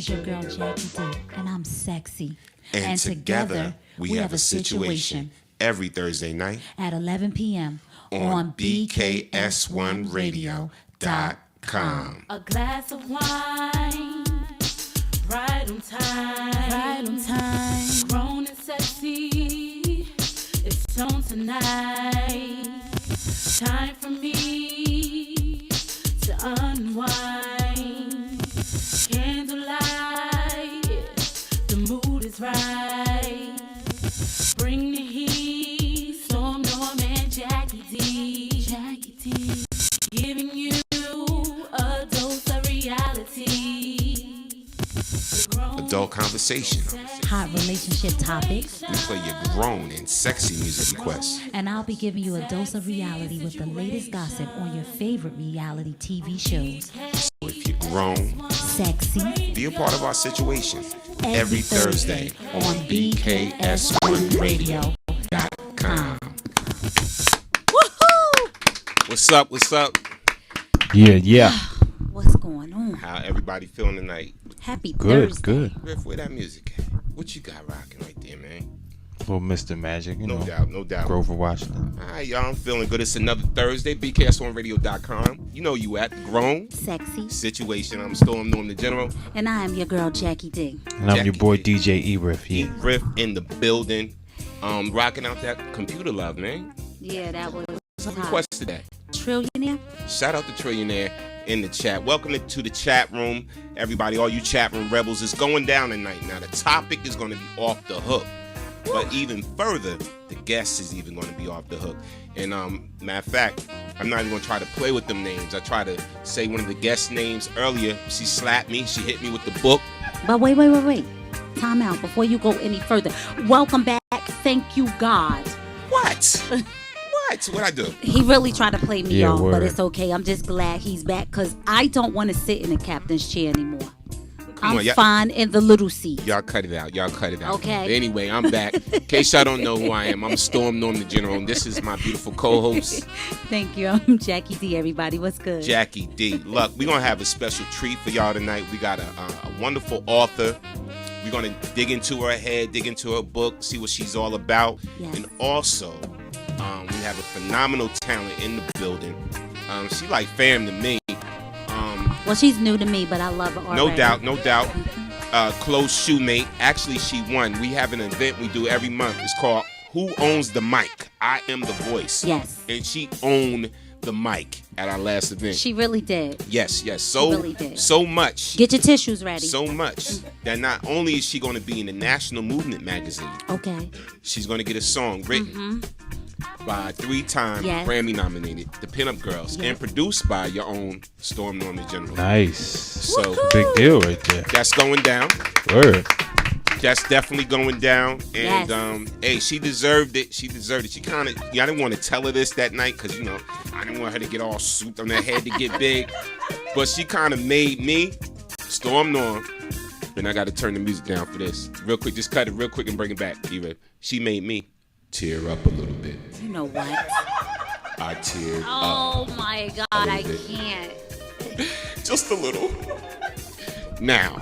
is your girl Jackie D, and I'm sexy. And together we have a situation every Thursday night at 11 p.m. on BKS1Radio.com. A glass of wine, right on time, Right on time. grown and sexy. It's on tonight. Time for me to unwind. Candlelight, the mood is right. Bring the heat, Storm Norm and Jackie D. Jackie D. Giving you a dose of reality. Adult conversation. Hot relationship topics, We play your grown and sexy music requests. and I'll be giving you a dose of reality with the latest gossip on your favorite reality TV shows. So if you're grown, Sexy. be a part of our situation every Thursday on BKS1Radio.com. BKS1Radio.com. Woohoo! What's up? What's up? Yeah. What's going on? How everybody feeling tonight? Happy Good, Thursday. good. Riff, where that music at? What you got rocking right there, man? Little Mr. Magic, you No know. doubt, no doubt. Grover Washington. All right, y'all, I'm feeling good. It's another Thursday, BKS1Radio.com. You know you at grown Sexy. situation. I'm Storm Norm the General. And I am your girl Jackie D. And I'm your Jackie boy D. DJ E-RIF. Yeah. Riff in the building. Rocking out that computer love, man. Yeah, that was Some hot. requests today. Trillionaire. Shout out to Trillionaire in the chat. Welcome to the chat room, everybody. All you chat room rebels, it's going down tonight. Now the topic is going to be off the hook, but even further, the guest is even going to be off the hook. And matter of fact, I'm not even going to try to play with them names. I tried to say one of the guest names earlier. She slapped me. She hit me with the book. But wait. Time out before you go any further. Welcome back. Thank you, God. What? What'd I do? He really tried to play me Yeah, off, but word. it's okay. I'm just glad he's back because I don't want to sit in the captain's chair anymore. I'm on, y'all- fine in the little seat. Y'all cut it out. Okay. But anyway, I'm back. In case y'all don't know who I am, I'm Storm Norm the General, and this is my beautiful co-host, Thank you. I'm Jackie D, everybody. What's good? Jackie D. Look, we're going to have a special treat for y'all tonight. We got a wonderful author. We're going to dig into her head, dig into her book, see what she's all about. Yes. And also, we have a phenomenal talent in the building. She like fam to me. Well, she's new to me, but I love her already. No doubt. Close shoemate. Actually, she won. We have an event we do every month. It's called Who Owns the Mic? I Am the Voice. Yes. And she owned the mic at our last event. She really did. Yes. So, really did. so much. Get your tissues ready. So much that not only is she going to be in the National Movement magazine, Okay. she's going to get a song written by 3-time Yes. Grammy nominated The Pinup Girls and produced by your own Storm Norm the General. Nice. So Big deal right there. that's going down. Word. That's definitely going down. And Yes. hey, she deserved it. She kind of, I didn't want to tell her this that night because, I didn't want her to get all souped on her head to get big. But she kind of made me, Storm Norm, and I got to turn the music down for this. Real quick, just cut it real quick and bring it back. She made me tear up a little bit. You know what? I teared up Oh my God, I bit. can't. just a little. Now,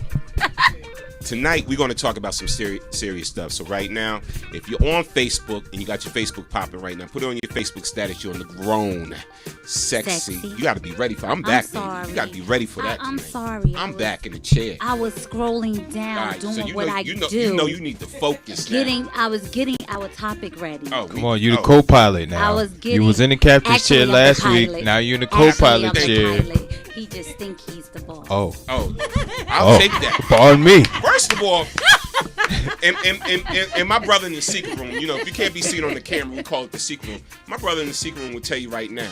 tonight we're going to talk about some serious stuff. So right now, if you're on Facebook and you got your Facebook popping right now, put it on your Facebook status. You're on the grown, sexy. Sexy. You got to be ready for. I'm back, sorry. baby. You got to be ready for that. I'm tonight. sorry. I'm back in the chair. I was scrolling down, All right, doing so what I do. You need to focus now. I was getting our topic ready. Come on, you the co-pilot now. I was getting. You was in the captain's Actually, chair I'm the last week. pilot. Now you're in the Actually, co-pilot I'm the chair. pilot. He just think he's the boss. Oh. I'll take that. Pardon me. First of all, and my brother in the secret room, if you can't be seen on the camera, we call it the secret room. My brother in the secret room will tell you right now,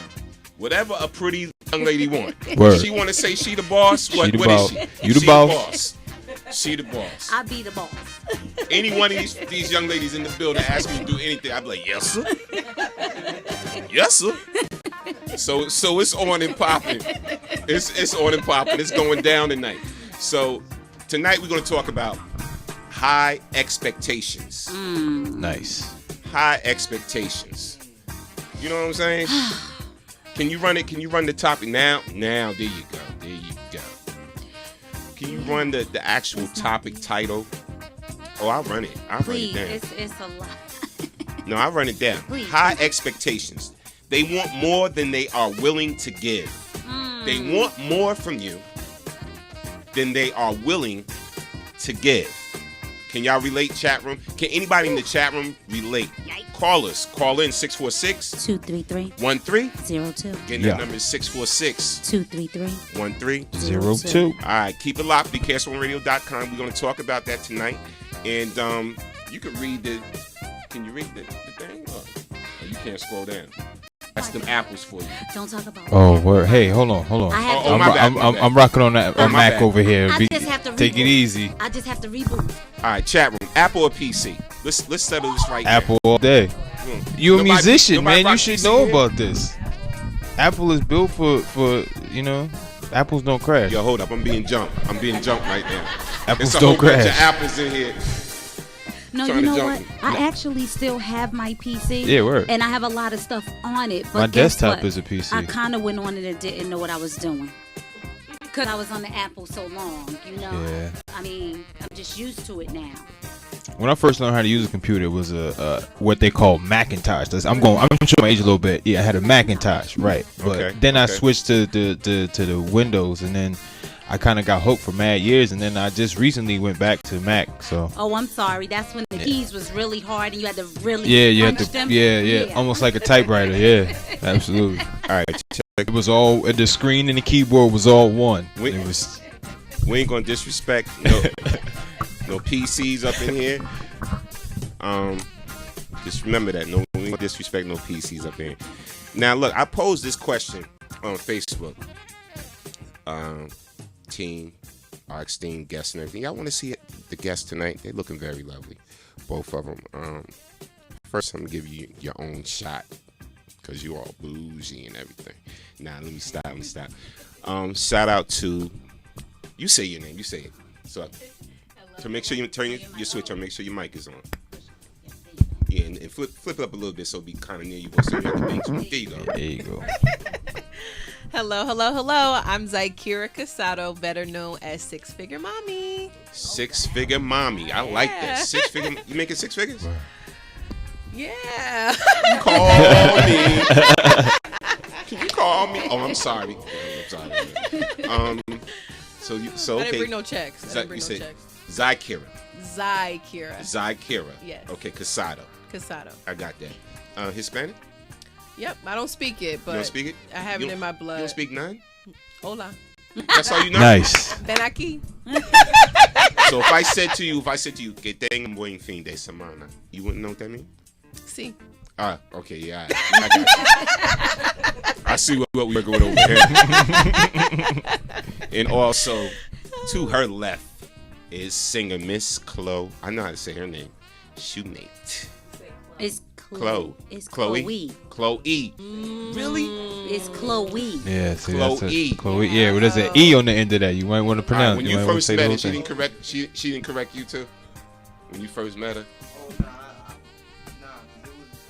whatever a pretty young lady want. Word. She want to say she the boss. What the is boss. she? You the She boss? She the boss. I be the boss. Any one of these young ladies in the building ask me to do anything, I'd be like, yes, sir. Yes, sir. So it's on and popping. It's on and popping. It's going down tonight. So tonight we're going to talk about high expectations. Nice. High expectations. You know what I'm saying? Can you run it? Can you run the topic now? Now, there you go. Can you run the actual topic title? Oh, I'll run it. I'll run it down. It's a lot. No, I'll run it down. Please. High expectations. They want more than they are willing to give. They want more from you than they are willing to give. Can y'all relate, chat room? Can anybody in the chat room relate? Yikes. Call us. Call in 646-13. 02. Again, that number is 646-13. 02. All right, keep it locked. BKS1radio.com. We're going to talk about that tonight. And you can read the... Can you read the thing? Or you can't scroll down. That's them apples for you. Don't talk about Oh, that. word. Hey, hold on. I have to- my bad. I'm rocking on that my Mac bad. over here. I just have to Take it reboot. easy. I just have to reboot. All right, chat room. Apple or PC? Let's settle this right Apple all day. now. You a Nobody- musician, nobody man. You rock should PC know here? about this. Apple is built for apples don't crash. Yo, hold up. I'm being jumped right now. Apples It's a don't whole bunch of crash. apples in here. No, Trying you to know jump what? me. I actually still have my PC. Yeah, word. And I have a lot of stuff on it. But My guess desktop what? is a PC. I kind of went on it and didn't know what I was doing. Because I was on the Apple so long, you know? Yeah. I mean, I'm just used to it now. When I first learned how to use a computer, it was a what they call Macintosh. I'm showing my age a little bit. Yeah, I had a Macintosh, right? But Okay, then I okay. switched to the Windows, and then I kind of got hooked for mad years, and then I just recently went back to Mac. So Oh, I'm sorry. That's when the keys was really hard and you had to really yeah, you had punch to them. yeah, almost like a typewriter. Yeah, absolutely. All right, check. It was all the screen and the keyboard was all one. We- It was We ain't gonna disrespect no PCs up in here. Just remember that. No, we don't disrespect no PCs up in here. Now, look, I posed this question on Facebook. Team, our esteemed guests and everything. Y'all want to see the guests tonight? They're looking very lovely, both of them. First, I'm gonna give you your own shot because you all bougie and everything. Nah, let me stop. Shout out to. You say your name. You say it. So make sure you turn your switch on. Make sure your mic is on. Yeah, and flip it up a little bit so it'll be kind of near you. So you have the things. There you go. there you go. Hello. I'm ZYYKIRRAH CASADO, better known as Six Figure Mommy. Six figure mommy. I like that. Yeah. 6 figure. You making 6 figures? Yeah. Call me. Can you call me? Oh, I'm sorry. So I okay. didn't bring no checks. You said ZYKIRRAH. ZYYKIRRAH. Yes. Okay, Casado. CASADO. I got that. Hispanic? Yep. I don't speak it, but You don't speak it? I have You it in don't- my blood. You don't speak none? Hola. That's all you know? Nice. Ben aquí. So if I said to you, que tengo un buen fin de semana, you wouldn't know what that means? See. Ah, okay, yeah. I got you. I see what we're working with over here. And also, to her left is singer Miss Chloe. I know how to say her name. Shoemate. It's Chloe. It's Chloe. Chloe. Chloe. Really? It's Chloe. Yeah, see, Chloe. that's it. Chloe. Yeah, well, there's an E on the end of that. You might want to All right, pronounce. when you you might want to first say the met whole her, she thing. didn't correct. She didn't correct you too. When you first met her.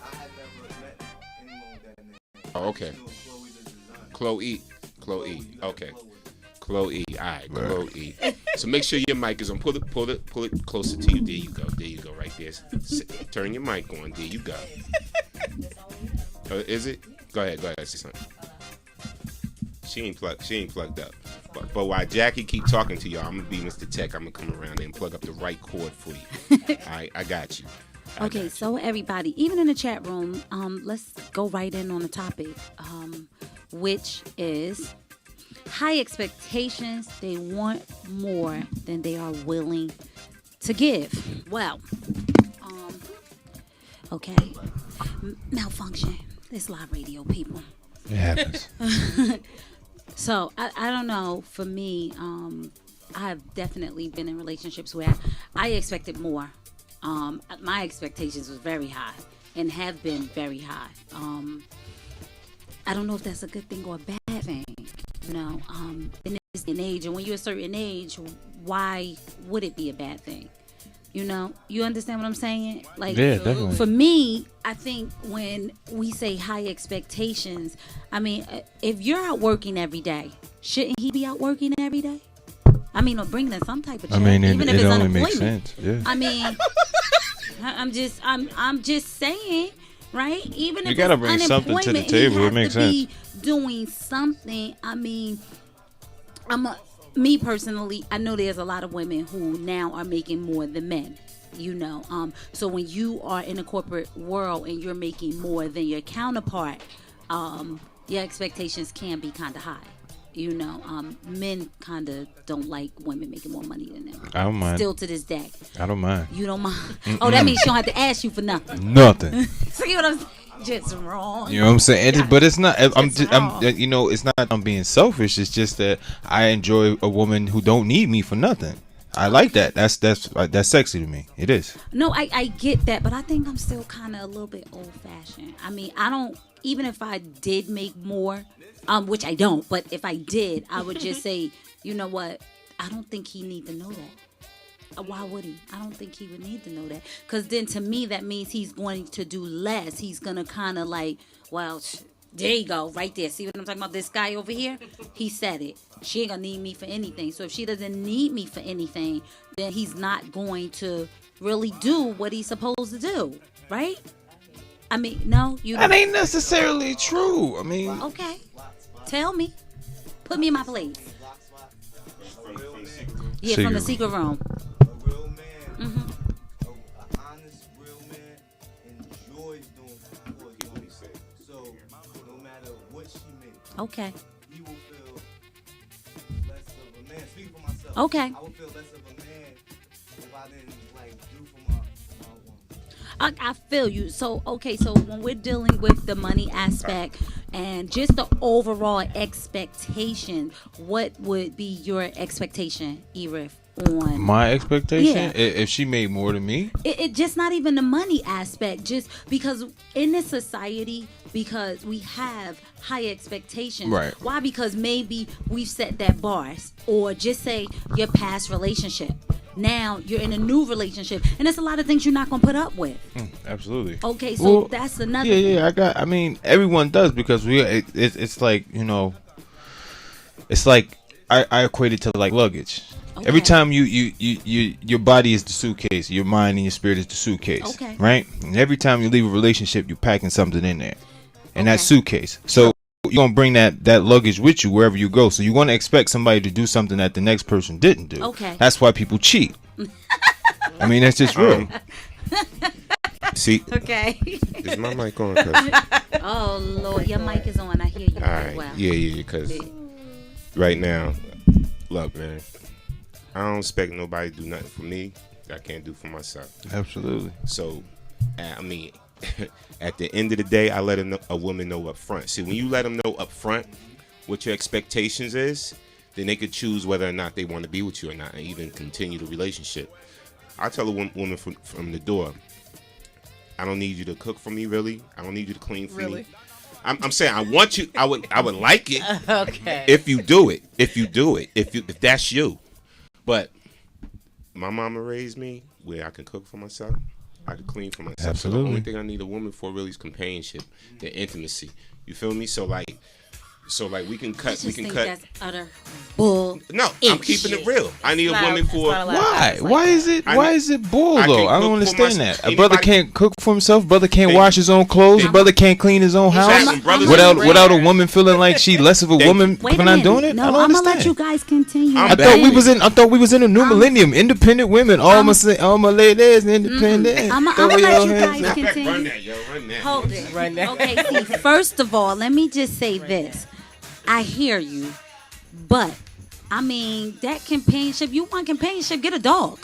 I had never met anyone with that name. Oh, okay. Chloe. Okay. Chloe. All right, Chloe. So make sure your mic is on. Pull it closer to you. There you go. Right there. Turn your mic on. There you go. Is it? Go ahead. Say something. She ain't plugged up. But while Jackie keep talking to y'all, I'm gonna be Mr. Tech. I'm gonna come around and plug up the right cord for you. All right, I got you. Okay, so everybody, even in the chat room, let's go right in on the topic, which is high expectations. They want more than they are willing to give. Well, okay, malfunction. It's live radio, people. It happens. So I don't know. For me, I've definitely been in relationships where I expected more. My expectations was very high and have been very high. I don't know if that's a good thing or a bad thing. You know, in this day and age, and when you're a certain age, why would it be a bad thing? You know, you understand what I'm saying? Like, Yeah, definitely. for me, I think when we say high expectations, I mean, if you're out working every day, shouldn't he be out working every day? I mean, or bringing in some type of I check, mean, even if it it's only unemployment. makes sense. Yeah. I mean, I'm just saying, right? Even You if gotta it's bring something to the unemployment, table. he It has makes to be doing something. I mean, me personally, I know there's a lot of women who now are making more than men. You know, so when you are in a corporate world and you're making more than your counterpart, your expectations can be kind of high. You know, men kind of don't like women making more money than them. I don't mind. Still to this day. I don't mind. You don't mind? Oh, that means she don't have to ask you for nothing. Nothing. See what I'm saying? Just wrong. You know what I'm saying? But it's not. I'm wrong. you know, it's not. I'm being selfish. It's just that I enjoy a woman who don't need me for nothing. I like that. That's sexy to me. It is. No, I get that, but I think I'm still kind of a little bit old fashioned. I mean, I don't. Even if I did make more, which I don't, but if I did, I would just say, you know what? I don't think he need to know that. Why would he? I don't think he would need to know that. Because then to me, that means he's going to do less. He's going to kind of like, well, there you go, right there. See what I'm talking about? This guy over here, he said it. She ain't going to need me for anything. So if she doesn't need me for anything, then he's not going to really do what he's supposed to do, right? I mean, no, you don't. That ain't necessarily true. I mean, Okay. Tell me. Put me in my place. Yeah, from the secret room. A real man, an honest real man, enjoys doing what he wants. So no matter what she makes, Okay. he will feel less of a man. Speaking for myself, Okay. I would feel less of a man if I didn't like do for my woman. I feel you. So, okay, so when we're dealing with the money aspect and just the overall expectation, what would be your expectation, E-RIF, on my expectation, Yeah. if she made more than me, it just not even the money aspect, just because in this society, because we have high expectations. Right. Why? Because maybe we've set that bars, or just say your past relationship. Now you're in a new relationship, and there's a lot of things you're not gonna put up with. absolutely. Okay, so Well, that's another. Yeah. I mean, everyone does because it's like, you know, it's like I equate it to like luggage. Okay. Every time your body is the suitcase, your mind and your spirit is the suitcase. Okay. Right? And every time you leave a relationship, you're packing something in there. In that Okay. suitcase. So you're gonna bring that luggage with you wherever you go. So you're gonna expect somebody to do something that the next person didn't do. Okay. That's why people cheat. I mean, that's just real. See, Okay. is my mic on? 'Cause- Oh Lord, your mic is on. I hear you all very right, well. yeah, because right now, look, man, I don't expect nobody to do nothing for me that I can't do for myself. Absolutely. So, I mean, at the end of the day, I let a woman know up front. See, when you let them know up front what your expectations is, then they could choose whether or not they want to be with you or not, and even continue the relationship. I tell a woman from the door, I don't need you to cook for me, really. I don't need you to clean for me. I'm saying I want you. I would like it. Okay. If you do it. If that's you. But my mama raised me where I can cook for myself. I can clean for myself. So the Absolutely. only thing I need a woman for really is companionship, the intimacy. You feel me? So like we can I cut. just We can think cut. that's utter bull. No, I'm keeping it real. I need a not- woman it's for. not allowed. Why? It's like Why that. is it? I- Why is it bull I though? can I don't cook for understand my- that. A anybody- brother can't cook for himself. Brother can't They- wash his own clothes. They- Brother can't clean his own house Exactly. Brothers without and- a woman feeling like she less of a Thank woman Wait for a not minute. doing it. No, I don't I'm gonna understand. let you guys continue. I'm I back. thought we was in a new millennium. Independent women, all my ladies, independent. I'm Throw gonna your let you hands guys up. Run continue. that, yo. Run that. Hold it. Run that. Okay, see, first of all, let me just say this. I hear you, but I mean that companionship. You want companionship? Get a dog.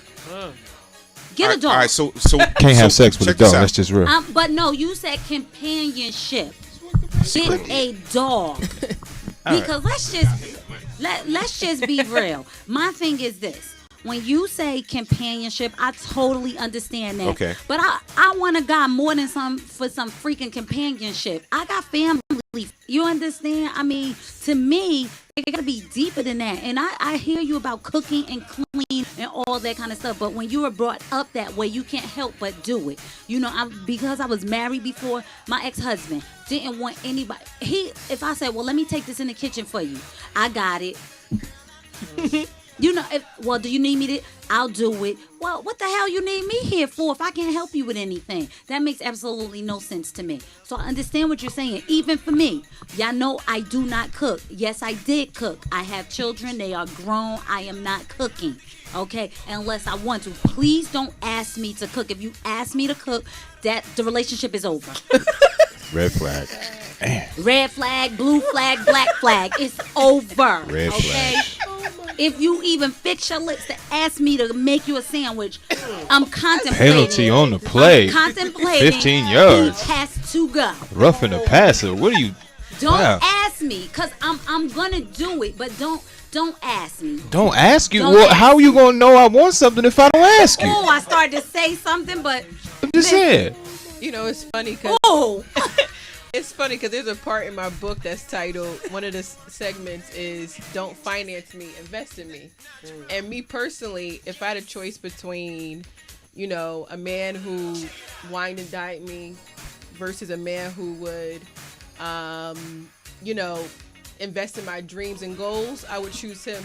Get a dog. All right, so Can't have sex with a check this dog. out. That's just real. But no, you said companionship. Get a dog. Because let's just be real. My thing is this. When you say companionship, I totally understand that. Okay. But I want a guy more than some freaking companionship. I got family. You understand? I mean, to me, it gotta be deeper than that. And I hear you about cooking and clean and all that kind of stuff. But when you were brought up that way, you can't help but do it. You know, because I was married before, my ex-husband didn't want anybody. If I said, well, let me take this in the kitchen for you, I got it. You know, do you need me to? I'll do it. Well, what the hell you need me here for if I can't help you with anything? That makes absolutely no sense to me. So I understand what you're saying. Even for me, y'all know I do not cook. Yes, I did cook. I have children. They are grown. I am not cooking. Okay, unless I want to. Please don't ask me to cook. If you ask me to cook, that the relationship is over. Red flag. Man. Red flag, blue flag, black flag. It's over. Red okay? flag. If you even fix your lips to ask me to make you a sandwich, I'm contemplating. Penalty on the play. I'm contemplating. 15 yards. He has to go. Roughing the passer. What are you? Don't Wow. ask me, cause I'm gonna do it, but don't ask me. Don't ask you. Don't Well, ask how are you gonna know I want something if I don't ask you? Oh, I started to say something, but I'm just saying. You know, it's funny because oh, it's funny because there's a part in my book that's titled, one of the segments is "Don't finance me, invest in me." And me personally, if I had a choice between, you know, a man who wined and dined me versus a man who would, you know, invest in my dreams and goals, I would choose him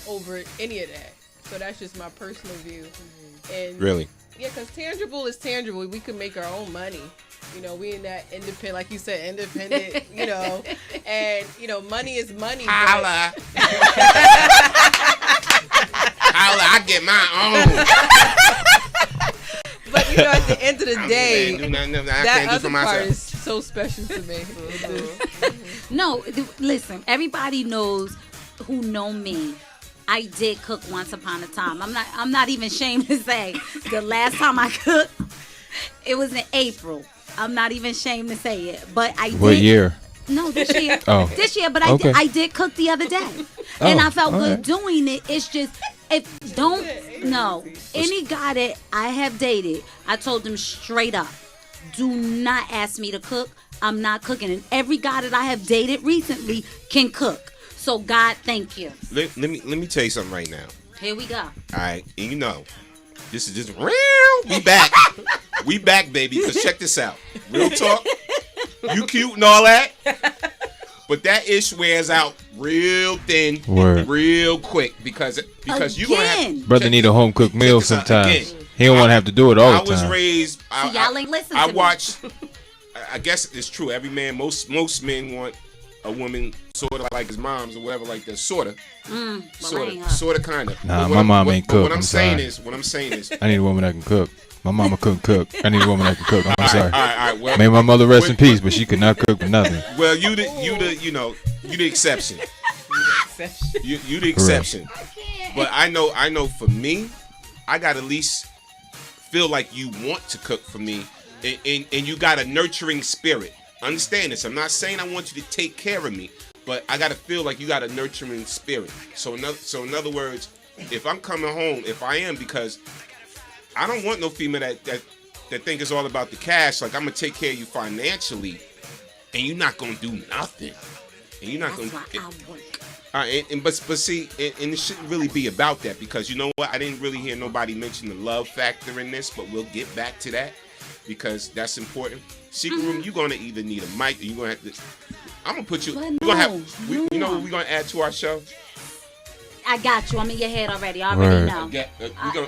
over any of that. So that's just my personal view. And Really? yeah, because tangible is tangible. We can make our own money. You know, we in that independent, like you said, independent, you know, and, you know, money is money. Holla. Holla, I get my own. But, you know, at the end of the day, I that can't do other for part myself. is so special to me. no. Listen, everybody knows who know me. I did cook once upon a time. I'm not even ashamed to say the last time I cooked, it was in April. I'm not even ashamed to say it, but I did. What year? No, this year. Oh. This year, but Okay. I did cook the other day, and I felt all good right. doing it. It's just any guy that I have dated, I told them straight up, do not ask me to cook. I'm not cooking, and every guy that I have dated recently can cook. So God, thank you. Let me tell you something right now. Here we go. All right, and you know, this is just real. We back. We back, baby. Cause check this out. Real talk. You cute and all that, but that ish wears out real thin, Word. real quick because you gonna have. Again. Brother need a home cooked meal this out sometimes. again. He don't want to have to do it all I the was time. raised. See, y'all ain't listen I to me. watched. I guess it's true. Every man, most men want a woman sort of like his mom's or whatever, like that. Sort of, kind of. Nah, my mom ain't cook. What I'm saying sorry. is, I need a woman that can cook. My mama couldn't cook. I need a woman that can cook. I'm sorry. all right. Well, May my mother rest in peace, but she could not cook for nothing. well, you the exception. You the exception. But I know for me, I got to at least feel like you want to cook for me, and you got a nurturing spirit. Understand this. I'm not saying I want you to take care of me, but I got to feel like you got a nurturing spirit. So in other words, if I'm coming home, if I am, because I don't want no female that think it's all about the cash. Like, I'm gonna take care of you financially, and you're not gonna do nothing, and you're not That's gonna. why I work. All right, but see, and it shouldn't really be about that, because you know what? I didn't really hear nobody mention the love factor in this, but we'll get back to that because that's important. Secret room, you're gonna either need a mic, or you're gonna have to. I'm gonna put you. But We're gonna have. You know what we're gonna add to our show? I got you. I'm in your head already. I already Word. know.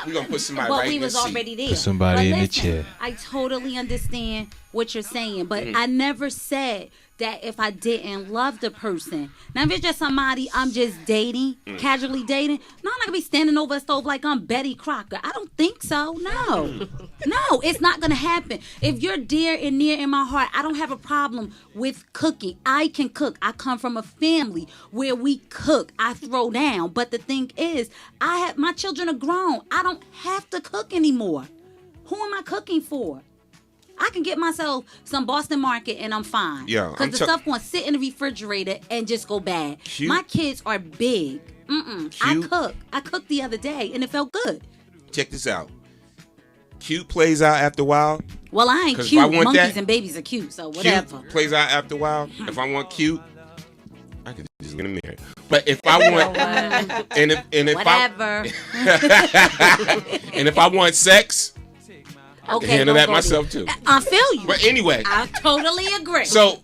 We're gonna put somebody But right we in the was seat. already there. Put somebody But in the listen, chair. I totally understand what you're saying, but I never said that if I didn't love the person. Now, if it's just somebody I'm just dating, casually dating, no, I'm not gonna be standing over a stove like I'm Betty Crocker. I don't think so. No, no, it's not gonna happen. If you're dear and near in my heart, I don't have a problem with cooking. I can cook. I come from a family where we cook. I throw down. But the thing is, my children are grown. I don't have to cook anymore. Who am I cooking for? I can get myself some Boston Market and I'm fine. Yeah, because the stuff going to sit in the refrigerator and just go bad. Cute. My kids are big. I Cute. cook. I cooked the other day and it felt good. Check this out. Cute plays out after a while. Well, I ain't 'Cause if cute. I want Monkeys that- and babies are cute, so whatever. Cute plays out after a while. If I want cute, I could just get married. But if I want, and if Whatever. and if I want sex, I can handle don't that go myself there. too. I feel you. But anyway, I totally agree. so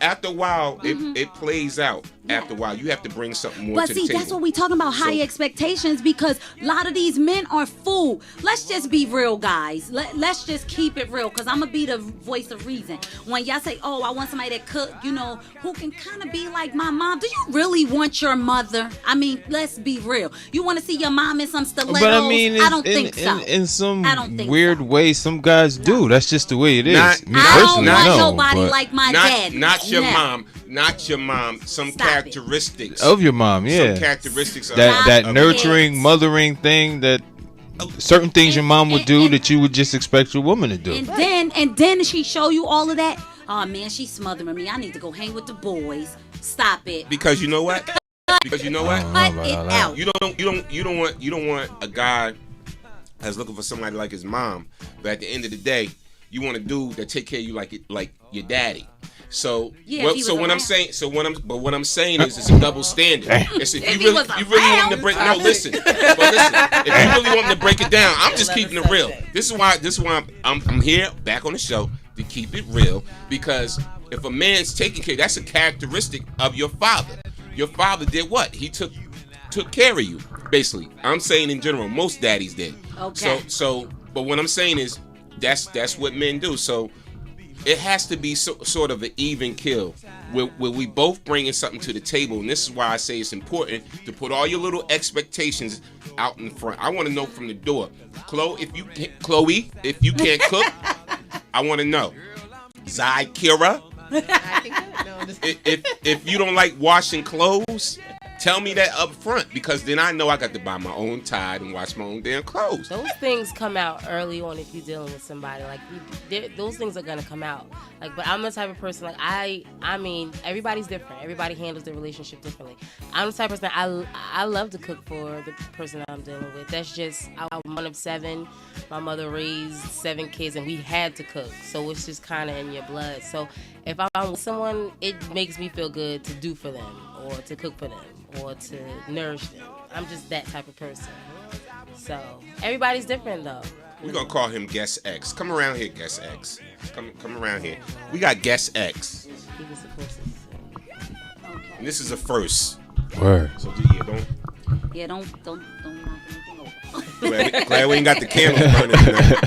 after a while, it plays out. After a while, you have to bring something more But to see, the table. that's what we talking about, high expectations, because a lot of these men are fooled. Let's just be real, guys. Let's just keep it real, because I'm going to be the voice of reason. When y'all say, oh, I want somebody that cook, you know, who can kind of be like my mom. Do you really want your mother? I mean, let's be real. You want to see your mom in some stilettos? But I mean, I don't think so. In some I don't think weird so. way, some guys do. That's just the way it is. Me I don't personally, want no, nobody but- like my dad. Not your No. mom. Not your mom. Some Stop it. characteristics of your mom, yeah. Some characteristics that of nurturing, mothering thing that certain things your mom would do and- that you would just expect your woman to do. And then she show you all of that. Oh man, she's smothering me. I need to go hang with the boys. Stop it. Because you know what? Because you know what? Cut it out. You don't want a guy that's looking for somebody like his mom, but at the end of the day, you want a dude that take care of you like your daddy. So Yeah, what, if he so was what I'm around. saying, what I'm saying is it's a double standard. It's if If he you was really want him to break. No, around. listen. But listen, if you really want him to break it down, I'm just keeping it real. This is why I'm here back on the show to keep it real, because if a man's taking care, that's a characteristic of your father. Your father did what? He took care of you. Basically, I'm saying in general, most daddies did. Okay. So, but what I'm saying is that's what men do. So it has to be sort of an even kill where we both bringing something to the table. And this is why I say it's important to put all your little expectations out in front. I want to know from the door, Chloe, if you can't cook, I want to know. ZYKIRRAH, if you don't like washing clothes, tell me that up front, because then I know I got to buy my own Tide and wash my own damn clothes. Those things come out early on if you're dealing with somebody. Like, those things are gonna come out. Like, but I'm the type of person, like, I mean, everybody's different. Everybody handles their relationship differently. I'm the type of person, I love to cook for the person that I'm dealing with. That's just, I'm one of 7. My mother raised 7 kids, and we had to cook. So it's just kind of in your blood. So if I'm with someone, it makes me feel good to do for them, or to cook for them, or to nourish them. I'm just that type of person. So everybody's different, though. We're gonna call him Guest X. Come around here, Guest X. Come around here. We got Guest X. He was supposed to say. And this is a first. Word. So yeah, don't knock anything over. glad we ain't got the candles burning tonight.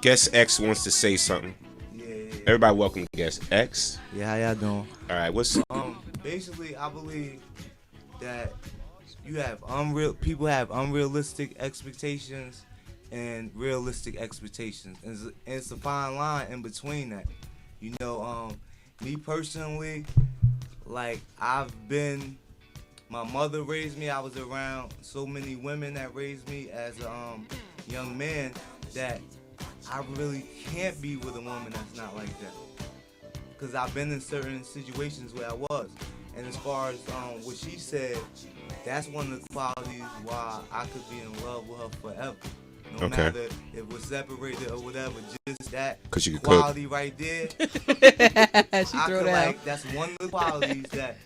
Guest X wants to say something. Yeah. Everybody welcome Guest X. Yeah, how y'all doing? All right, what's Basically, I believe that people have unrealistic expectations and realistic expectations, and it's a fine line in between that. You know, me personally, like, my mother raised me. I was around so many women that raised me as a young man that I really can't be with a woman that's not like that. Because I've been in certain situations where I was. And as far as what she said, that's one of the qualities why I could be in love with her forever. No matter if we're separated or whatever, just that 'Cause you can quality right there. I feel like that's one of the qualities that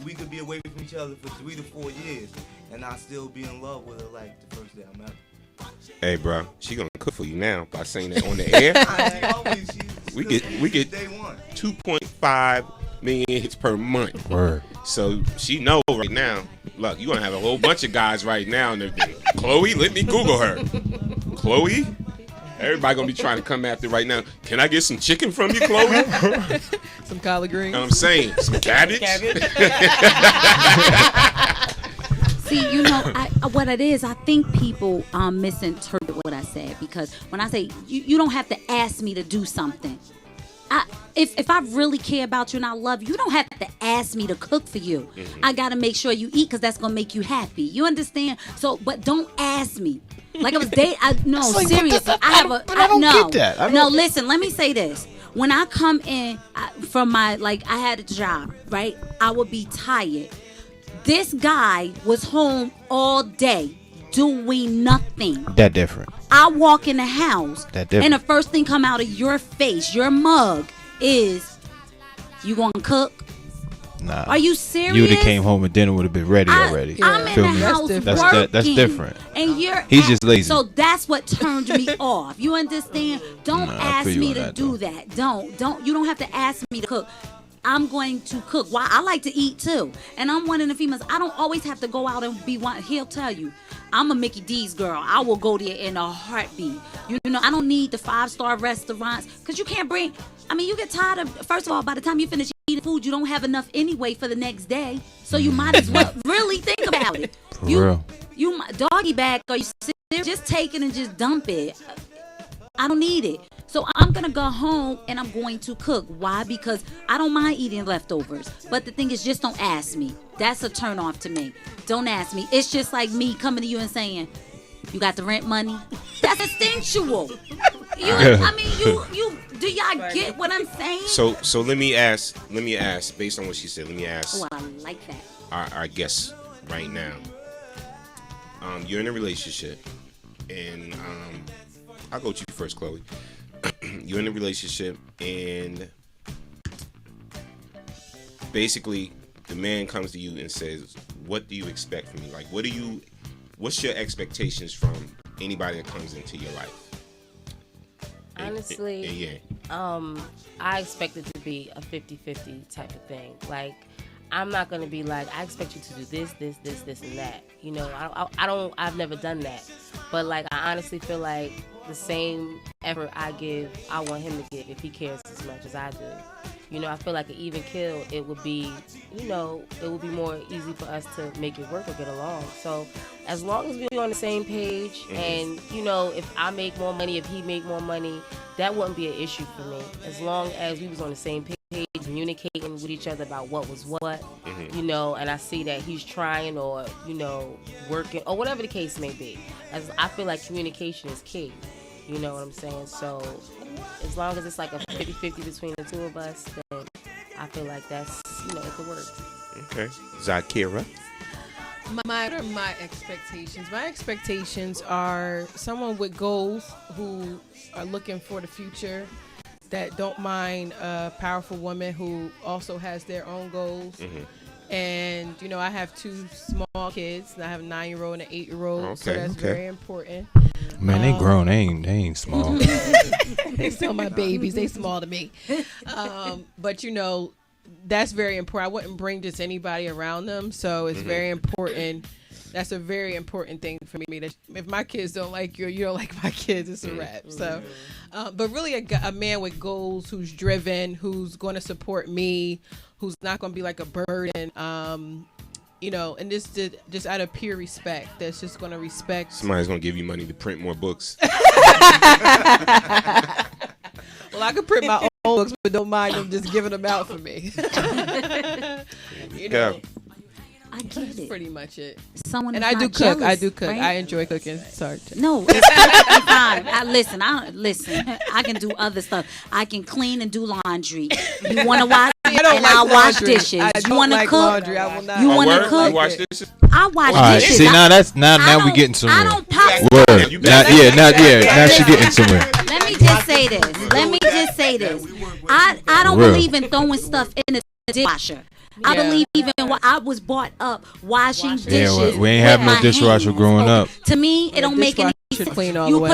we could be away from each other for 3 to 4 years, and I still be in love with her like the first day I met her. Hey, bro, she gonna cook for you now by saying that on the air. we get day one. 2.5 million hits per month. Word. So she know right now. Look, you gonna have a whole bunch of guys right now, and they're Chloe, let me Google her. Chloe, everybody gonna be trying to come after right now. Can I get some chicken from you, Chloe? Some collard greens. I'm saying some cabbage. See, you know, what it is, I think people misinterpret what I said, because when I say you don't have to ask me to do something. If I really care about you and I love you, you don't have to ask me to cook for you. Mm-hmm. I gotta make sure you eat, because that's gonna make you happy. You understand? So, but don't ask me. Like I was dating. No, like, seriously. I don't no, get that. No, listen. Let me say this. When I come in from I had a job, right? I would be tired. This guy was home all day doing nothing. That different. I walk in the house, That different. and the first thing come out of your face, your mug, is, you gonna cook? Nah. Are you serious? You would have came home and dinner would have been ready already. I'm in Feel the me? house That's working. That's different. And He's just lazy. So that's what turned me off. You understand? Don't Nah, I ask feel you me on to that, do though. that. Don't. You don't have to ask me to cook. I'm going to cook. Why? I like to eat too. And I'm one of the females. I don't always have to go out and be one. He'll tell you. I'm a Mickey D's girl. I will go there in a heartbeat. You know, I don't need the 5-star restaurants because you can't bring. I mean, you get tired of. First of all, by the time you finish eating food, you don't have enough anyway for the next day. So you might as well really think about it. For real. You doggy bag, or you sit there, just take it and just dump it. I don't need it. So I'm gonna go home and I'm going to cook. Why? Because I don't mind eating leftovers. But the thing is, just don't ask me. That's a turn off to me. Don't ask me. It's just like me coming to you and saying, "You got the rent money?" That's instinctual. I mean, you. Do y'all get what I'm saying? So let me ask, based on what she said, let me ask Oh, I like that. our guests right now. You're in a relationship, and I'll go to you first, Chloe. You're in a relationship, and basically the man comes to you and says, "What do you expect from me? Like, what's your expectations from anybody that comes into your life?" Honestly, I expect it to be a 50-50 type of thing. Like, I'm not gonna be like, I expect you to do this, and that. You know, I've never done that. But like, I honestly feel like the same effort I give, I want him to give if he cares as much as I do. You know, I feel like an even kill, it would be, it would be more easy for us to make it work or get along. So as long as we're on the same page, and, if I make more money, if he make more money, that wouldn't be an issue for me. As long as we was on the same page, communicating with each other about what was what, and I see that he's trying or, working or whatever the case may be. As I feel like communication is key. You know what I'm saying? So as long as it's like a 50-50 between the two of us, then I feel like that's, it could work. Okay. ZYYKIRRAH. My expectations. My expectations are someone with goals who are looking for the future, that don't mind a powerful woman who also has their own goals. And, I have 2 small kids. I have a 9-year-old and an 8-year-old. So that's very important. Man, they grown. They ain't small. They still my babies. They small to me. But, that's very important. I wouldn't bring just anybody around them. So it's very important. That's a very important thing for me. That if my kids don't like you, or you don't like my kids, it's a wrap. So, but really a man with goals, who's driven, who's going to support me, who's not going to be like a burden, and just out of pure respect, that's just going to respect. Somebody's going to give you money to print more books. Well, I could print my own books, but don't mind them just giving them out for me. I get That's it. pretty much it. Someone And is I not do cook. jealous, I do cook. right? I enjoy cooking. Sorry. No, it's perfectly fine. Listen. I can do other stuff. I can clean and do laundry. You want to watch? I don't and like I'll wash laundry. dishes. I you don't want to like cook? laundry. I will not. You want to Word? cook? You watch this? I wash All right, dishes. see, now I we don't- getting somewhere. I don't pop. Word. You Now she getting somewhere. Let me just say this. I don't Real. believe in throwing stuff in the dishwasher. I believe even when I was brought up washing dishes. Yeah, we ain't with having no my dishwasher hands. growing up. To me, it don't make any Dishwasher sense. clean all You the way.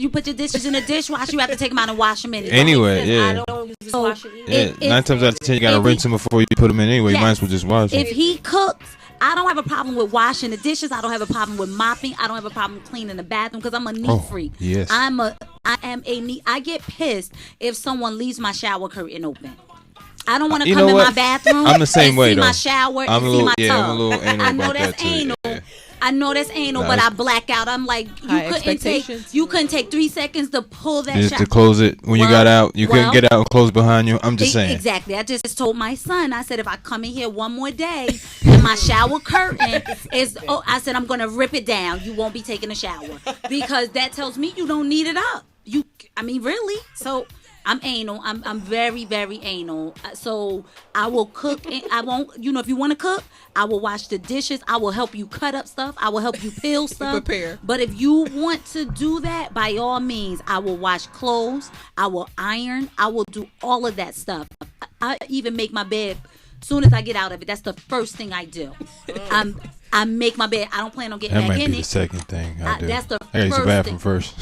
put your dishes in the dishwasher. You have to take them out and wash them anyway. Anyway, I yeah. don't use this So, washer either. Yeah, 9 times out of 10, you gotta if rinse them before you put them in anyway. You Yes. might as well just wash them. If he cooks, I don't have a problem with washing the dishes. I don't have a problem with mopping. I don't have a problem cleaning the bathroom because I'm a neat freak. yes. I am a neat. I get pissed if someone leaves my shower curtain open. I don't want to You come know in what? my bathroom. I'm the same and way, see though. my shower I'm and a see little- my yeah, tub. I'm a little anal I know about that's that, too. anal. Yeah. I know that's anal, Nah, but I it's- black out. I'm like, High expectations. you couldn't take 3 seconds to pull that Just shower. to close it when you got out. You couldn't well, get out and close behind you. I'm just saying. Exactly. I just told my son, I said, if I come in here one more day and my shower curtain is, I said, I'm going to rip it down. You won't be taking a shower because that tells me you don't need it up. Really? So I'm anal. I'm very, very anal. So I will cook. I won't, if you want to cook, I will wash the dishes. I will help you cut up stuff. I will help you peel stuff. Prepare. But if you want to do that, by all means, I will wash clothes. I will iron. I will do all of that stuff. I even make my bed soon as I get out of it, that's the first thing I do. I make my bed. I don't plan on getting That back might in be the it. second thing I do. That's the I gotta use the first bathroom thing. first.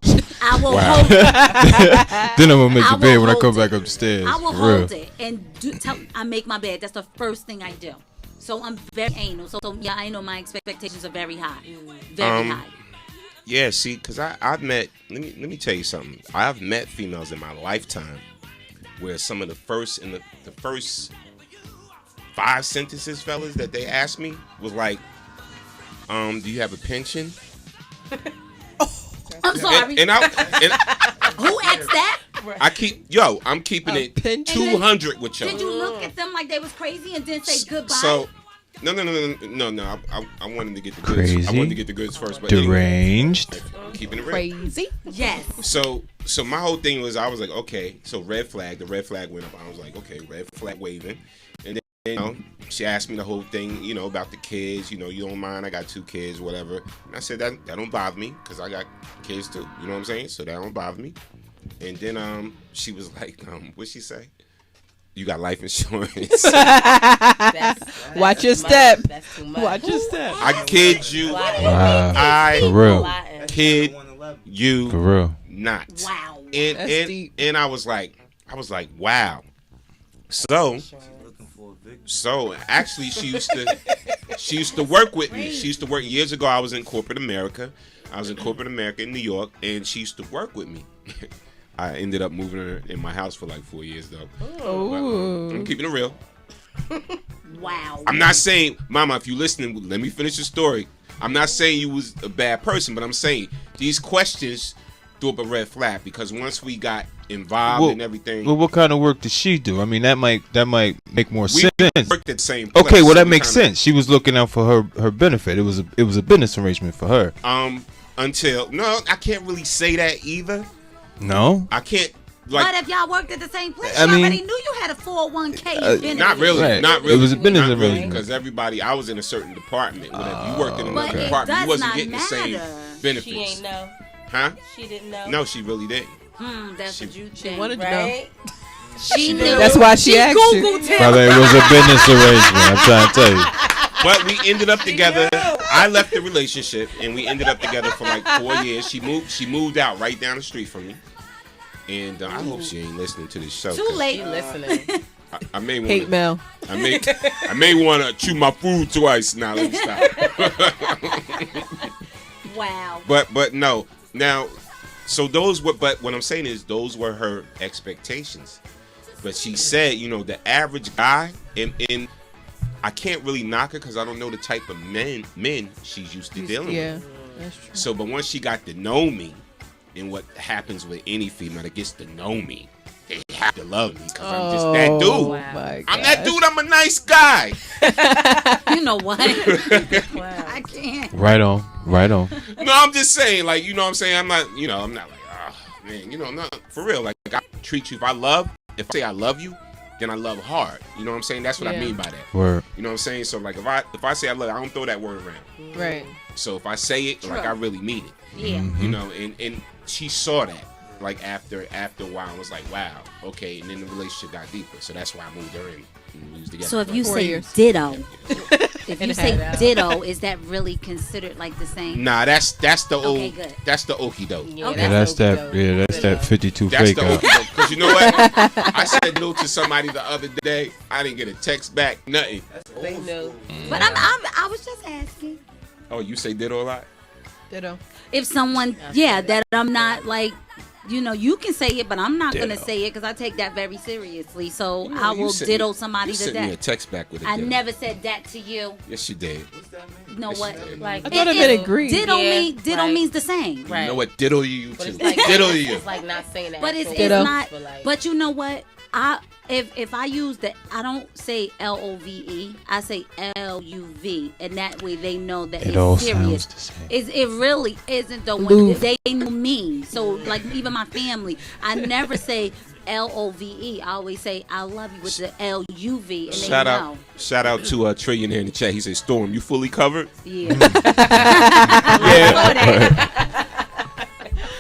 I will Wow. hold it. Then I'm gonna make I the bed will when I come hold back it. up the stairs. I will for real. hold it and I make my bed. That's the first thing I do. So I'm very anal. So yeah, I know my expectations are very high. Very high. Yeah, see, because I've met, let me tell you something. I've met females in my lifetime where some of the first 5 sentences, fellas, that they asked me was like, do you have a pension? I'm sorry. And Who asked that? I'm keeping it pension? 200 with y'all. Did you look at them like they was crazy and then say goodbye? So, no. I wanted to get the goods. Crazy. I wanted to get the goods first, but anyway, Deranged. I'm keeping it real. Crazy. yes. So my whole thing was, I was like, okay, so red flag. The red flag went up. I was like, okay, red flag waving. And then, she asked me the whole thing, about the kids. You don't mind, I got 2 kids, whatever. And I said, that don't bother me because I got kids too. You know what I'm saying? So that don't bother me. And then she was like, what'd she say? You got life insurance. Watch your step. That's too much. Watch your step. I kid you. Wow. For real. Kid you For real. not. Wow. That's deep. And I was like, wow. So actually, she used to work with me. She used to work years ago. I was in corporate America. In New York, and she used to work with me. I ended up moving her in my house for like 4 years though. But, I'm keeping it real. Wow. I'm not saying, Mama, if you listening, let me finish the story. I'm not saying you was a bad person, but I'm saying these questions threw up a red flag because once we got involved in everything. Well, what kind of work did she do? I mean, that might make more sense. Worked at the same place. Okay, well that makes sense. She was looking out for her benefit. It was a business arrangement for her. I can't really say that either. No, I can't. But if y'all worked at the same place, I you mean, already knew you had a 401k. benefit. Not really. Right. Not really. It was a business Not really, arrangement. because everybody. I was in a certain department. Whenever you worked in But another it department, you does wasn't not getting the same matter. benefits. She ain't know. Huh? She didn't know. No, she really didn't. That's what you think. wanted to Right? She knew. That's why she asked you. Googled him. brother, it was a business arrangement. I'm trying to tell you. But we ended up together. I left the relationship, and we ended up together for like 4 years. She moved out right down the street from me, and I hope she ain't listening to this show. Too 'cause late. She listening. I may want Hate mail. I may want to chew my food twice. Now let me stop. Wow. But no. Now, so those were. But what I'm saying is, those were her expectations. But she said, the average guy, and I can't really knock her because I don't know the type of men she's used to dealing with. That's true. So, but once she got to know me, and what happens with any female that gets to know me, they have to love me because I'm just that dude. My I'm that gosh. dude. I'm a nice guy. You know what? Wow. I can't. Right on. No, I'm just saying, like, you know what I'm saying? I'm not like, oh, man, not for real. Like, I treat you, if I say I love you, then I love hard. You know what I'm saying? That's what I Yeah. mean by that. Word. You know what I'm saying? So, like, if I say I love you, I don't throw that word around. Right. So if I say it, like, I really mean it. Yeah. And she saw that, like, after a while, and was like, wow, okay, and then the relationship got deeper. So that's why I moved her in. And we was together So if for you 4 say years. ditto, if you And say had- ditto, is that really considered like the same? Nah, that's the Okay, old, good. that's the okie doke. Yeah, Okay. Yeah, that's okay, that. though. Yeah, that's that 52 That's fake the out. okie doke. Because you know what? I said no to somebody the other day. I didn't get a text back, nothing. They know. But I was just asking Oh, you say ditto a lot? Ditto. if someone, that I'm not like, you can say it, but I'm not gonna Ditto. say it because I take that very seriously. So You know, I you will sent me- ditto somebody you to sent me a that. text back with a I ditto. never said that to you. Yes, you did. You know what? Like, I thought it meant agree. Ditto Yeah, ditto right. means the same. Right. You know what? Ditto you But too. it's like, Ditto you. it's like not saying that. But it's Ditto. not. Like, But you know what? If I use I don't say LOVE. I say LUV, and that way they know that It it's all serious. sounds the same. It really isn't the one. Love. They know me. So like even my family, I never say LOVE. I always say I love you with the LUV, and Shout they out, know. shout out to Trillionaire in the chat. He said, "Storm, you fully covered?" Yeah.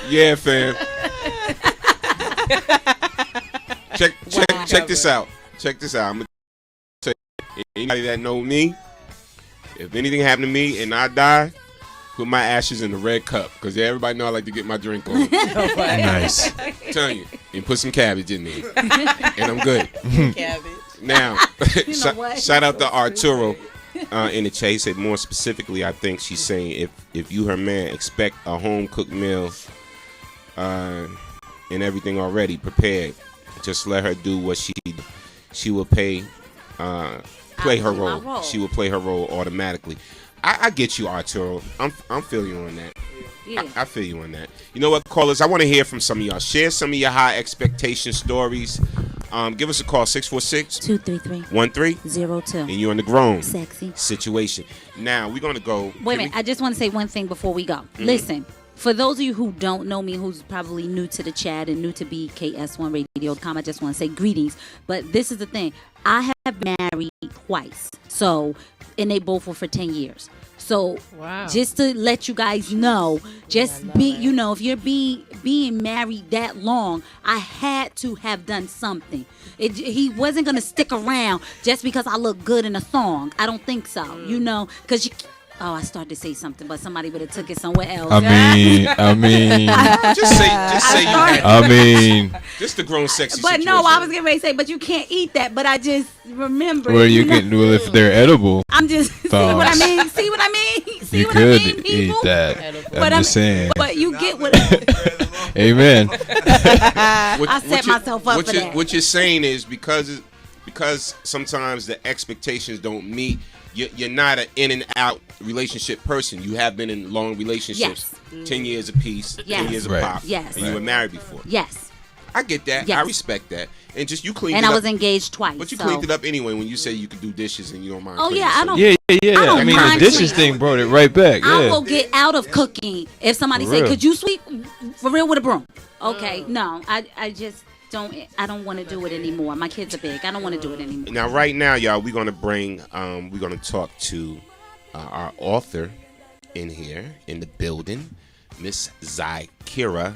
Yeah, fam. Check this out. Check this out. I'm gonna say, Anybody that know me, if anything happened to me and I die, put my ashes in the red cup because everybody know I like to get my drink on. Nice. I'm telling you, and put some cabbage in there, and I'm good. Cabbage. Now, what? shout out to Arturo in the chat. He said more specifically, I think she's saying if you, her man, expect a home cooked meal and everything already prepared, just let her do what she will play her role. She will play her role automatically. I get you, Arturo. I'm feeling you on that. Yeah. I feel you on that. You know what, callers? I want to hear from some of y'all. Share some of your high expectation stories. Give us a call, 646-233-1302. And you're in the grown Sexy situation. Now, we're going to go. Wait a minute. I just want to say one thing before we go. Mm-hmm. Listen, for those of you who don't know me, who's probably new to the chat and new to BKS1 Radio.com, I just want to say greetings. But this is the thing. I have been married twice. And they both were for 10 years. So just to let you guys know, just be, if you're being married that long, I had to have done something. He wasn't going to stick around just because I look good in a song. I don't think so, because I started to say something, but somebody would have took it somewhere else. I mean, just say you had just the grown sexy But situation. no, I was getting ready to say, but you can't eat that. But I just remember. Well, you can do if they're edible. I'm just see what I mean. See what I mean. See You what could I mean, eat people? that. But I'm just saying. But you get what. Amen. I set myself up for that. What you're saying is because sometimes the expectations don't meet. You're not an in and out relationship person. You have been in long relationships, 10 years apiece, 10 years apart. Yes. And you were married before. Yes. I get that. Yes. I respect that. And just you cleaned and it up. I was engaged twice. But you cleaned it up anyway when you say you could do dishes and you don't mind. Oh cleaning, yeah, so I don't. Yeah. don't I mean, mind the dishes cleaning. thing brought it right back. I Yeah. will get out of cooking if somebody For say, real. "Could you sweep for real with a broom?" Okay, no, I just don't. I don't want to do it anymore. My kids are big. I don't want to do it anymore. Now, right now, y'all, we're gonna talk to our author in here in the building, Miss ZYYKIRRAH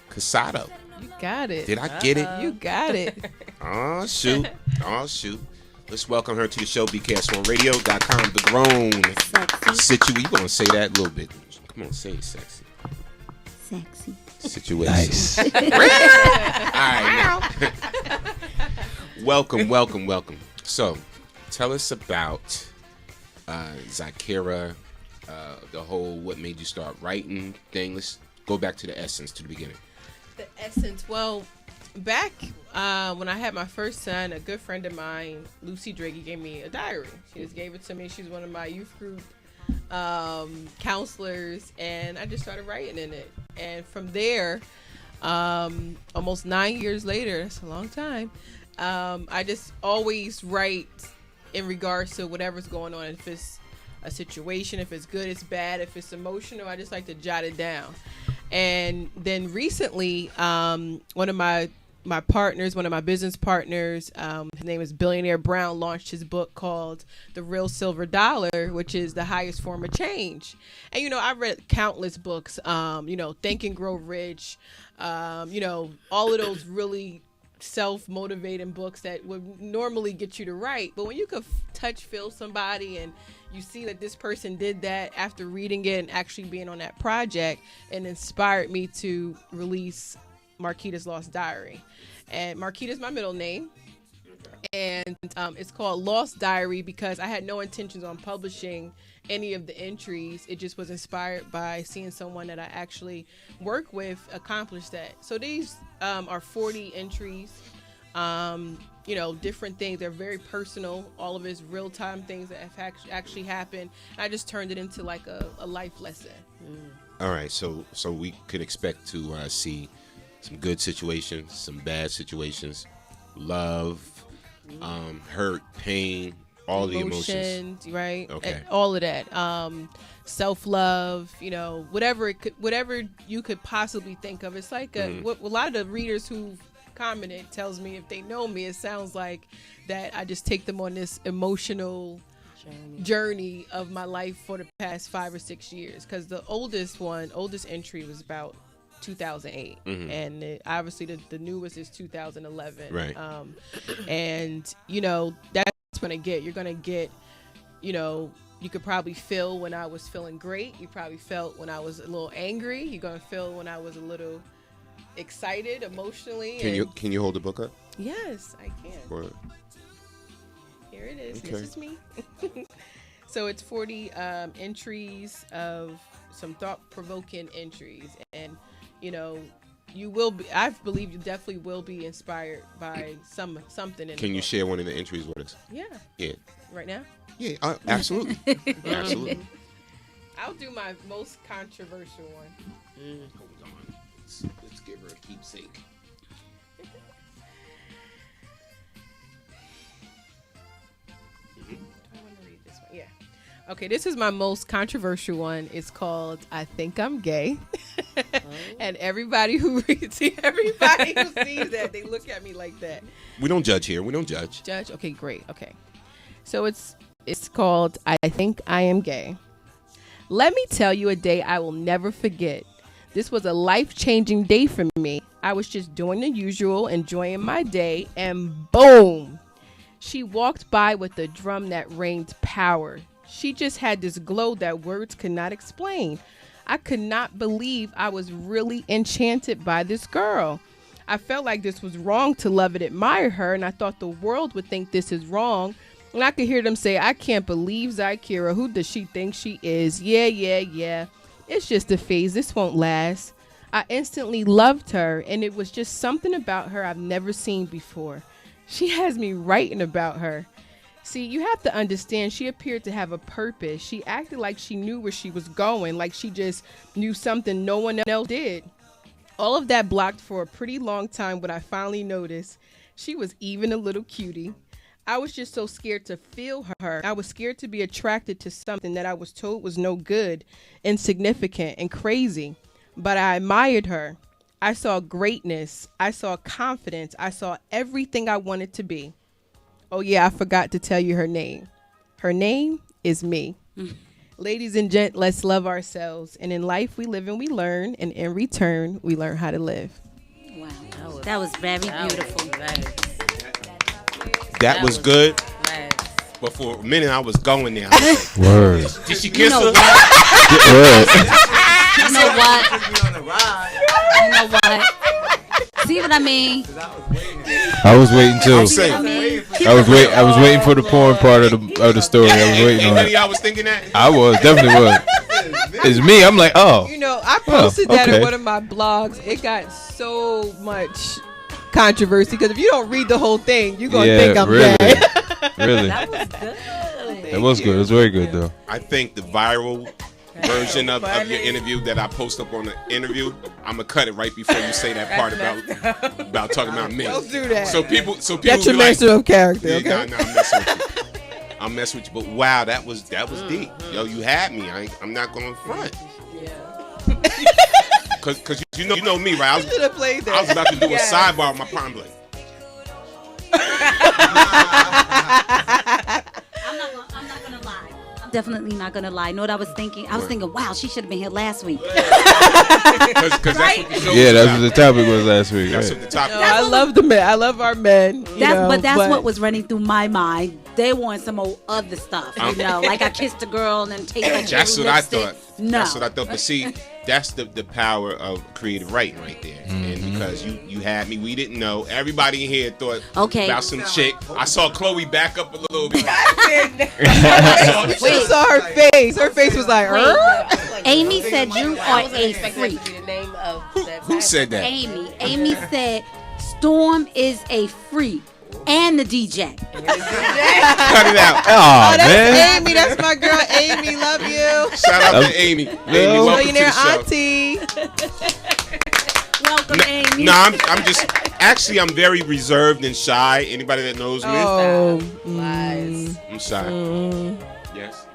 CASADO. You got it. Did I get it? You got it. Oh shoot! Let's welcome her to the show, BKS1 Radio.com. The grown situation. You gonna say that a little bit? Come on, say it, sexy. Sexy. Situation. Nice. All right. Now. Welcome. So, tell us about ZYYKIRRAH, the whole what made you start writing thing. Let's go back to the essence, to the beginning. The essence. Well, back when I had my first son, a good friend of mine, Lucy Dragey, gave me a diary. She just gave it to me. She's one of my youth group counselors, and I just started writing in it. And from there, almost 9 years later, that's a long time, I just always write in regards to whatever's going on. If it's a situation, if it's good, it's bad, if it's emotional, I just like to jot it down. And then recently, one of my partners, one of my business partners, his name is Billionaire Brown, launched his book called The Real Silver Dollar, which is the highest form of change. And, I read countless books, Think and Grow Rich, all of those really self-motivating books that would normally get you to write. But when you could feel somebody and you see that this person did that after reading it and actually being on that project, and inspired me to release Marquita's Lost Diary. And Marquita's my middle name. And it's called Lost Diary because I had no intentions on publishing any of the entries. It just was inspired by seeing someone that I actually work with accomplish that. So these are 40 entries, different things. They're very personal. All of it's real-time things that have actually happened. I just turned it into like a life lesson. All right, so we could expect to see some good situations, some bad situations, love, hurt, pain, all the emotions, right? Okay, and all of that, self-love, whatever you could possibly think of. It's like what a lot of the readers who've commented tells me, if they know me, it sounds like that I just take them on this emotional journey of my life for the past 5 or 6 years. Because the oldest entry was about 2008, and obviously the newest is 2011, right? And that's going to get. You're going to get, you know, you could probably feel when I was feeling great. You probably felt when I was a little angry. You're going to feel when I was a little excited emotionally. Can you hold the book up? Yes, I can. Or, Here it is. Okay. This is me. So it's 40 entries of some thought-provoking entries, and you know, you will be. I believe you definitely will be inspired by something. In can the you book. share one of the entries with us? Yeah. Yeah. Right now. Yeah. Absolutely. Absolutely. I'll do my most controversial one. Hold on. Let's give her a keepsake. I want to read this one. Yeah. Okay, this is my most controversial one. It's called "I Think I'm Gay," and everybody who sees that, they look at me like that. We don't judge here. We don't judge. Judge. Okay, great. Okay, so it's called "I Think I Am Gay." Let me tell you a day I will never forget. This was a life-changing day for me. I was just doing the usual, enjoying my day, and boom! She walked by with a drum that rained power. She just had this glow that words could not explain. I could not believe I was really enchanted by this girl. I felt like this was wrong to love and admire her, and I thought the world would think this is wrong. And I could hear them say, I can't believe ZYKIRRAH. Who does she think she is? Yeah. It's just a phase. This won't last. I instantly loved her, and it was just something about her I've never seen before. She has me writing about her. See, you have to understand, she appeared to have a purpose. She acted like she knew where she was going, like she just knew something no one else did. All of that blocked for a pretty long time when I finally noticed she was even a little cutie. I was just so scared to feel her. I was scared to be attracted to something that I was told was no good, insignificant, and crazy. But I admired her. I saw greatness. I saw confidence. I saw everything I wanted to be. Oh yeah, I forgot to tell you her name. Her name is me. Ladies and gents, let's love ourselves. And in life we live and we learn. And in return, we learn how to live. Wow. That was very beautiful. That was good. Nice. But for a minute, I was going there. I was like, Word. did she kiss her? Word. You know what? Took me on a ride. You know what? See what I mean? 'Cause I was waiting. I was waiting too. I'm saying. I was waiting for the porn part of the story. I was waiting on Any of it. y'all was thinking that? I was definitely was. It's me. I'm like, oh. You know, I posted that okay. in one of my blogs. It got so much controversy because if you don't read the whole thing, you're going to think I'm really, gay. really. That was good. It was good. It was very good though. I think the viral version of your interview that I post up on the interview, I'm gonna cut it right before you say that part about talking about me. Don't do that. So people be like, Detrimental of character, yeah, okay? nah, I'm messing with you. I'm messing with you. But wow, that was deep. Yo, you had me. I'm not going front. Yeah. Cause you know me, right? I Should have played that. was about to do a sidebar with my palm blade. I'm not gonna lie. I'm definitely not gonna lie. Know what I was thinking? I was thinking, wow, she should have been here last week. Cause that's what the show Yeah, was that's about. what the topic was last week. That's Right. what the topic No, I love the men. I love our men. That's what was running through my mind. They want some old other stuff, you know, like I kissed a girl and then take a That's what I thought. No, That's what I thought. But see, that's the power of creative writing right there. And because you had me, we didn't know. Everybody in here thought about some chick. I saw Chloe back up a little bit. You should have saw her face. Her face was like, Amy said you are a That freak. to be the name of Who said that? Amy said Storm is a freak and the DJ. Cut it out. Oh, that's man. Amy. That's my girl, Amy. Love you. Shout out to Amy. Amy, welcome to Millionaire the show. auntie. Welcome, Amy. No, I'm just actually I'm very reserved and shy. Anybody that knows me, Oh, Lies. I'm shy. Yes.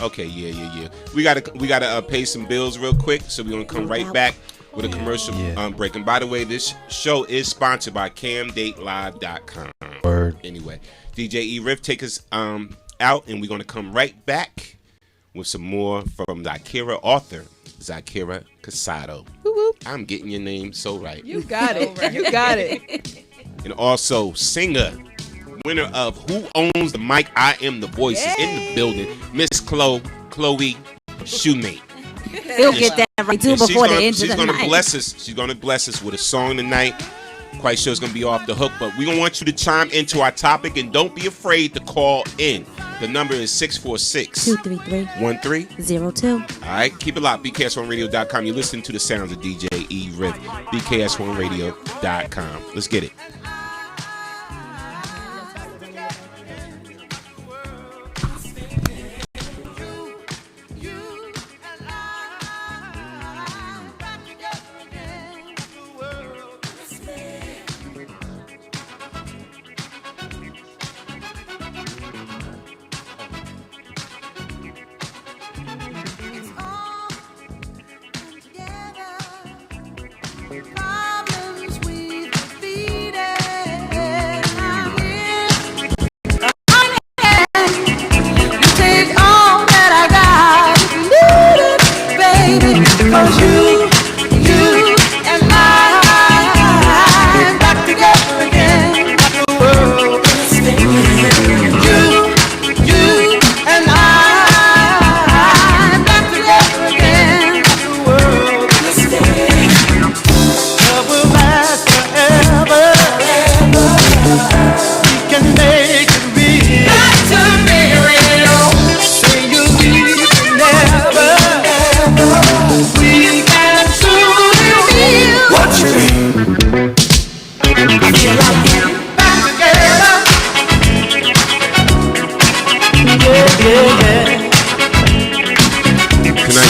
Okay, yeah. We gotta pay some bills real quick, so we're gonna come right back with a commercial break. And by the way, this show is sponsored by CamDateLive.com. Word. Anyway, DJ E-RIF, take us out, and we're gonna come right back with some more from ZYKIRRAH author ZYYKIRRAH CASADO. I'm getting your name so right. you got it. You got it. And also singer winner of Who Owns the Mic? I Am the Voice is in the building. Miss Chloe Shoemate. He'll get that right too before the end of the night. She's gonna bless us. She's gonna bless us with a song tonight. Quite sure it's gonna be off the hook, but we're gonna want you to chime into our topic and don't be afraid to call in. The number is 646-233-1302. All right, keep it locked. BKS1Radio.com. You're listening to the sounds of DJ E-RIF. BKS1Radio.com. Let's get it.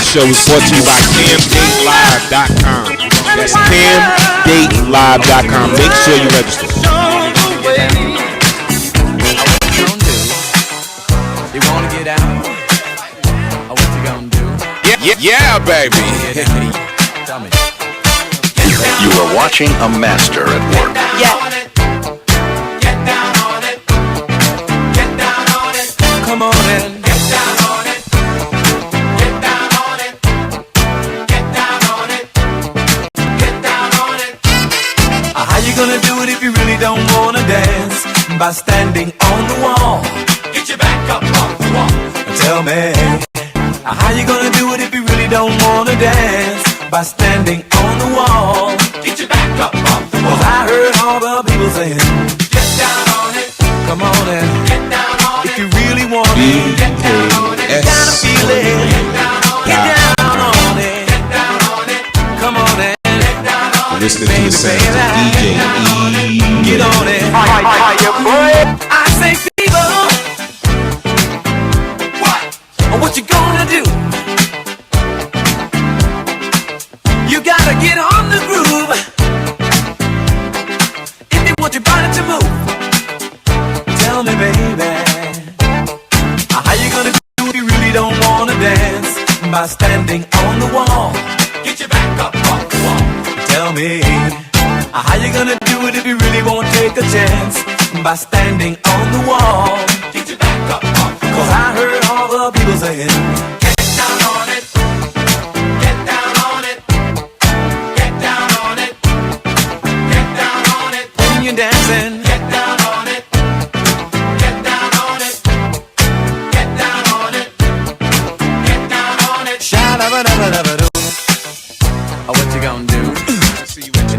Show is brought to you by CamDateLive.com. That's CamDateLive.com. Make sure you register. You wanna get out? What you gonna do? Yeah, baby. Tell me. You are watching a master at work. Yeah. Get down on it. Get down on it. Come on in. Get down on it. Get down on it. Get down on it. Get down on it. How you gonna do it if you really don't wanna dance? By standing on the wall. Get your back up off the wall. Tell me. How you gonna do it if you really don't wanna dance? By standing on the wall. Get your back up off the wall. 'Cause I heard all the people saying, get down on it. Come on in. Get down on it. If you really want it, get down on it. You gotta feel it. Get down on it. Get down on it. Get down on it. Come on in. Get down on it. Listening to the sounds of DJ E. Get on it. I say people. What you gonna do? You gotta get on the groove if you want your body to move. Tell me, baby, how you gonna do if you really don't wanna dance? By standing on the wall. Get your back up off the wall. Tell me, how you gonna do it if you really won't take a chance? By standing on the wall. Get your back up off the wall. 'Cause I heard all the people saying, get down on it. Get down on it. Get down on it. Get down on it. When you're dancing, get down on it. Get down on it. Get down on it. Get down on it. Sha-la-ba-da-ba-da-ba-do. What you gonna do?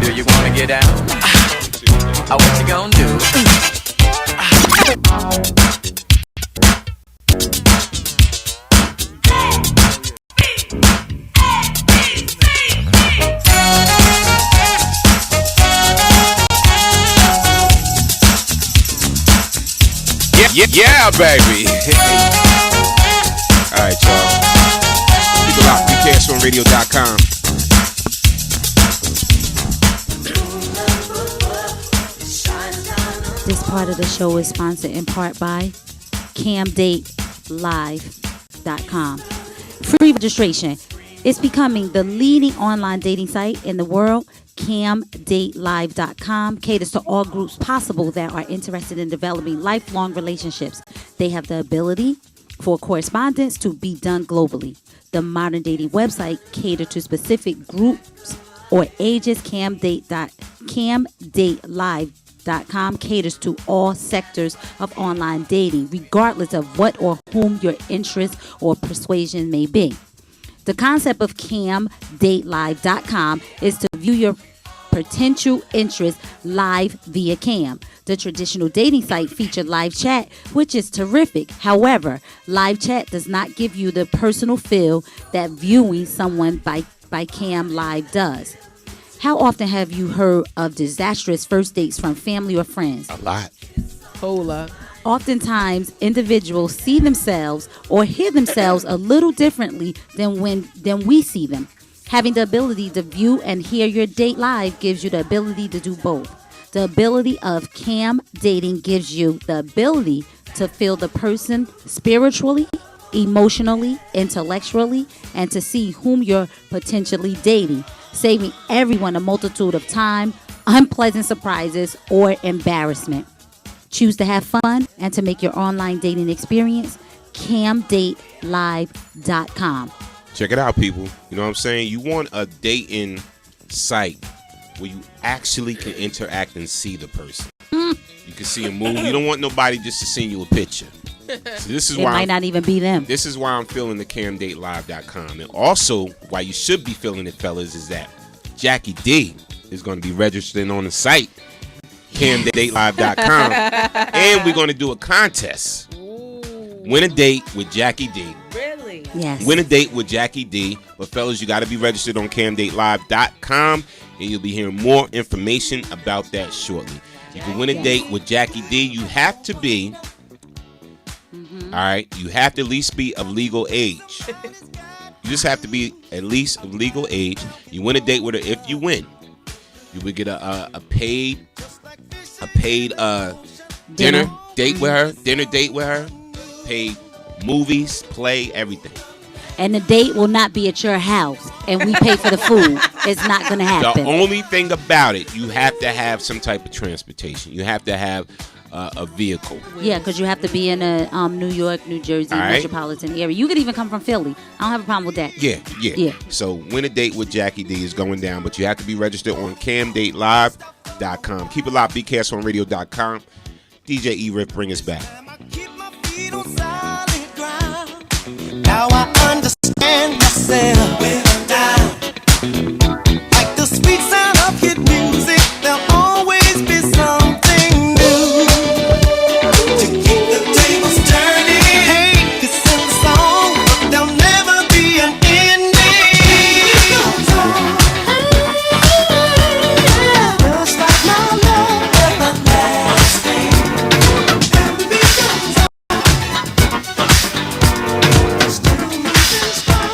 Do you wanna get out? What you gonna do? Yeah, baby. All right, y'all. Keep it locked. BKS1Radio.com. This part of the show is sponsored in part by CamDateLive.com. Free registration. It's becoming the leading online dating site in the world. CamDateLive.com caters to all groups possible that are interested in developing lifelong relationships. They have the ability for correspondence to be done globally. The modern dating website caters to specific groups or ages. CamDateLive CASADO.com caters to all sectors of online dating, regardless of what or whom your interest or persuasion may be. The concept of CamDateLive.com is to view your potential interest live via Cam. The traditional dating site featured live chat, which is terrific. However, live chat does not give you the personal feel that viewing someone by Cam Live does. How often have you heard of disastrous first dates from family or friends? A lot. Whole lot. Oftentimes, individuals see themselves or hear themselves a little differently than we see them. Having the ability to view and hear your date live gives you the ability to do both. The ability of Cam dating gives you the ability to feel the person spiritually, emotionally, intellectually, and to see whom you're potentially dating, saving everyone a multitude of time, unpleasant surprises, or embarrassment. Choose to have fun and to make your online dating experience CamDateLive.com. Check it out, people. You know what I'm saying? You want a dating site where you actually can interact and see the person. You can see a move. You don't want nobody just to send you a picture. So this is It might not even be them. This is why I'm feeling the CamDateLive.com. And also, why you should be feeling it, fellas, is that Jackie D is going to be registering on the site, CamDateLive.com. And we're going to do a contest. Win a date with Jackie D. Really? Yes. Win a date with Jackie D. But fellas, you got to be registered on CamDateLive.com, and you'll be hearing more information about that shortly. You can win a date with Jackie D. You have to be, all right, you have to at least be of legal age. You just have to be at least of legal age. You win a date with her. If you win, you would get a paid dinner date with her, dinner date with her, paid movies, play, everything. And the date will not be at your house, and we pay for the food. It's not going to happen. The only thing about it, you have to have some type of transportation. You have to have a vehicle. Yeah, because you have to be in a New York, New Jersey metropolitan area. You could even come from Philly. I don't have a problem with that. Yeah. So win a date with Jackie D is going down, but you have to be registered on CamDateLive.com. Keep it locked, BKS1Radio.com. DJ E-RIF, bring us back. Now I understand myself when I'm down. Like the sweet sound of hit music, there'll always be something new to keep the tables turning. Hate is in the song, but there'll never be an ending. Just like my love, everlasting. And the beat goes on. Still moving strong.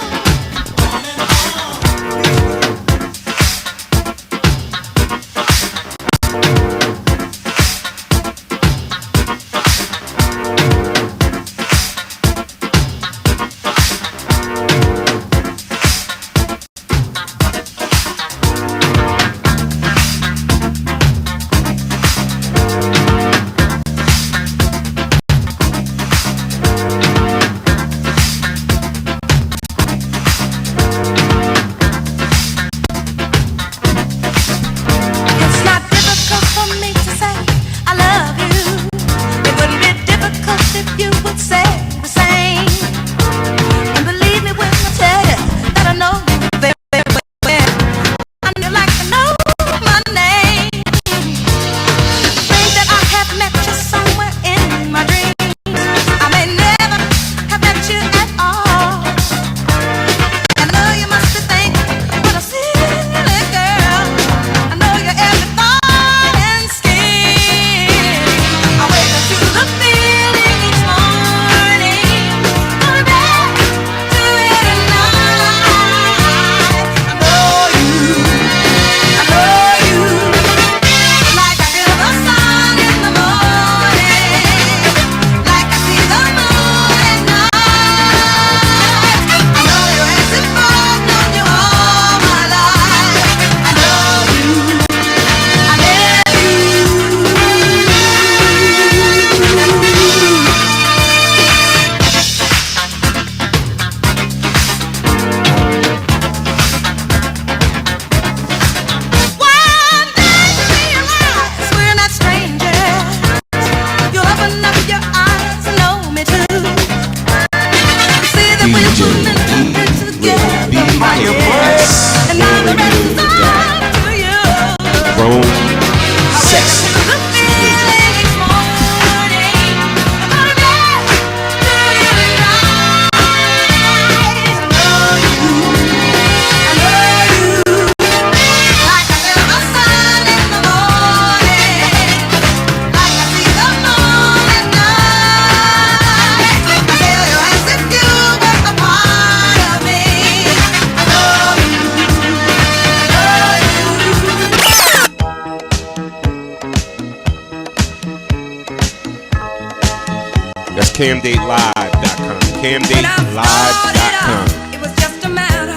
That's camdatelive.com. Camdatelive.com. It was just a matter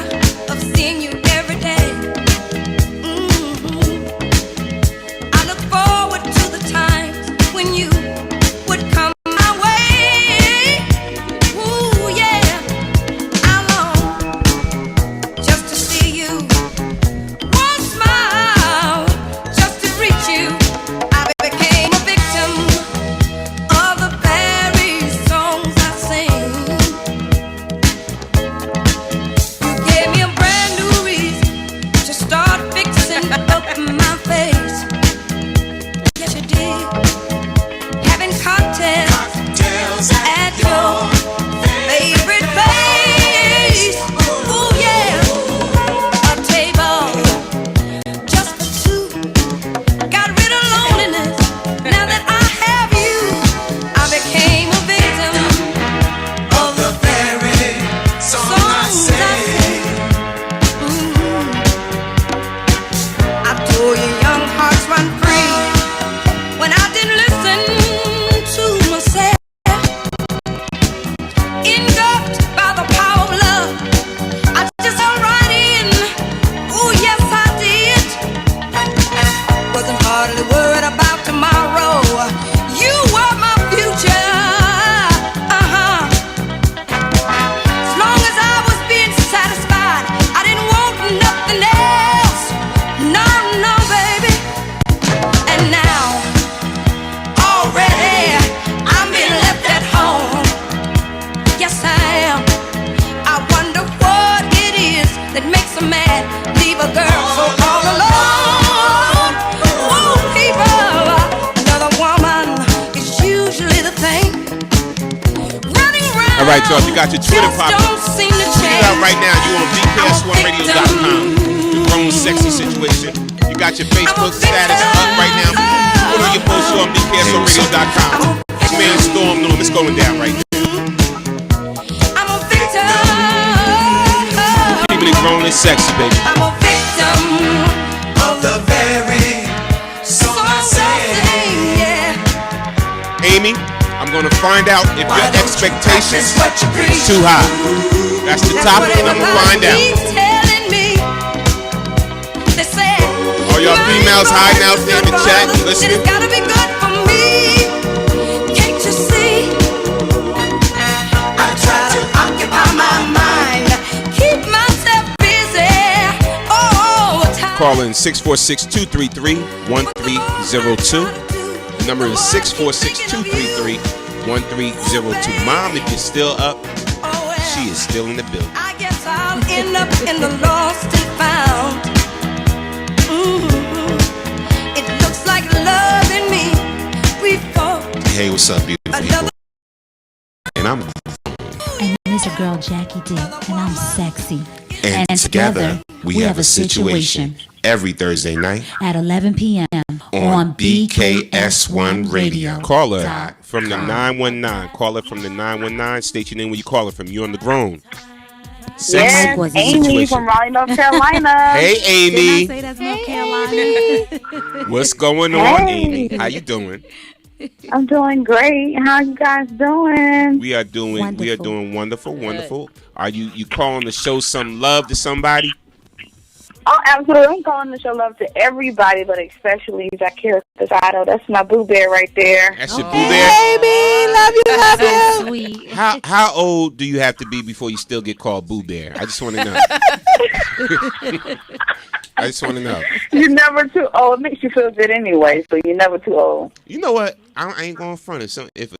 of seeing you every day. I look forward to the times when you would come my way. Ooh, yeah. I long just to see you. One smile just to reach you. I became a victim of the very songs I sing. You gave me a brand new reason to start fixing up my face. Yes, you did. Having cocktails at your favorite place. Ooh, yeah. A table just for two. Got rid of loneliness. Now that I have you, I became a victim of the very songs I sing. I told you young hearts run free when I didn't listen to myself. Engulfed by the power of love, I just fell right in. Ooh, yes, I did. Wasn't hardly worried about tomorrow. You were my future. As long as I was being satisfied, I didn't want nothing else. No, no, baby. And now, already, I'm being left at home. Yes, I am. I wonder what it is that makes a man leave a girl so all alone. Ooh, people, another woman is usually the thing. Running round. All right, y'all, if you got your Twitter just popping, don't seem to check it out change. right now. You on BKS1radio.com. The grown sexy situation. You got your Facebook status up right now. Put on your post on BKS1radio.com. This man Storm Norm, it's going down right now. I'm a victim. Keeping it grown and sexy, baby. I'm a victim of the very song I sing. Yeah. Amy, I'm going to find out if your expectations is too high. That's the topic, and I'm going to find out. All y'all females hiding out there in the chat and listening. It's gotta be good for me. Can't you see? I try to occupy my mind, keep myself busy all the time. Call in 646-233-1302. The number is 646-233-1302. Mom, if you're still up, she is still in the building. I guess I'll end up in the lost and found. It looks like love in me. We fought. Hey, what's up, beautiful people? And I'm And it's your girl Jackie D, and I'm sexy. and together we have a situation every Thursday night at 11 p.m. on BKS1 Radio. Caller from the 919. Caller from the 919. State your name where you call it from. You on the grown. Yes, Amy from Raleigh, North Carolina. Hey, Amy. Did I say that's North Carolina? What's going on, Hey. Amy? How you doing? I'm doing great. How you guys doing? We are doing wonderful, wonderful. Are you calling to show some love to somebody? Oh, absolutely. I'm calling to show love to everybody, but especially JACQUE. CASADO. That's my boo bear right there. That's your boo bear. Baby, love you, love you. Sweet. How old do you have to be before you still get called boo bear? I just want to know. I just want to know. You're never too old. It makes you feel good anyway, so you're never too old. You know what? I ain't going to front it. So if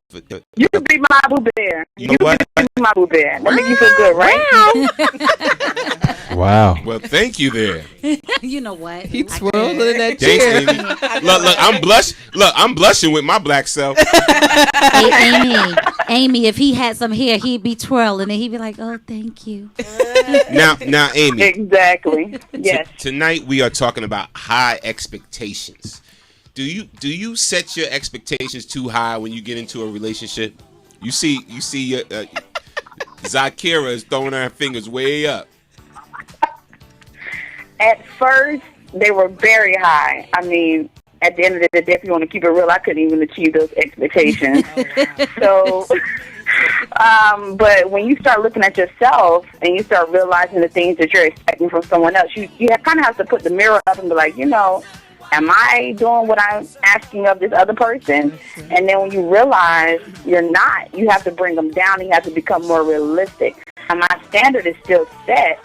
You can be my boo bear. You know what? can be my boo bear. That makes you feel good, right? Wow. Well, thank you there. You know what? He twirling in that Thanks, chair. Amy. Look, I'm blushing with my black self. Hey, Amy, if he had some hair, he'd be twirling and he'd be like, "Oh, thank you." Now, Amy. Exactly. Yes. Tonight we are talking about high expectations. Do you set your expectations too high when you get into a relationship? You see, ZYYKIRRAH is throwing her fingers way up. At first, they were very high. I mean, at the end of the day, if you want to keep it real, I couldn't even achieve those expectations. So, but when you start looking at yourself and you start realizing the things that you're expecting from someone else, you kind of have to put the mirror up and be like, am I doing what I'm asking of this other person? And then when you realize you're not, you have to bring them down. You have to become more realistic. And my standard is still set,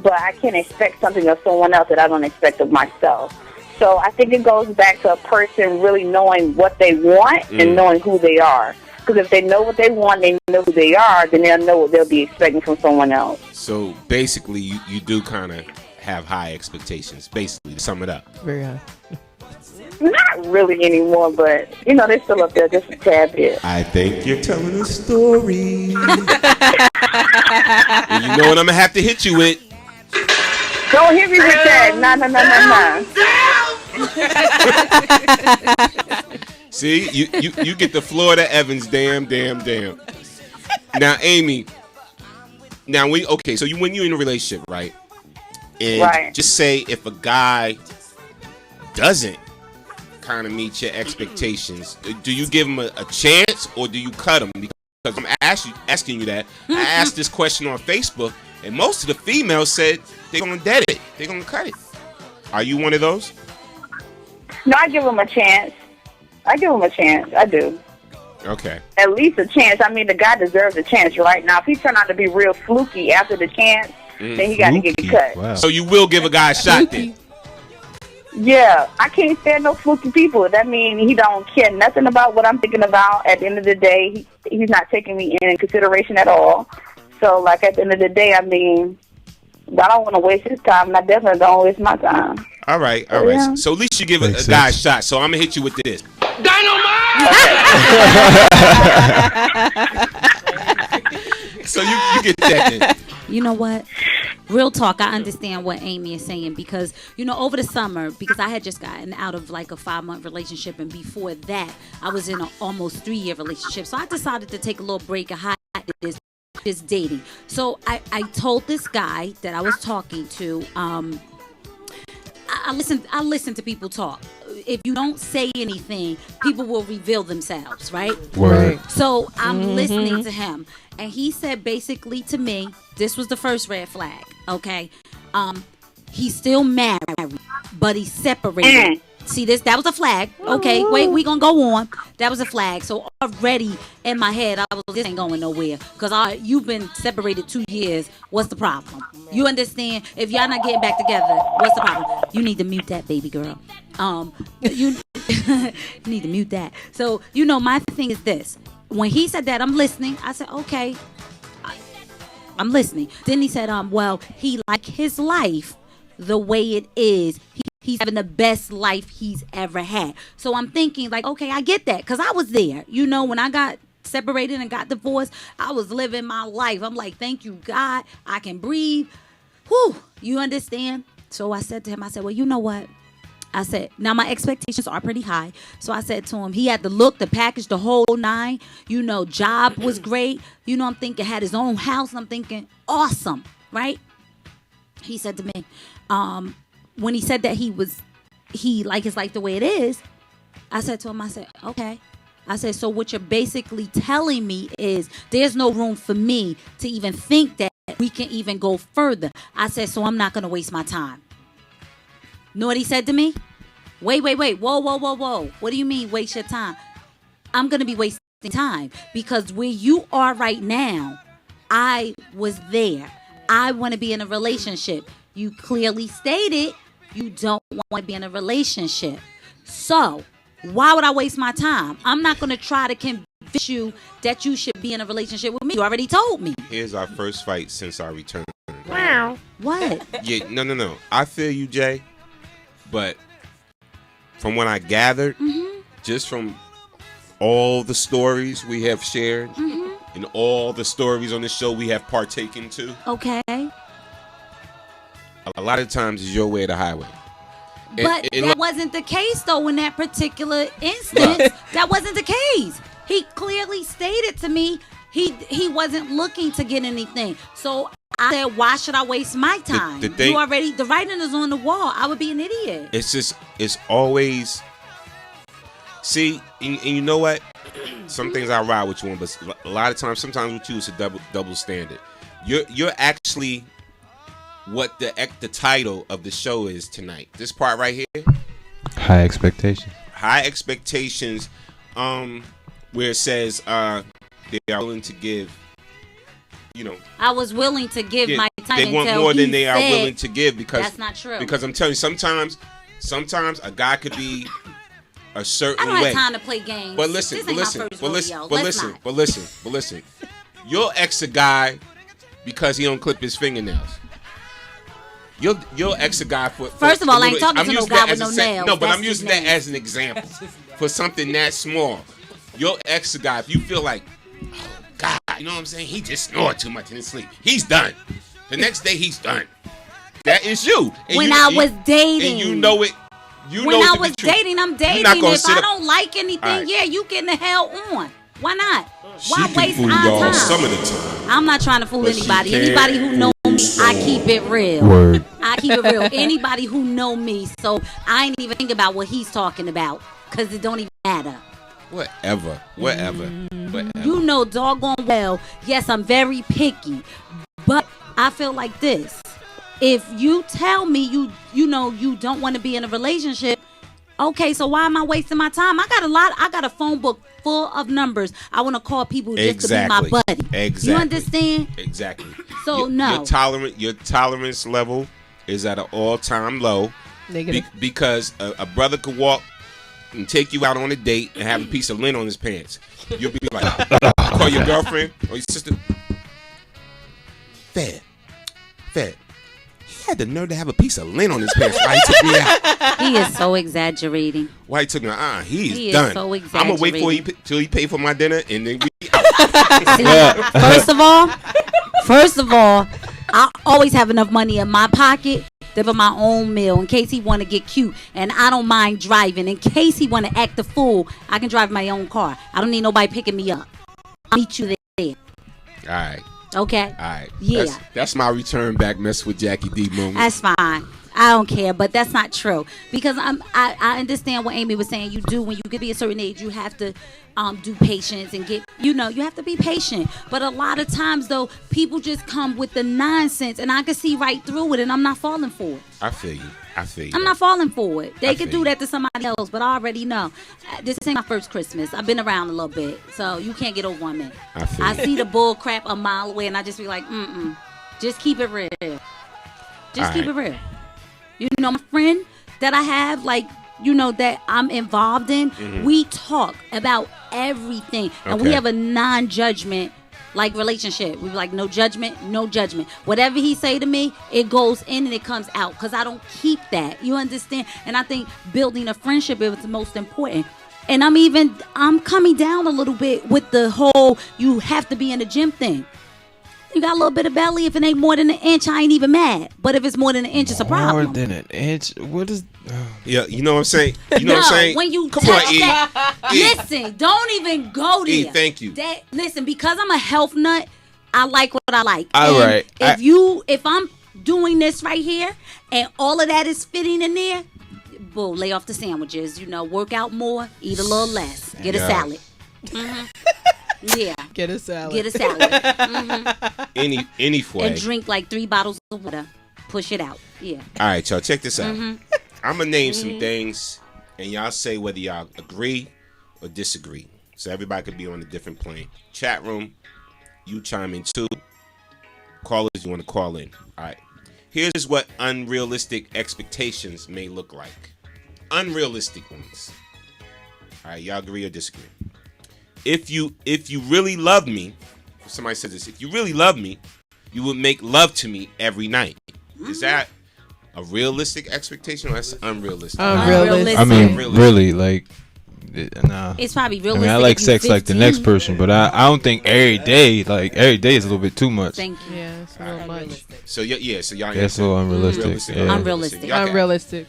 but I can't expect something of someone else that I don't expect of myself. So I think it goes back to a person really knowing what they want and knowing who they are. Because if they know what they want, they know who they are, then they'll know what they'll be expecting from someone else. So basically, you do kind of have high expectations, basically, to sum it up. Very high. Not really anymore, but, they're still up there just a tad bit. I think you're telling a story. And you know what I'm going to have to hit you with? Don't hit me with that. No. See, you get the Florida Evans, damn. Now, Amy, so when you're in a relationship, right? And just say if a guy doesn't kind of meet your expectations, do you give him a chance or do you cut him? Because I'm asking you that. I asked this question on Facebook, and most of the females said they're going to dead it. They're going to cut it. Are you one of those? No, I give him a chance. I do. Okay. At least a chance. I mean, the guy deserves a chance, right? Now, if he turned out to be real fluky after the chance, then he got to get cut. Wow. So you will give a guy a shot then? Yeah, I can't stand no fluky people. That means he don't care nothing about what I'm thinking about. At the end of the day, he's not taking me in consideration at all. So, at the end of the day, I mean, I don't want to waste his time, and I definitely don't waste my time. All right. Yeah. So at least you give a guy a shot. So I'm going to hit you with this. Dynamite! So you get that then. You know what? Real talk, I understand what Amy is saying because, over the summer, because I had just gotten out of a 5-month relationship, and before that, I was in an almost 3-year relationship. So I decided to take a little break and hide this dating. So I told this guy that I was talking to, I listen to people talk. If you don't say anything, people will reveal themselves, right? Word. So I'm listening to him, and he said basically to me, this was the first red flag, okay? He's still married, but he's separated. See this? That was a flag. Okay, wait, we gonna go on. That was a flag. So already in my head, I was, this ain't going nowhere. Because you've been separated 2 years. What's the problem? You understand? If y'all not getting back together, what's the problem? You need to mute that, baby girl. You need to mute that. So, my thing is this. When he said that, I'm listening. I said, okay, I'm listening. Then he said, well, he like his life the way it is. He's having the best life he's ever had. So I'm thinking okay, I get that. Because I was there. When I got separated and got divorced, I was living my life. I'm like, thank you, God. I can breathe. Whew. You understand? So I said to him, I said, well, you know what? I said, now my expectations are pretty high. So I said to him, he had the look, the package, the whole 9. Job was great. I'm thinking, had his own house. I'm thinking, awesome, right? He said to me, when he said that he like his life the way it is, I said to him, I said, okay. I said, so what you're basically telling me is there's no room for me to even think that we can even go further. I said, so I'm not going to waste my time. Know what he said to me? Wait. Whoa. What do you mean waste your time? I'm going to be wasting time because where you are right now, I was there. I want to be in a relationship. You clearly stated you don't want to be in a relationship. So why would I waste my time? I'm not going to try to convince you that you should be in a relationship with me. You already told me. Here's our first fight since our return. Wow. What? Yeah, no. I feel you, Jay. But from what I gathered, just from all the stories we have shared and all the stories on the show we have partaken to. Okay. A lot of times is your way or the highway. But that wasn't the case, though, in that particular instance. That wasn't the case. He clearly stated to me he wasn't looking to get anything. So I said, why should I waste my time? The writing is on the wall. I would be an idiot. It's always See, and you know what? Some things I ride with you on, but a lot of times, sometimes with you, it's a double standard. You're actually what the title of the show is tonight. This part right here. High expectations. High expectations. Where it says they are willing to give. You know, I was willing to give my time. They want more than they are willing to give because that's not true. Because I'm telling you, sometimes a guy could be a certain way. I don't have time to play games. But listen. You'll ex a guy because he don't clip his fingernails. You'll ex a guy for first of all, I ain't talking to no guy with no nails. No, but I'm using that as an example for something that small. You'll ex a guy if you feel like, oh God, you know what I'm saying? He just snored too much in his sleep. He's done. The next day he's done. That is you. And I was dating. And you know it. When I was dating, I'm dating. If I don't like anything, yeah, you getting the hell on. Why not? Why waste our time? Some of the time. I'm not trying to fool anybody. Anybody who knows me, I keep it real. Word. I keep it real. Anybody who know me, so I ain't even think about what he's talking about because it don't even matter. Whatever. You know doggone well, yes, I'm very picky, but I feel like this. If you tell me you know you don't want to be in a relationship, okay, so why am I wasting my time? I got a phone book full of numbers. I want to call people just to be my buddy. Exactly. You understand? Exactly. So no. Your tolerance level is at an all-time low. Negative. Because a brother could walk and take you out on a date and have a piece of lint on his pants. You'll be like, call your girlfriend or your sister. Fed. He had the nerve to have a piece of lint on his pants. Why he took me out? He is so exaggerating. Why he took me out? He is done. so exaggerating. I'm going to wait till he pay for my dinner and then we out. See, first of all, I always have enough money in my pocket for my own meal in case he want to get cute, and I don't mind driving. In case he want to act a fool, I can drive my own car. I don't need nobody picking me up. I'll meet you there. All right. Okay. All right. Yeah. That's my return back mess with Jackie D moment. That's fine. I don't care, but that's not true because I understand what Amy was saying. You do when you get to be a certain age, you have to do patience and you have to be patient. But a lot of times though, people just come with the nonsense, and I can see right through it, and I'm not falling for it. I feel you. I'm not falling for it. They could do that to somebody else, but I already know. This ain't my first Christmas. I've been around a little bit, so you can't get over on me. I see the bull crap a mile away, and I just be like, just keep it real. Just keep it real. You know, my friend that I have, that I'm involved in, we talk about everything. And we have a non-judgment, relationship. We be like, no judgment. Whatever he say to me, it goes in and it comes out because I don't keep that. You understand? And I think building a friendship is the most important. And I'm coming down a little bit with the whole you have to be in the gym thing. You got a little bit of belly. If it ain't more than an inch, I ain't even mad. But if it's more than an inch, it's a problem. More than an inch? What is... Yeah, you know what I'm saying? You know what I'm saying? When you Come on, E. Listen, don't even go there. E, thank you. Listen, because I'm a health nut, I like what I like. All right. If I'm doing this right here and all of that is fitting in there, boo, lay off the sandwiches. Work out more, eat a little less. Get a salad. Yeah. Get a salad. Any way. And drink 3 bottles of water. Push it out. Yeah. All right, y'all. Check this out. I'm going to name some things, and y'all say whether y'all agree or disagree. So everybody could be on a different plane. Chat room, you chime in too. Callers, you want to call in. All right. Here's what unrealistic expectations may look like. Unrealistic ones. All right, y'all agree or disagree? If you really love me, somebody said this, if you really love me, you would make love to me every night. Is that a realistic expectation or that's unrealistic? Unrealistic. I mean, really, nah. It's probably realistic. I like sex 15. Like the next person, but I don't think every day, every day is a little bit too much. Thank you. Yeah, it's a little much. So yeah, so y'all. That's a little unrealistic. Unrealistic. Unrealistic.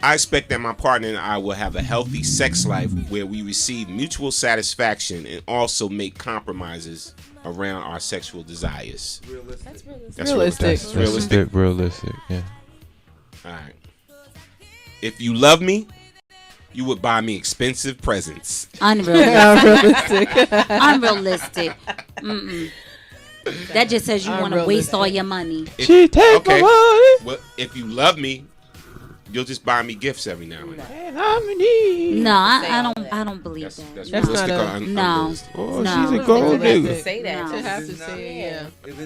I expect that my partner and I will have a healthy sex life where we receive mutual satisfaction and also make compromises around our sexual desires. That's realistic. Realistic. Realistic, yeah. All right. If you love me, you would buy me expensive presents. Unrealistic. Unrealistic. Mm-mm. That just says you want to waste all your money. She take my money. Well, if you love me, you'll just buy me gifts every now and then. No, I don't believe that. That's no. realistic or No. unrealistic? Oh, No. she's a gold digger. Say that. To have to say it, yeah. If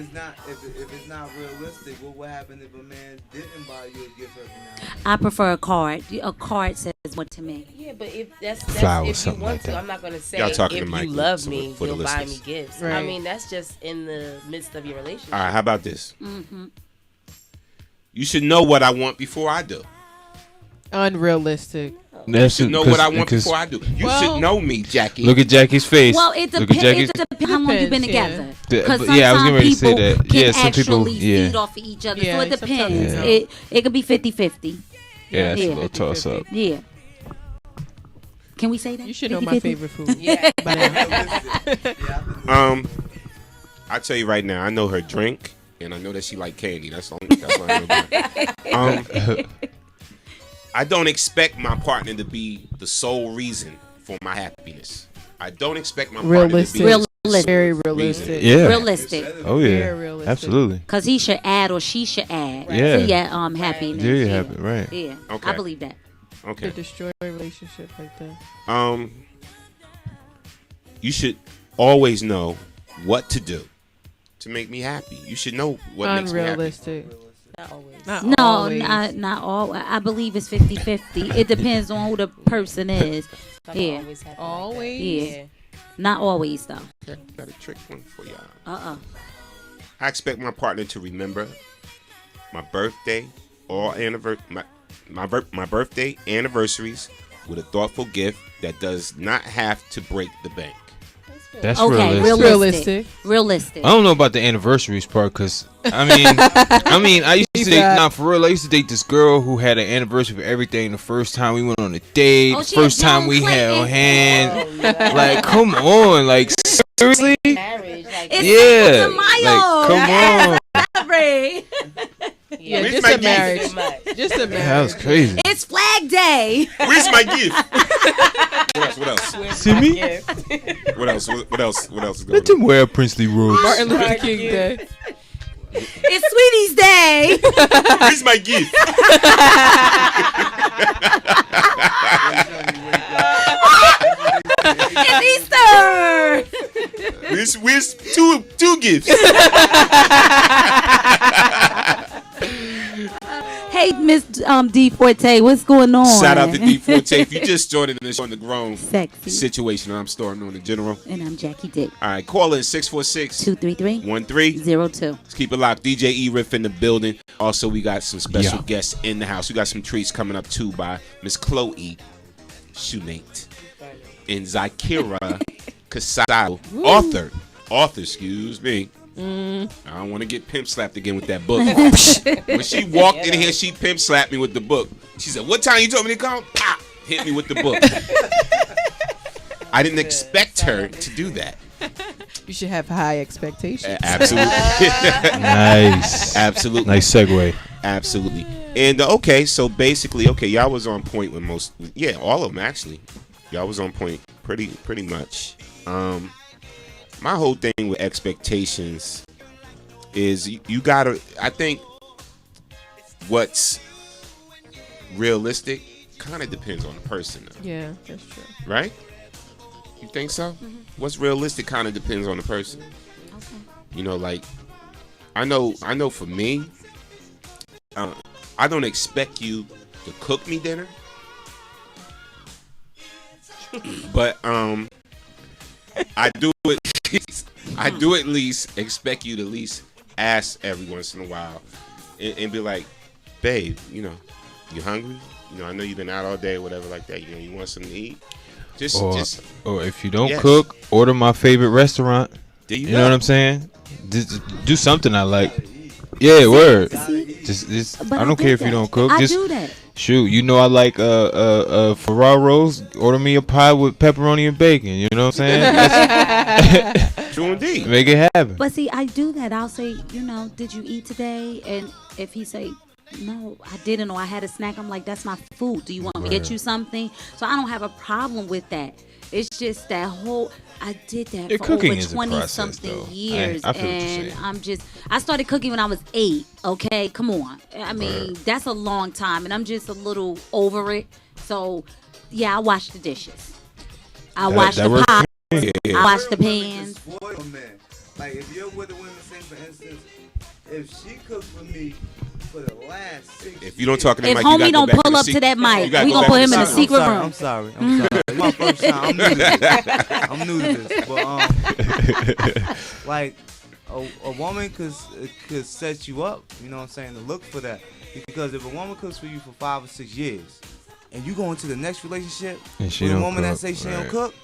it's not realistic, what would happen if a man didn't buy you a gift every now and then? I prefer a card. A card says what to me. Yeah, but if that's Flowers, if you something want like to, that. I'm not gonna say Y'all if talking to you Mike love for me, the you'll buy me listeners. gifts. Right. I mean, that's just in the midst of your relationship. All right, how about this? Mm-hmm. You should know what I want before I do. Unrealistic. You should know what I want before I do. You Well, should know me, Jackie. Look at Jackie's face. Well, it Look at depends. Jackie's. It depends how long you've been Depends, together. yeah. Because But, yeah, I was getting ready to say people that. can Yeah, some people- actually yeah. feed off of each other. Yeah, So it sometimes depends. Yeah. It could be 50-50. Yeah, that's Yeah. a little toss up. Yeah. Can we say that? You should know my 50-50? favorite food. Yeah. By now. I tell you right now, I know her drink, and I know that she like candy. That's all. That's what I know about her. I don't expect my partner to be the sole reason for my happiness. I don't expect my Realistic. partner to be the Very sole realistic. reason. Yeah. Realistic. Oh Very yeah. realistic. Absolutely. Because he should add or she should add Yeah. to your happiness. Yeah, you have it right. Yeah. Okay. I believe that. Okay. To destroy a relationship like that. You should always know what to do to make me happy. You should know what makes me happy. Unrealistic. Not always. Not No, always. not all. I believe it's 50-50. It depends on who the person is. Not Yeah. always. happen Always? Like that. Yeah. Not always, though. Got a trick one for y'all. Uh-uh. I expect my partner to remember my birthday or my birthday anniversaries with a thoughtful gift that does not have to break the bank. That's Okay, realistic. realistic. Realistic. I don't know about the anniversaries part, cause I used to date. Nah, for real, I used to date this girl who had an anniversary for everything. The first time we went on a date, Oh, the she first a time Joan we Clayton. held hands. Oh, no. Like, come on, like seriously? Marriage, like It's Yeah, Cinco de Mayo. like come on. Celebrate. Yeah, Where's just my a gift? marriage. Just a marriage. That was crazy. It's Flag Day. Where's my gift? What else? See me? What else? What else? What else is going Let them wear princely robes. Martin Luther King Day. It's Sweetie's Day. on? Where's my gift? It's Easter. Where's two gifts? Hey, Miss D Forte, what's going on? Shout out to D Forte. If you just joined us on the grown Sexy. situation, I'm starting on the general. And I'm Jackie Dick. All right, call in 646-13. 233-02. Let's keep it locked. DJ E-RIF in the building. Also, we got some special Yeah. guests in the house. We got some treats coming up too by Miss Chloe Shoenate and ZYYKIRRAH CASADO. Author, excuse me. I don't want to get pimp slapped again with that book. When she walked in here, she pimp slapped me with the book. She said, "What time you told me to come?" Pop! Hit me with the book. I didn't expect her to do that. You should have high expectations. Absolutely. Nice. Absolutely. Nice segue. Absolutely. And so basically, y'all was on point with all of them actually. Y'all was on point pretty much. My whole thing with expectations is you gotta. I think what's realistic kind of depends on the person, though, Yeah, that's true. right? You think so? What's realistic kind of depends on the person. You know, like I know for me, I don't expect you to cook me dinner, but I do it. I do at least expect you to at least ask every once in a while and be like, babe, you you hungry? I know you've been out all day or whatever like that. You want something to eat? Or if you don't Yes. cook, order my favorite restaurant. There you You go. know what I'm saying? Just do something I like. Yeah, word. Just But I don't do care if that. you don't cook. I Just do that. shoot. I like Ferraro's. Order me a pie with pepperoni and bacon. You know what I'm saying? That's- True indeed. Make it happen. But see, I do that. I'll say, did you eat today? And if he say, no, I didn't, or I had a snack. I'm like, that's my food. Do you want me to get you something? So I don't have a problem with that. It's just that whole, I did that Your for cooking over is a 20 process, something though. years. I feel what you're And saying. I started cooking when I was 8. Okay, come on. I mean, that's a long time, and I'm just a little over it. So, yeah, I wash the dishes. I wash that the works pots. Yeah, yeah. I wash the Women pans. can spoil a man. Like if you're with a woman, say for instance, if she cooked for me for the last 6 If you don't talk to them If like you gotta homie go don't back in pull the up to secret- that mic, you gotta we go gonna back put him in the a secret secret room. room. I'm sorry. It's my first time. I'm new to this. I'm new to this. But like a woman could set you up. You know what I'm saying? To look for that, because if a woman cooks for you for 5 or 6 years, and you go into the next relationship And she with a don't woman that cook, say she right. don't cook,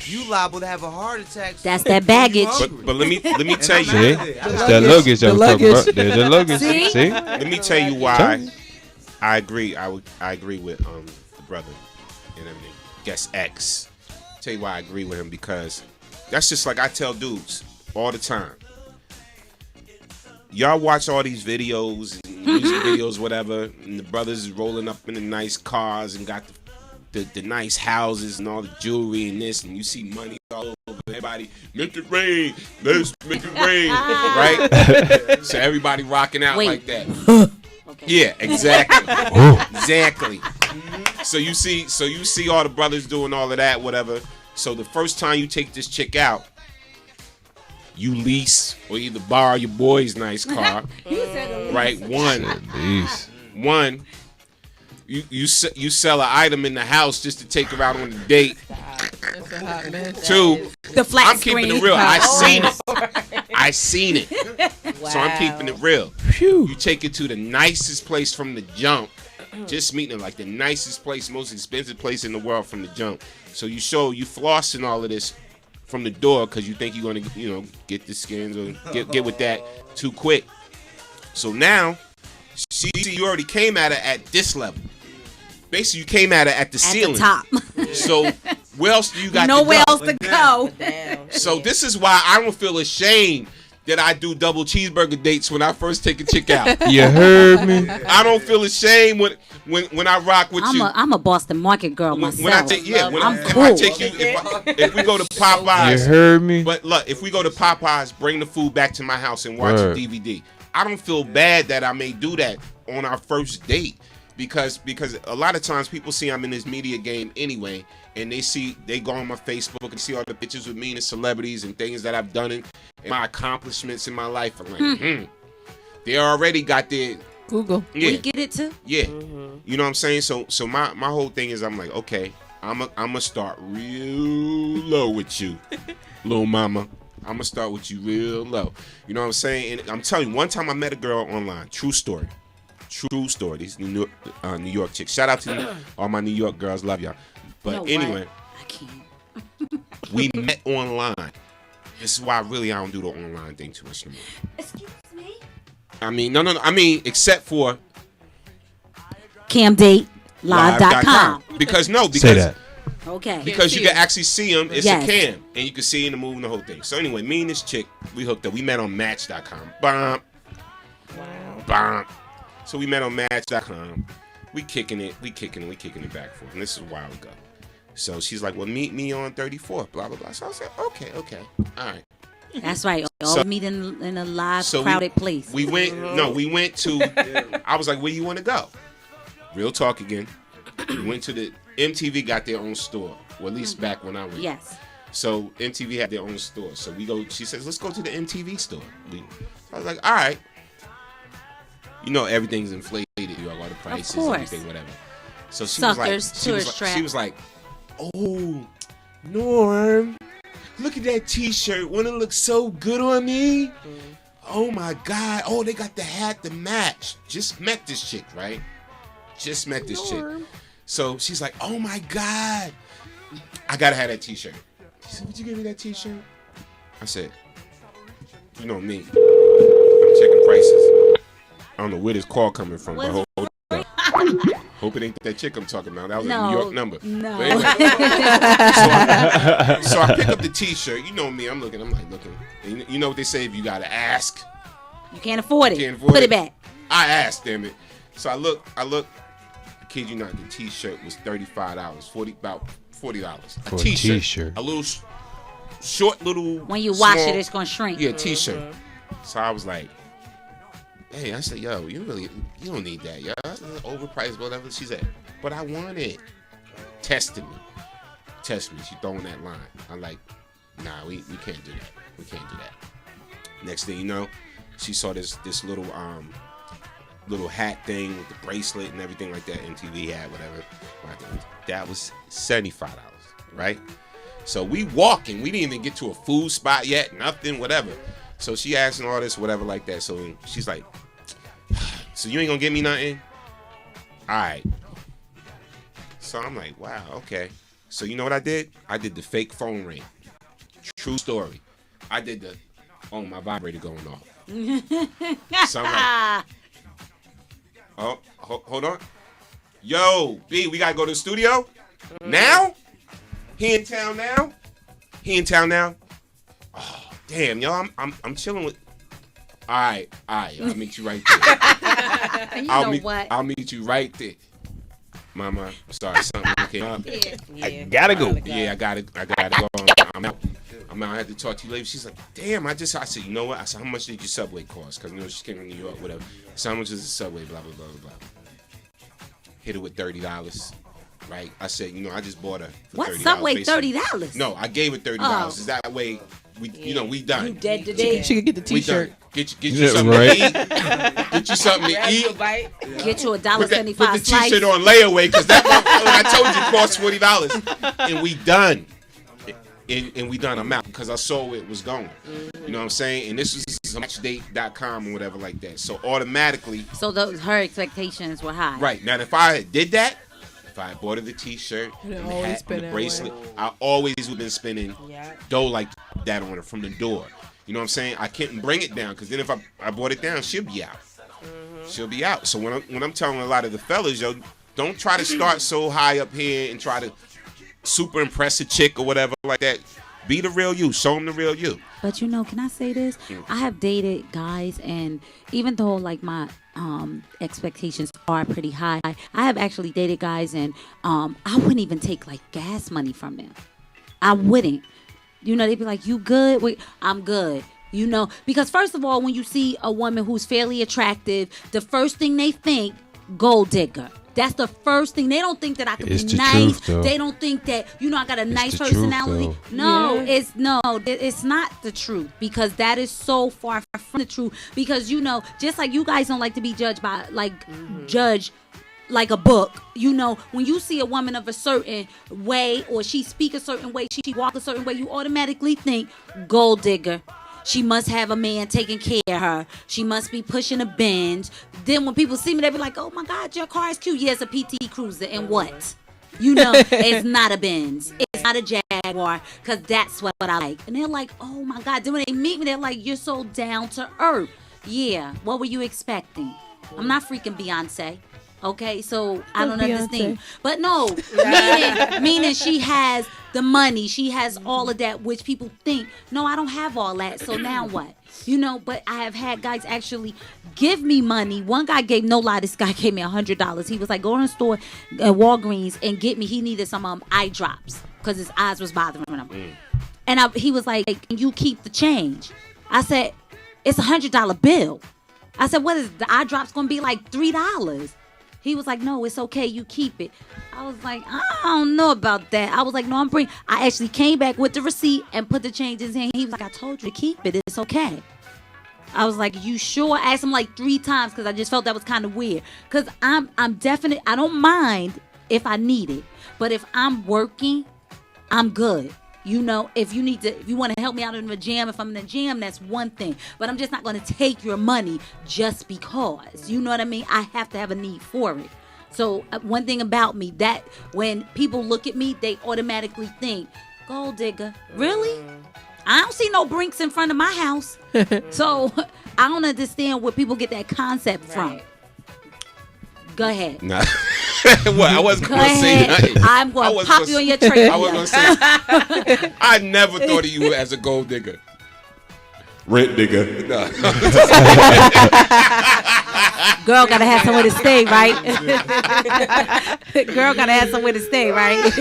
you liable to have a heart attack. That's that baggage. But let me tell you. See? It's that luggage that we're talking about. There's the luggage. See? Let me tell you why I agree. I agree with the brother and everything. Guess X. Tell you why I agree with him, because that's just like I tell dudes all the time. Y'all watch all these videos, music videos, whatever, and the brothers is rolling up in the nice cars and got the nice houses and all the jewelry and this, and you see money all over. Everybody, make it rain. Let's make it rain, right? So everybody rocking out like that. Yeah, exactly. Exactly. So you see all the brothers doing all of that, whatever. So the first time you take this chick out, you lease or either borrow your boy's nice car, right? One. You sell an item in the house just to take her out on a date. That's a hot mess. 2, The flat I'm screen. keeping it real. I seen it. So I'm keeping it real. You take it to the nicest place from the jump. Just meeting her, like the nicest place, most expensive place in the world from the jump. So you flossing all of this from the door because you think you're going to, get the skins or get with that too quick. So now, you already came at her at this level. Basically, you came at her at the ceiling. At the top. So where else do you got Nowhere to go? else to go. Damn. So this is why I don't feel ashamed that I do double cheeseburger dates when I first take a chick out. You heard me? I don't feel ashamed when I rock with you. I'm a Boston market girl myself. When I take I'm if cool. I take you, if we go to Popeyes, You heard me? but look, if we go to Popeyes, bring the food back to my house and watch a Word. DVD. I don't feel bad that I may do that on our first date because a lot of times people see I'm in this media game anyway, and they go on my Facebook and see all the pictures with me and the celebrities and things that I've done and my accomplishments in my life. I'm like, they already got their Google. yeah. We get it too. Yeah, you know what I'm saying. So my whole thing is I'm like, okay, I'm gonna start real low with you, little mama. I'm gonna start with you real low. You know what I'm saying? And I'm telling you, one time I met a girl online. True story. These New York chicks. Shout out to all my New York girls. Love y'all. But You know anyway, what? I can't. we met online. This is why I don't do the online thing too much no more. Excuse me. I mean, no. I mean, except for CamDateLive.com. Because Say that. Okay. Because you can actually see them. It's Yes. a cam. And you can see in the movie and the whole thing. So anyway, me and this chick, we hooked up. We met on Match.com. Bump. Bump. So we met on Match.com. We kicking it back and forth. And this is a while ago. So she's like, well, meet me on 34th, blah, blah, blah. So I said, okay. All right. That's right. All So- meet in a live, So crowded place. We went to, I was like, where you want to go? Real talk again. We went to the, MTV got their own store. Well, at least back when I went. Yes. So MTV had their own store. So we go, she says, let's go to the MTV store. I was like, all right. You know, everything's inflated. You all the prices, course. everything, whatever. So she Suckers, was tourist like, trap. she was like, oh, Norm, look at that T-shirt. Wouldn't it look so good on me? Oh my God. Oh, they got the hat to match. Just met this chick, right? Just met this chick. So she's like, oh my God, I gotta have that T-shirt. She said, would you give me that T-shirt? I said, you know me. I'm checking prices. I don't know where this call coming from, but hold up. Hope it ain't that chick I'm talking about. That was a New York number. No. But anyway, so I pick up the T-shirt. You know me. I'm looking. And you know what they say? If you gotta ask, You can't afford it. Can't afford Put it. it back. I asked, damn it. So I look. I kid you not, the T-shirt was $35, about $40. A T-shirt. A little short little. When you wash small, it, it's gonna shrink. Yeah, T-shirt. So I was like, hey, I said, yo, you don't need that, yo. That's overpriced, whatever. She said, but I want it. Test me. She throwing that line. I'm like, nah, we can't do that. We can't do that. Next thing you know, she saw this little hat thing with the bracelet and everything like that, MTV hat, whatever. That was $75, right? So we walking. We didn't even get to a food spot yet, nothing, whatever. So she asking all this, whatever like that. So she's like, so you ain't gonna get me nothing? All right. So I'm like, wow, okay. So you know what I did? I did the fake phone ring. True story. I did my vibrator going off. So I'm like, oh, hold on. Yo, B, we gotta go to the studio? Now? He in town now? Oh, damn, yo, I'm chilling with. All right, I'll meet you right there. You know what? I'll meet you right there. Mama, I'm sorry, something came up. I gotta go. Yeah, I gotta go. I'm out. I had to talk to you later. She's like, damn, I said, you know what? I said, how much did your Subway cost? Because, she came from New York, whatever. So how much is the Subway, blah, blah, blah, blah, blah. Hit her with $30, right? I said, I just bought her for what $30. Subway basically. $30? No, I gave her $30. Is that way we done. You dead today. She could get the T-shirt. Get you something to eat. Get you something to eat. Get you $1.75 Put the slice. T-shirt on layaway because that I told you cost $40, and we done. And we done. I'm out because I saw where it was going. You know what I'm saying? And this was matchdate.com or whatever like that. So automatically. So her expectations were high. Right. Now, if I did that, if I bought her the T-shirt and the hat and the bracelet, I always would have been spending dough like that on her from the door. You know what I'm saying? I couldn't bring it down because then if I brought it down, she'll be out. She'll be out. So when I'm telling a lot of the fellas, yo, don't try to start so high up here and try to super impress a chick or whatever like that. Be the real you. Show them the real you. But can I say this? I have dated guys, and even though like my expectations are pretty high, I have actually dated guys, and I wouldn't even take like gas money from them. I wouldn't. They'd be like, "You good?" Wait, I'm good. Because first of all, when you see a woman who's fairly attractive, the first thing they think, gold digger. That's the first thing. They don't think that I can be nice. They don't think that, I got a nice personality. It's not the truth, because that is so far from the truth. Because, just like you guys don't like to be judged by, judge like a book. When you see a woman of a certain way, or she speak a certain way, she walk a certain way, you automatically think gold digger. She must have a man taking care of her. She must be pushing a Benz. Then when people see me, they be like, oh my God, your car is cute. Yeah, it's a PT Cruiser. And what? It's not a Benz. It's not a Jaguar, because that's what I like. And they're like, oh my God. Then when they meet me, they're like, you're so down to earth. Yeah, what were you expecting? I'm not freaking Beyonce. Okay, so I don't understand. But no, meaning she has the money. She has all of that, which people think, no, I don't have all that. So now what? But I have had guys actually give me money. One guy gave, no lie, this guy gave me $100. He was like, go in the store at Walgreens and get me. He needed some eye drops because his eyes was bothering him. And he was like, can you keep the change? I said, it's $100 bill. I said, what is the eye drops going to be like $3? He was like, no, it's okay. You keep it. I was like, I don't know about that. I was like, no, I actually came back with the receipt and put the change in his hand. He was like, I told you to keep it. It's okay. I was like, you sure? I asked him like 3 times because I just felt that was kind of weird. Because I'm definite. I don't mind if I need it. But if I'm working, I'm good. If you want to help me out in the gym, if I'm in the gym, that's one thing. But I'm just not going to take your money just because. You know what I mean? I have to have a need for it. So one thing about me, that when people look at me, they automatically think, gold digger. Really? I don't see no Brinks in front of my house. So I don't understand where people get that concept from. Go ahead. Nah. What? I wasn't going to say nothing. I'm going to pop you on your trachea. I was going to say, I never thought of you as a gold digger. Rent digger. No. Girl gotta have somewhere to stay, right? Girl gotta have somewhere to stay, right?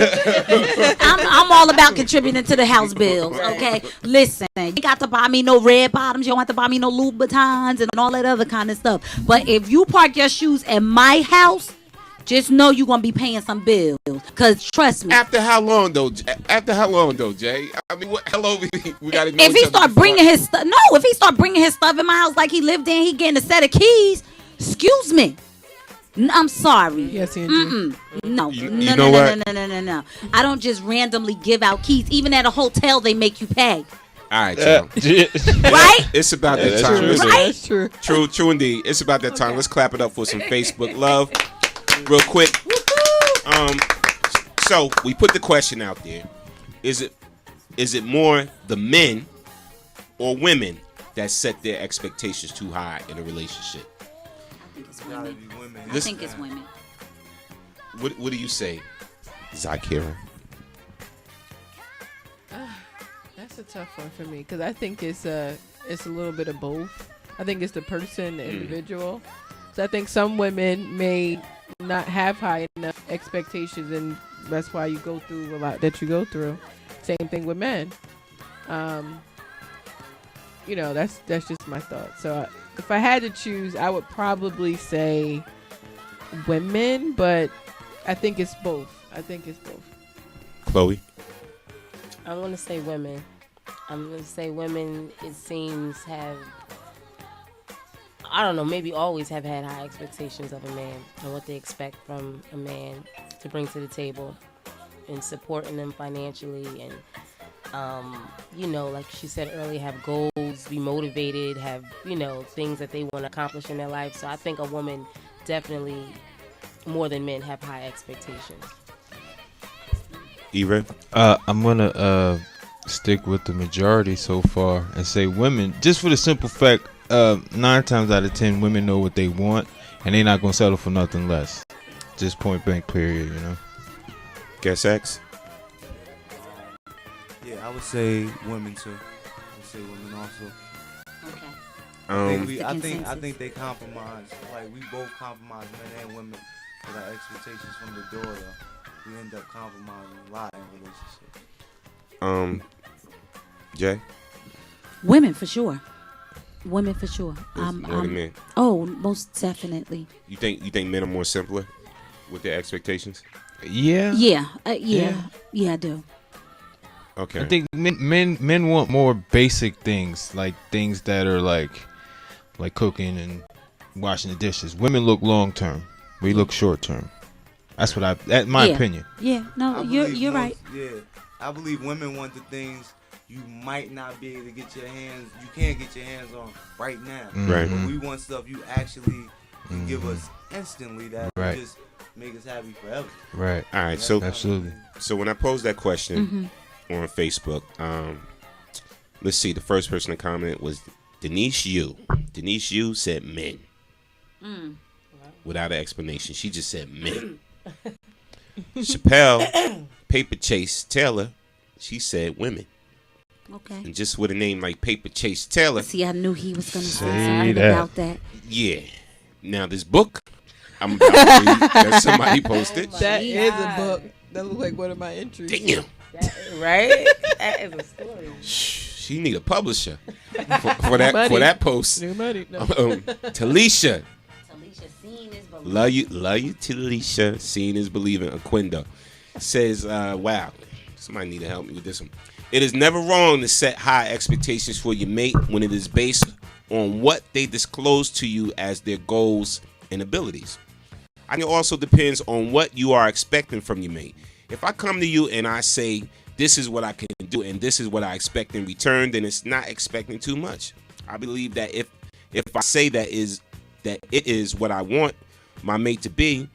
I'm all about contributing to the house bills, okay? Listen, you got to buy me no red bottoms. You don't have to buy me no Louboutins and all that other kind of stuff. But if you park your shoes at my house, just know you're going to be paying some bills. Because trust me. After how long, though, Jay? I mean, how long we got to know? If he start bringing his stuff, if he start bringing his stuff in my house like he lived in, he getting a set of keys, excuse me. I'm sorry. Yes, Andrew. No. No. I don't just randomly give out keys. Even at a hotel, they make you pay. All right, y'all. Right? It's about that time. Right? That's true. True indeed. It's about that time. Let's clap it up for some Facebook love. Real quick. So we put the question out there. Is it more the men or women that set their expectations too high in a relationship? I think it's women. What do you say, ZYKIRRAH? That's a tough one for me because I think it's a little bit of both. I think it's the person, the individual. So I think some women may not have high enough expectations, and that's why you go through a lot that you go through. Same thing with men. That's just my thought. So if I had to choose, I would probably say women, but I think it's both. Chloe? I'm going to say women. It seems have, I don't know, maybe always have had high expectations of a man and what they expect from a man to bring to the table and supporting them financially and, like she said earlier, have goals, be motivated, have, things that they want to accomplish in their life. So I think a woman definitely, more than men, have high expectations. E-RIF? I'm going to stick with the majority so far and say women, just for the simple fact, 9 times out of 10 women know what they want and they're not going to settle for nothing less. Just point blank period, Guess X? Yeah, I would say women too. I would say women also. Okay. I think they compromise. Like we both compromise, men and women, with our expectations from the door. Though. We end up compromising a lot in relationships. Jay? Women for sure. More than men. Oh, most definitely. You think men are more simpler with their expectations? Yeah. Yeah, I do. Okay. I think men want more basic things, like things that are like cooking and washing the dishes. Women look long term. We look short term. That's my opinion. Yeah, no, you're right. Yeah, I believe women want the things you might not be able to get your hands. You can't get your hands on right now. Right. But we want stuff you actually can give us instantly that will just make us happy forever. Right. All right. So absolutely. So when I posed that question on Facebook, let's see. The first person to comment was Denise Yu. Denise Yu said men. Without an explanation, she just said men. Chappelle Paper Chase Taylor, she said women. Okay. And just with a name like Paper Chase Taylor. See, I knew he was going to say something about that. Yeah. Now this book I'm about to read that somebody posted. That is a book. That looks like one of my entries. Damn. Right? That is a story. She need a publisher for that post. New money. No. Talisha. Love you, Talisha. Seeing is believing. Aquendo says, wow, somebody need to help me with this one. It is never wrong to set high expectations for your mate when it is based on what they disclose to you as their goals and abilities. And it also depends on what you are expecting from your mate. If I come to you and I say, this is what I can do and this is what I expect in return, then it's not expecting too much. I believe that if I say that it is what I want my mate to be,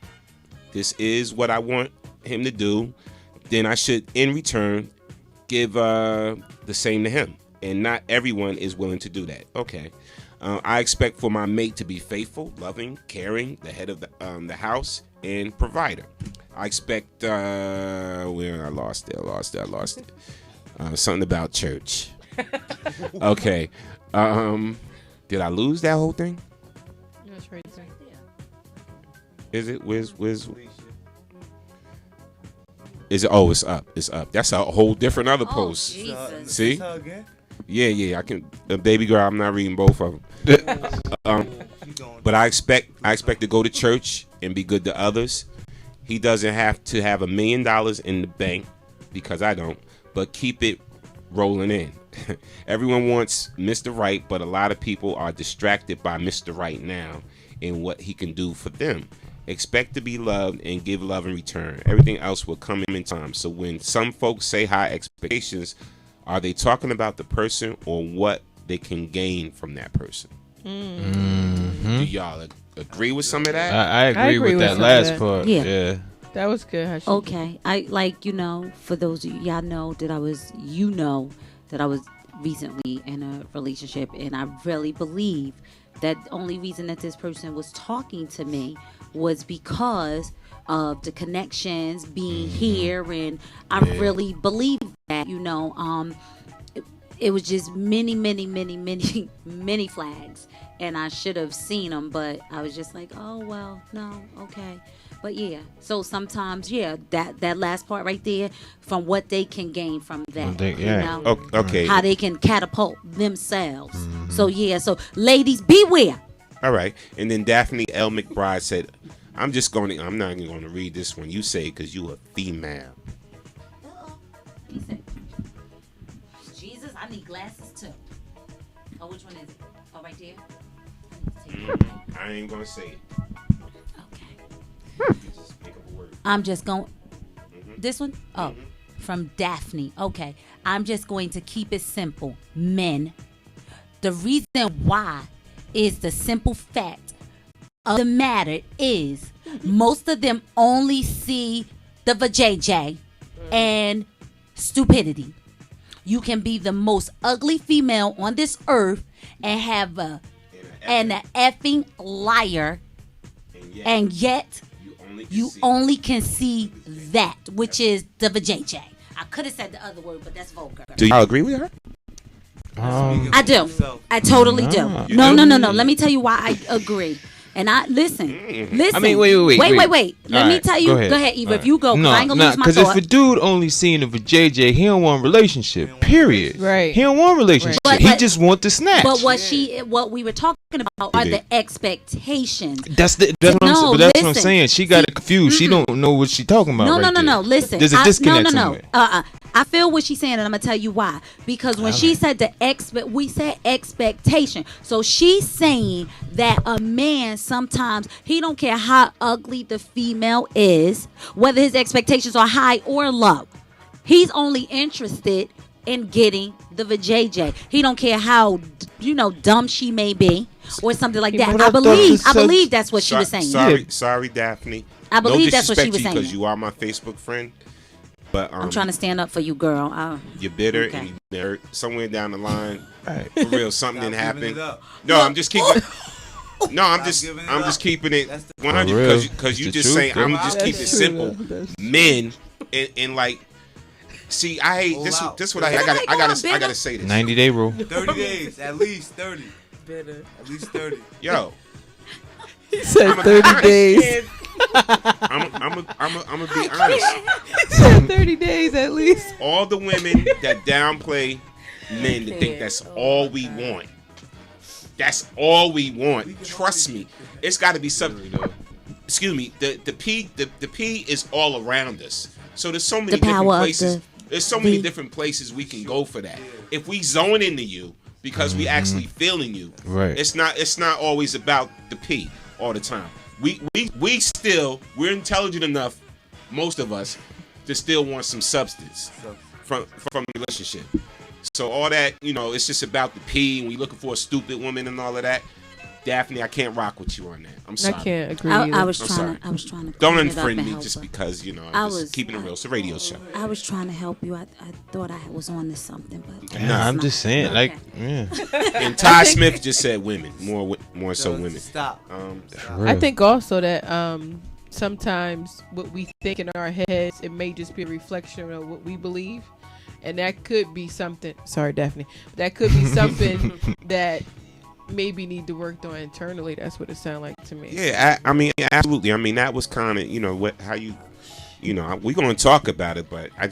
this is what I want him to do, then I should, in return, give the same to him. And not everyone is willing to do that. Okay. I expect for my mate to be faithful, loving, caring, the head of the house, and provider. I expect, where I lost it. Something about church. Okay. Did I lose that whole thing? That's right. Is it? Where's? Is it? Oh, it's up. It's up. That's a whole different other post. Jesus. See? Yeah. I can. Baby girl, I'm not reading both of them. But I expect to go to church and be good to others. He doesn't have to have $1 million in the bank, because I don't. But keep it rolling in. Everyone wants Mr. Right, but a lot of people are distracted by Mr. Right now and what he can do for them. Expect to be loved and give love in return. Everything else will come in time. So when some folks say high expectations, are they talking about the person or what they can gain from that person? Do y'all agree with some of that? I agree with that last part. Yeah. That was good. Okay. I for those of y'all know that I was recently in a relationship, and I really believe that the only reason that this person was talking to me was because of the connections being here, and I really believe that, it was just many flags, and I should have seen them, but I was just like, oh well, no, okay. But yeah, so sometimes, that last part right there, from what they can gain from that, Okay, how they can catapult themselves. So ladies, beware. All right, and then Daphne L. McBride said, I'm not even going to read this one. You say, because you a female. He said, Jesus, I need glasses too. Oh, which one is it? Oh, right there? I ain't going to say it. Okay. Just make up a word. I'm just going, this one? Oh, from Daphne. Okay. I'm just going to keep it simple. Men. The reason why is the simple fact of the matter is most of them only see the vajayjay and stupidity. You can be the most ugly female on this earth and have an effing liar, and yet you only can see that, which is the vajayjay. I could have said the other word, but that's vulgar. Do y'all agree with her? I do. I totally do. No. Let me tell you why I agree. And listen. I mean, wait. Let me tell you. Go ahead, Eva. If you go, because I ain't gonna lose my thought. Because if a dude only seeing the JJ, he don't want a relationship. Period. Right. He don't want a relationship. But he just want the snatch. But what we were talking about are the expectations. That's what I'm saying. She got it confused. She don't know what she talking about. No. Listen. There's a disconnect somewhere. I feel what she's saying, and I'm gonna tell you why. Because when she said we said expectation. So she's saying that a man sometimes he don't care how ugly the female is, whether his expectations are high or low. He's only interested in getting the vajayjay. He don't care how dumb she may be or something like that. I believe that's what she was saying. Sorry, Daphne. I believe that's what she was saying. Because you are my Facebook friend. But I'm trying to stand up for you, girl. You're bitter and you're hurt. Somewhere down the line, for real, something didn't happen. No, I'm just keeping. No, I'm just keeping it 100 because you just saying I'm just keeping it simple. Men and like, see, I hate this. This what I hate. I gotta say this. 90-day rule. 30 days, at least 30. Bitter. At least 30. Yo. He said 30 days. I'm gonna be honest. He said 30 days at least. All the women that downplay men that think that's all we want. That's all we want. Trust me, it's got to be something. Excuse me. The P is all around us. So there's so many different places. There's so many different places we can go for that. If we zone into you because we actually feeling you, right? It's not always about the P all the time. We're intelligent enough, most of us, to still want some substance from the relationship. So all that, it's just about the P, and we looking for a stupid woman and all of that. Daphne, I can't rock with you on that. I'm sorry. I can't agree. I was trying to. Don't unfriend me just because I'm just keeping it real. It's a radio show. I was trying to help you. I thought I was on to something, but nah, I'm just saying, okay. And Ty Smith just said women, more so women. Stop. I think also that sometimes what we think in our heads, it may just be a reflection of what we believe. And that could be something. Sorry, Daphne. That could be something that maybe need to work on internally. That's what it sounded like to me. Yeah, I mean, absolutely. I mean, that was kind of, how you we're going to talk about it, but I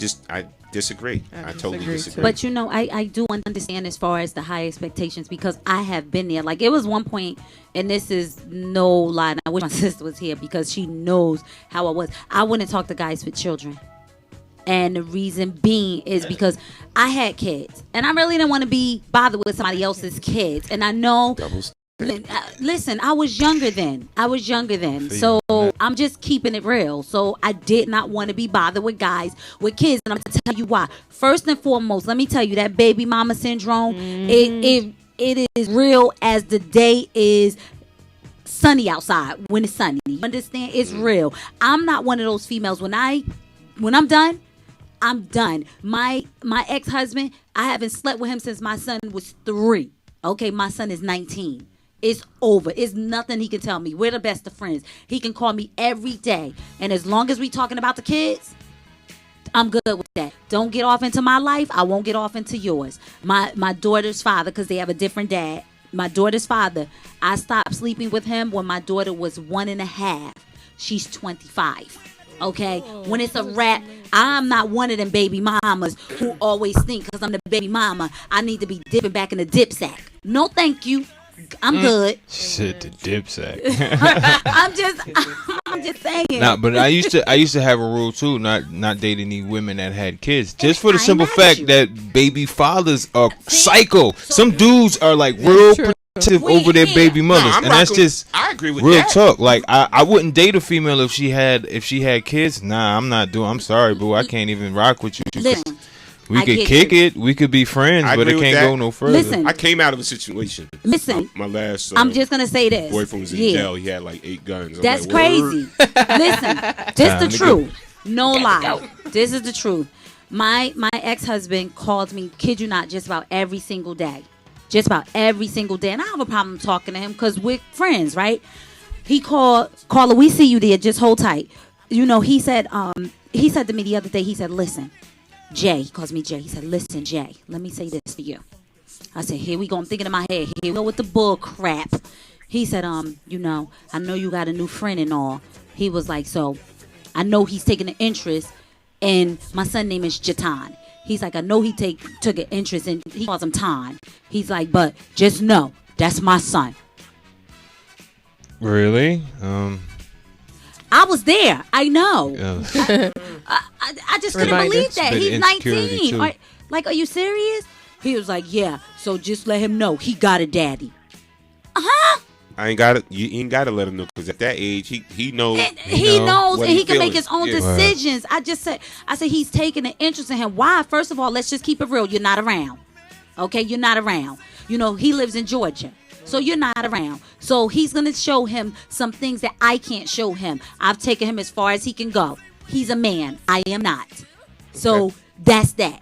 disagree. I totally disagree. But I do understand as far as the high expectations, because I have been there. Like, it was one point, and this is no lie, and I wish my sister was here because she knows how I was. I wouldn't talk to guys with children. And the reason being is because I had kids, and I really didn't want to be bothered with somebody else's kids. And I know, listen, I was younger then. So I'm just keeping it real. So I did not want to be bothered with guys with kids. And I'm going to tell you why. First and foremost, let me tell you, that baby mama syndrome, it is real as the day is sunny outside when it's sunny. You understand? It's real. I'm not one of those females. When I'm done, I'm done. My ex-husband, I haven't slept with him since my son was 3. Okay, my son is 19. It's over. It's nothing he can tell me. We're the best of friends. He can call me every day. And as long as we talking about the kids, I'm good with that. Don't get off into my life. I won't get off into yours. My daughter's father, because they have a different dad. My daughter's father, I stopped sleeping with him when my daughter was 1.5. She's 25. Okay, when it's a rap, I'm not one of them baby mamas who always think because I'm the baby mama I need to be dipping back in the dip sack. No, thank you. I'm good. Shit, the dip sack. I'm just saying. Nah, but I used to have a rule too, not dating any women that had kids, just for the simple fact that baby fathers are psycho. Some dudes are like real protective over their baby mothers, and that's just I agree with real that. talk. Like I wouldn't date a female if she had kids. Nah, I'm not doing. I'm sorry, boo. I can't even rock with you. Listen, we could kick it. We could be friends, but it can't go no further. Listen, I came out of a situation. Listen, my last. I'm just gonna say this. Boyfriend was in jail. He had like 8 guns. That's like, crazy. Listen, this is the truth. No lie. This is the truth. My ex-husband calls me, kid you not, just about every single day. Just about every single day. And I have a problem talking to him because we're friends, right? He called, Carla, we see you there. Just hold tight. He said to me the other day, he said, listen, Jay, he calls me Jay. He said, listen, Jay, let me say this to you. I said, here we go. I'm thinking in my head, here we go with the bull crap. He said, I know you got a new friend and all. He was like, so I know he's taking an interest in my son's name is Jatan. He's like, I know he took an interest in, he calls him Tan. He's like, but just know, that's my son. Really? I was there. I know. Yeah. I just couldn't believe that. He's 19. Are you serious? He was like, yeah, so just let him know he got a daddy. Uh-huh. I ain't got it. You ain't got to let him know because at that age, he knows. He knows, and he can make his own Yeah. decisions. I said he's taking an interest in him. Why? First of all, let's just keep it real. You're not around. Okay, you're not around. He lives in Georgia. So you're not around. So he's going to show him some things that I can't show him. I've taken him as far as he can go. He's a man. I am not. So that's that.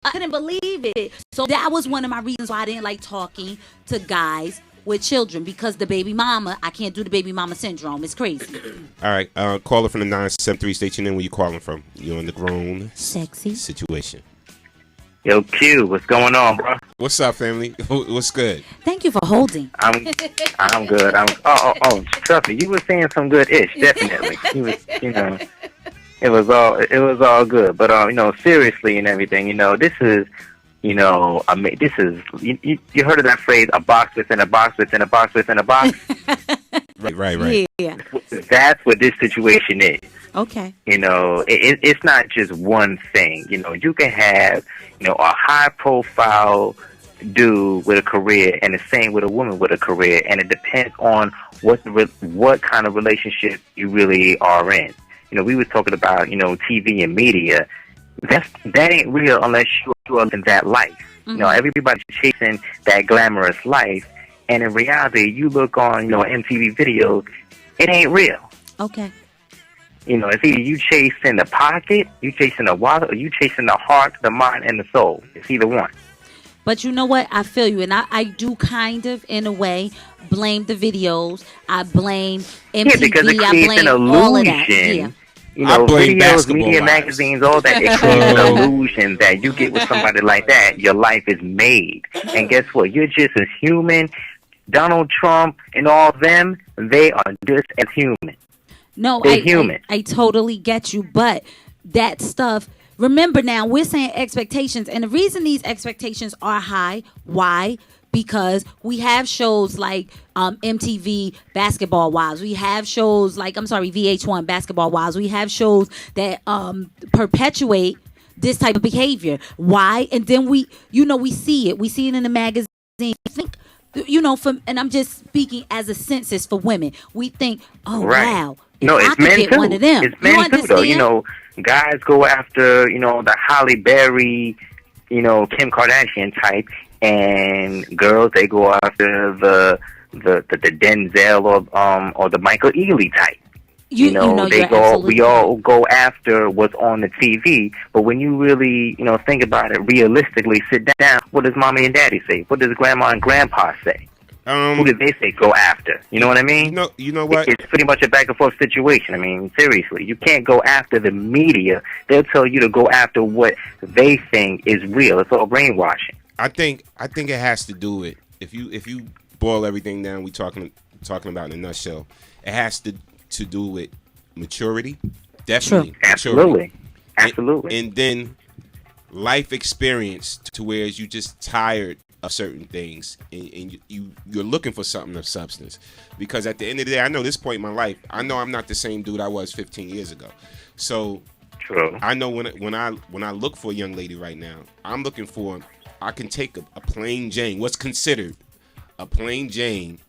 I couldn't believe it. So that was one of my reasons why I didn't like talking to guys with children, because the baby mama, I can't do the baby mama syndrome. It's crazy. All right, caller from the 973 station in. Where you calling from? You're in the grown sexy situation. Yo, Q, what's going on, bro? What's up, family? What's good? Thank you for holding. I'm good. Trust me, you were saying some good ish, definitely. You was, it was all good. But seriously and everything, this is, this is you heard of that phrase, a box within a box within a box within a box. Right. Yeah. That's what this situation is. Okay. It's not just one thing. You can have, a high profile dude with a career and the same with a woman with a career, and it depends on what kind of relationship you really are in. We was talking about, TV and media. That ain't real unless you're in that life. Mm-hmm. Everybody's chasing that glamorous life, and in reality, you look on, MTV videos, it ain't real. Okay. It's either you chasing the pocket, you chasing the wallet, or you chasing the heart, the mind, and the soul. It's either one. But you know what? I feel you. And I do kind of, in a way, blame the videos. I blame MTV. Yeah, because it creates an all of that. illusion. Yeah. I blame Videos, basketball media, wives. magazines, all that. It creates an illusion that you get with somebody like that, your life is made. And guess what? You're just as human Donald Trump and all them, they are just as human. No, they're human. I totally get you, but that stuff. Remember now, we're saying expectations, and the reason these expectations are high, why? Because we have shows like MTV Basketball Wives. We have shows like, VH1 Basketball Wives. We have shows that perpetuate this type of behavior. Why? And then we see it. We see it in the magazine. We think, and I'm just speaking as a census for women. We think, wow. No, I it's could men get too. one of them. It's men too, though. Guys go after, the Halle Berry, Kim Kardashian type, and girls, they go after the Denzel or the Michael Ealy type. We all go after what's on the TV, but when you really, think about it realistically, sit down, what does mommy and daddy say? What does grandma and grandpa say? Who do they say go after? You know what I mean? You know what? It's pretty much a back and forth situation. I mean, seriously, you can't go after the media. They'll tell you to go after what they think is real. It's all brainwashing. I think it has to do with, if you boil everything down, we talking about in a nutshell, it has to do with maturity. Definitely. Maturity. Absolutely. And then life experience, to where you just tired of certain things, and you're looking for something of substance. Because at the end of the day, I know this point in my life, I know I'm not the same dude I was 15 years ago. So true. I know when I look for a young lady right now, I'm looking for, I can take a plain Jane, what's considered a plain Jane,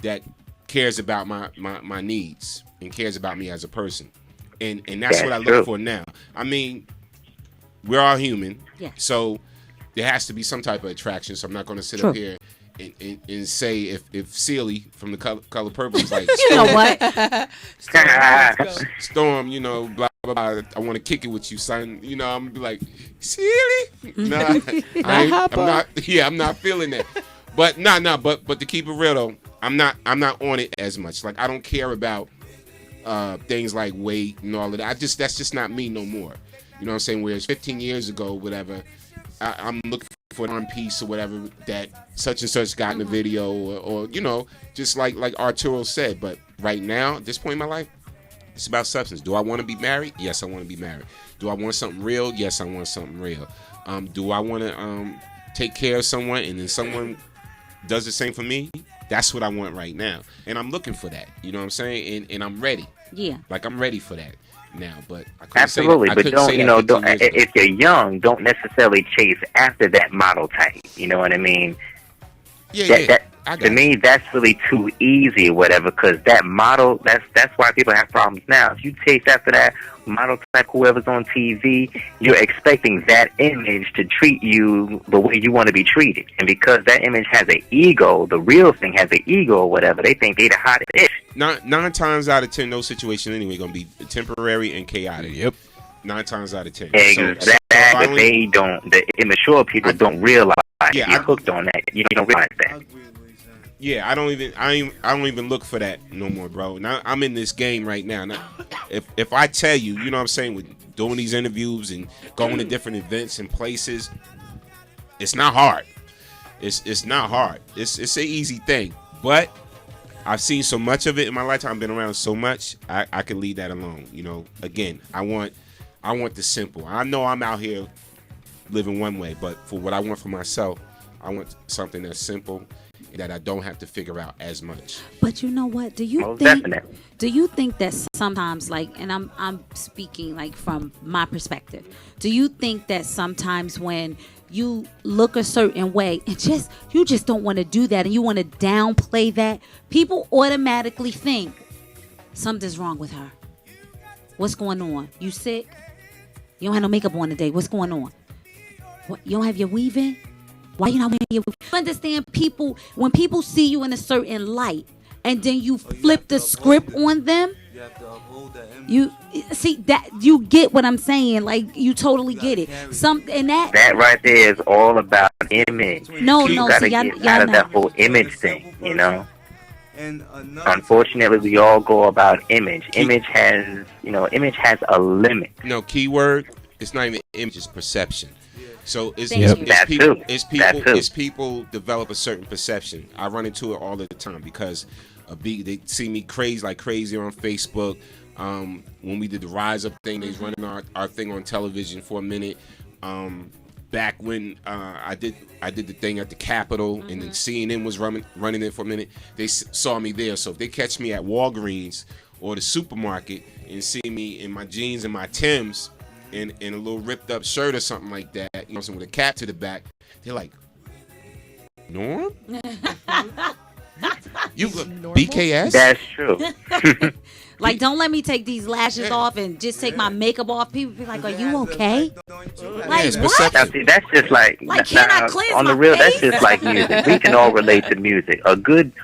that cares about my needs and cares about me as a person, and that's what I look for now. I mean, we're all human, so there has to be some type of attraction. So I'm not going to sit up here and say if Celie from the color Purple is like, you know what, Storm, blah blah blah, I want to kick it with you, son. I'm gonna be like, Celie, nah, I'm not feeling that. But but to keep it real though, I'm not on it as much. Like, I don't care about things like weight and all of that. That's just not me no more. You know what I'm saying? Whereas 15 years ago, whatever, I'm looking for an arm piece or whatever that such and such got in the video, or just like Arturo said. But right now, at this point in my life, it's about substance. Do I want to be married? Yes, I want to be married. Do I want something real? Yes, I want something real. Do I want to take care of someone and then someone does the same for me? That's what I want right now, and I'm looking for that. You know what I'm saying? And I'm ready. Yeah. Like, I'm ready for that now. But I absolutely. But don't if you're young, don't necessarily chase after that model type. You know what I mean? To me, that's really too easy, or whatever. Because that model, that's why people have problems now. If you chase after that model type, whoever's on TV, you're expecting that image to treat you the way you want to be treated. And because that image has an ego, the real thing has an ego or whatever, they think they the hottest ish. 9 times out of 10, those situations anyway going to be temporary and chaotic. Yep. 9 times out of 10. The immature people don't realize you're hooked on that. You don't realize that. Yeah, I don't even look for that no more, bro. Now I'm in this game right now. If I tell you, you know what I'm saying, with doing these interviews and going to different events and places, it's not hard. It's not hard. It's an easy thing. But I've seen so much of it in my lifetime. I've been around so much. I can leave that alone. Again, I want the simple. I know I'm out here living one way, but for what I want for myself, I want something that's simple, that I don't have to figure out as much. But you know what? Do you think that sometimes, like, and I'm speaking like from my perspective, do you think that sometimes when you look a certain way and you just don't want to do that, and you want to downplay that, people automatically think something's wrong with her? What's going on? You sick? You don't have no makeup on today. What's going on? What, you don't have your weave in? Why you not wearing your weave? You understand, people, when people see you in a certain light and then you flip the script on them, you have to uphold that image. you see that, you get what I'm saying. Like, you totally get it. That right there is all about image. No, you no, gotta see, get out of that whole image thing, you know. Unfortunately, we all go about image. Image has a limit. No, keyword, it's not even image, it's perception. So it's That people, too. it's That people, too. it's people develop a certain perception. I run into it all the time because they see me crazy on Facebook. When we did the Rise Up thing, they was running our thing on television for a minute. Back when I did the thing at the Capitol, and then CNN was running it for a minute. They saw me there. So if they catch me at Walgreens or the supermarket and see me in my jeans and my Timbs and a little ripped up shirt or something like that, you know, with a cap to the back, they're like, Norm? You BKS? That's true. Like, don't let me take these lashes off and just take my makeup off. People be like, "Are you okay?" Like, what? Now, see, that's just like can I cleanse on the my real. face? That's just like music. We can all relate to music.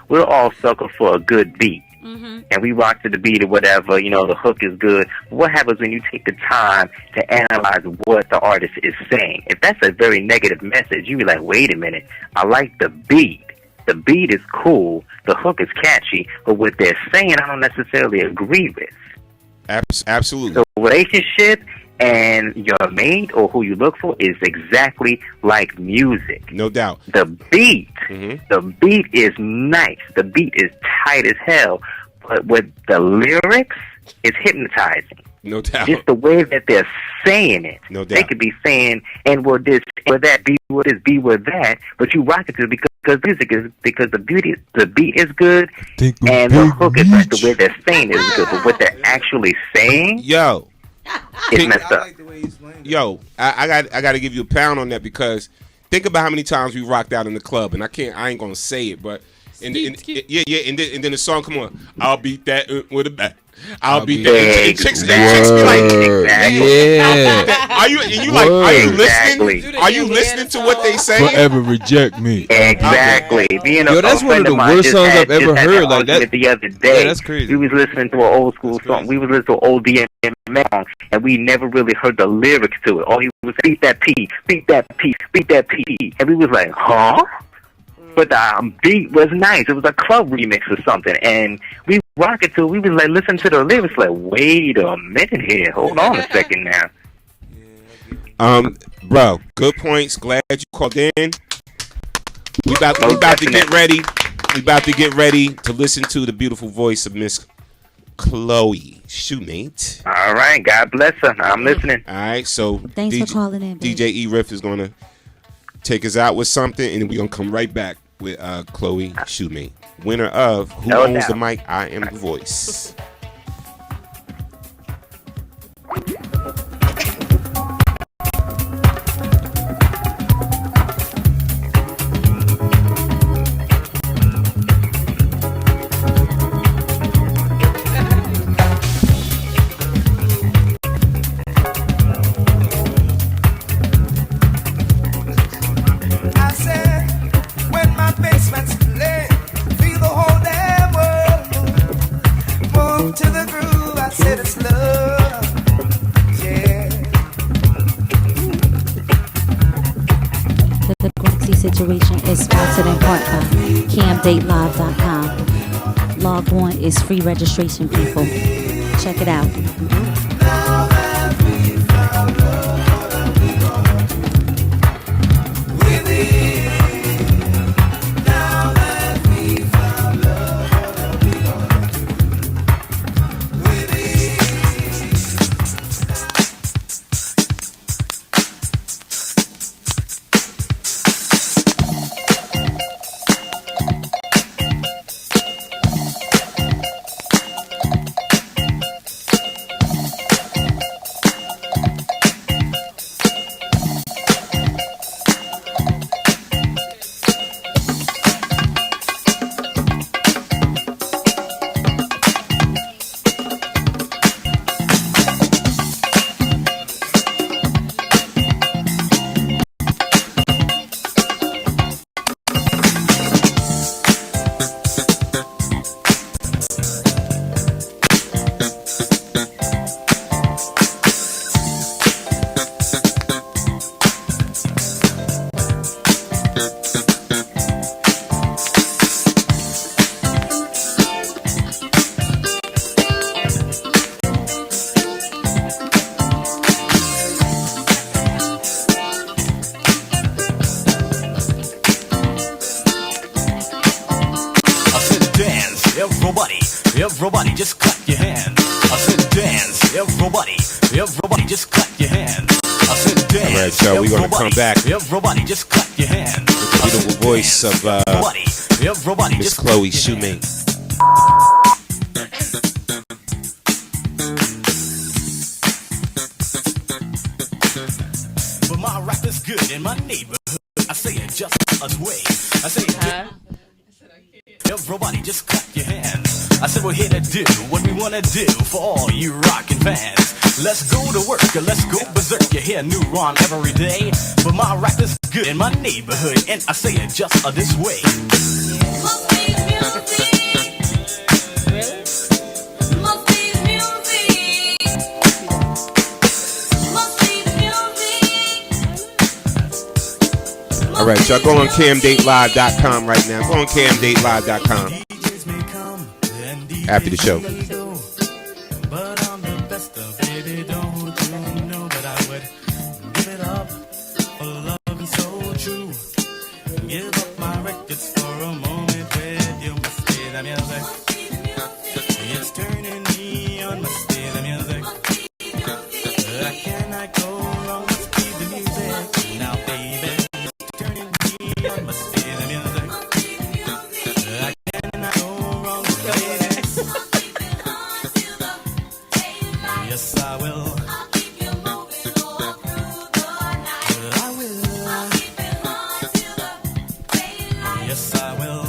We're all sucker for a good beat, and we rock to the beat or whatever. You know, the hook is good. What happens when you take the time to analyze what the artist is saying? If that's a very negative message, you be like, "Wait a minute, I like the beat. The beat is cool. The hook is catchy, but what they're saying, I don't necessarily agree with." Absolutely. So relationship and your mate or who you look for is exactly like music. No doubt. The beat is nice. The beat is tight as hell, but with the lyrics, it's hypnotizing. No doubt. Just the way that they're saying it. No doubt. They could be saying, and will this, will that, be will this, be with that, but you rock it to it because music is, because the beat is good, and the hook is like the way they're saying is good, but what they're actually saying, yo, it's messed up. Yo, I got to give you a pound on that, because think about how many times we rocked out in the club, and I ain't gonna say it, but and then the song come on, I'll beat that with a bat. I'll beat that. And chicks be like, are you listening? Are you listening to what they say? Forever reject me. Exactly. Yo, that's one of the worst songs I've ever heard. Like that. The other day, yeah, that's crazy. We was listening to an old school song. We was listening to an old DMX song, and we never really heard the lyrics to it. All he was beat that P, beat that P, beat that P, and we was like, huh? But the beat was nice. It was a club remix or something, and we rocked it to. We was like, listen to the lyrics. Like, wait a minute here. Hold on a second now. Bro, good points. Glad you called in. We about to get ready. We about to get ready to listen to the beautiful voice of Miss Chloe Shoemate. All right, God bless her. I'm listening. All right, so Thanks for calling in, babe. DJ E-RIF is gonna take us out with something, and then we're gonna come right back with Chloe Shoemate, winner of Who No Owns doubt. the Mic? I Am the Voice. I said, when my basement's lit, feel the whole damn world move to the groove. I said it's love, yeah. The Graxy situation is sponsored in part by CamDateLive.com. Log on is free registration, people. Check it out. everybody, just clap your hands. I said dance, everybody, just clap your hands. I said dance. All right, so we're gonna come back. Everybody, just clap your hands. With the beautiful voice of Miss Chloe Shoemate. But my rap is good in my neighborhood. I say it just a way. I say everybody just clap your hands. I said we're here to do what we want to do for all you rockin' fans. Let's go to work, let's go berserk. You hear new rhyme every day. But my rap is good in my neighborhood, and I say it just this way. All right, y'all go on camdatelive.com right now. Go on camdatelive.com after the show. But I'm the best of baby, don't you know that I would give it up for love is so true. Give up my records for a moment with you must be the music. It's turning me on, must be the music. I cannot go wrong, must be the music. Now baby, it's turning me on, must be the music. I cannot go wrong, baby. Yes, I will. I will. Yes, I will.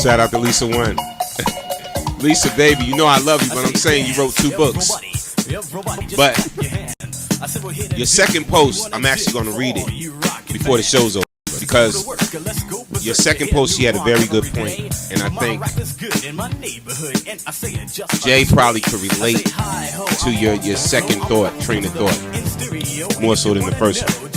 Shout out to Lisa One. Lisa, baby, you know I love you, but I'm saying you wrote 2 books. But your second post, I'm actually going to read it before the show's over. Because your second post, she had a very good point. And I think Jay probably could relate to your second thought, train of thought, more so than the first one.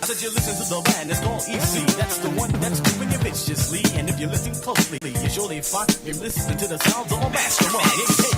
I said you listen to the band, it's called EC. That's the one that's doing it viciously. And if you listen closely, you surely find you're listening to the sounds of a mastermind. Hey, hey.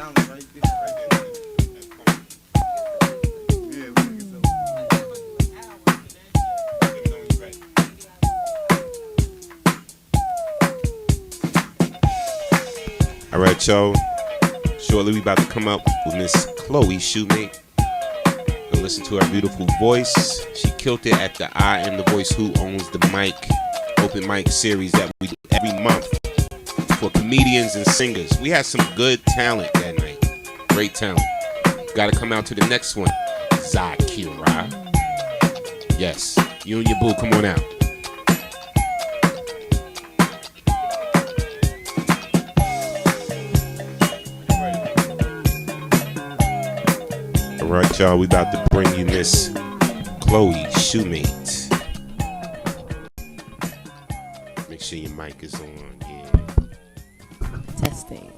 down right there. Yeah, we can get All right, y'all. Shortly, we about to come up with Miss Chloe Shoemate and listen to her beautiful voice. She killed it at the I Am the Voice Who Owns the Mic open mic series that we do every month for comedians and singers. We had some good talent that night. Great talent. Got to come out to the next one. ZYYKIRRAH. Yes, you and your boo, come on out. All right, y'all, we about to bring you Miss Chloe Shoemate. Make sure your mic is on. Yeah. Testing.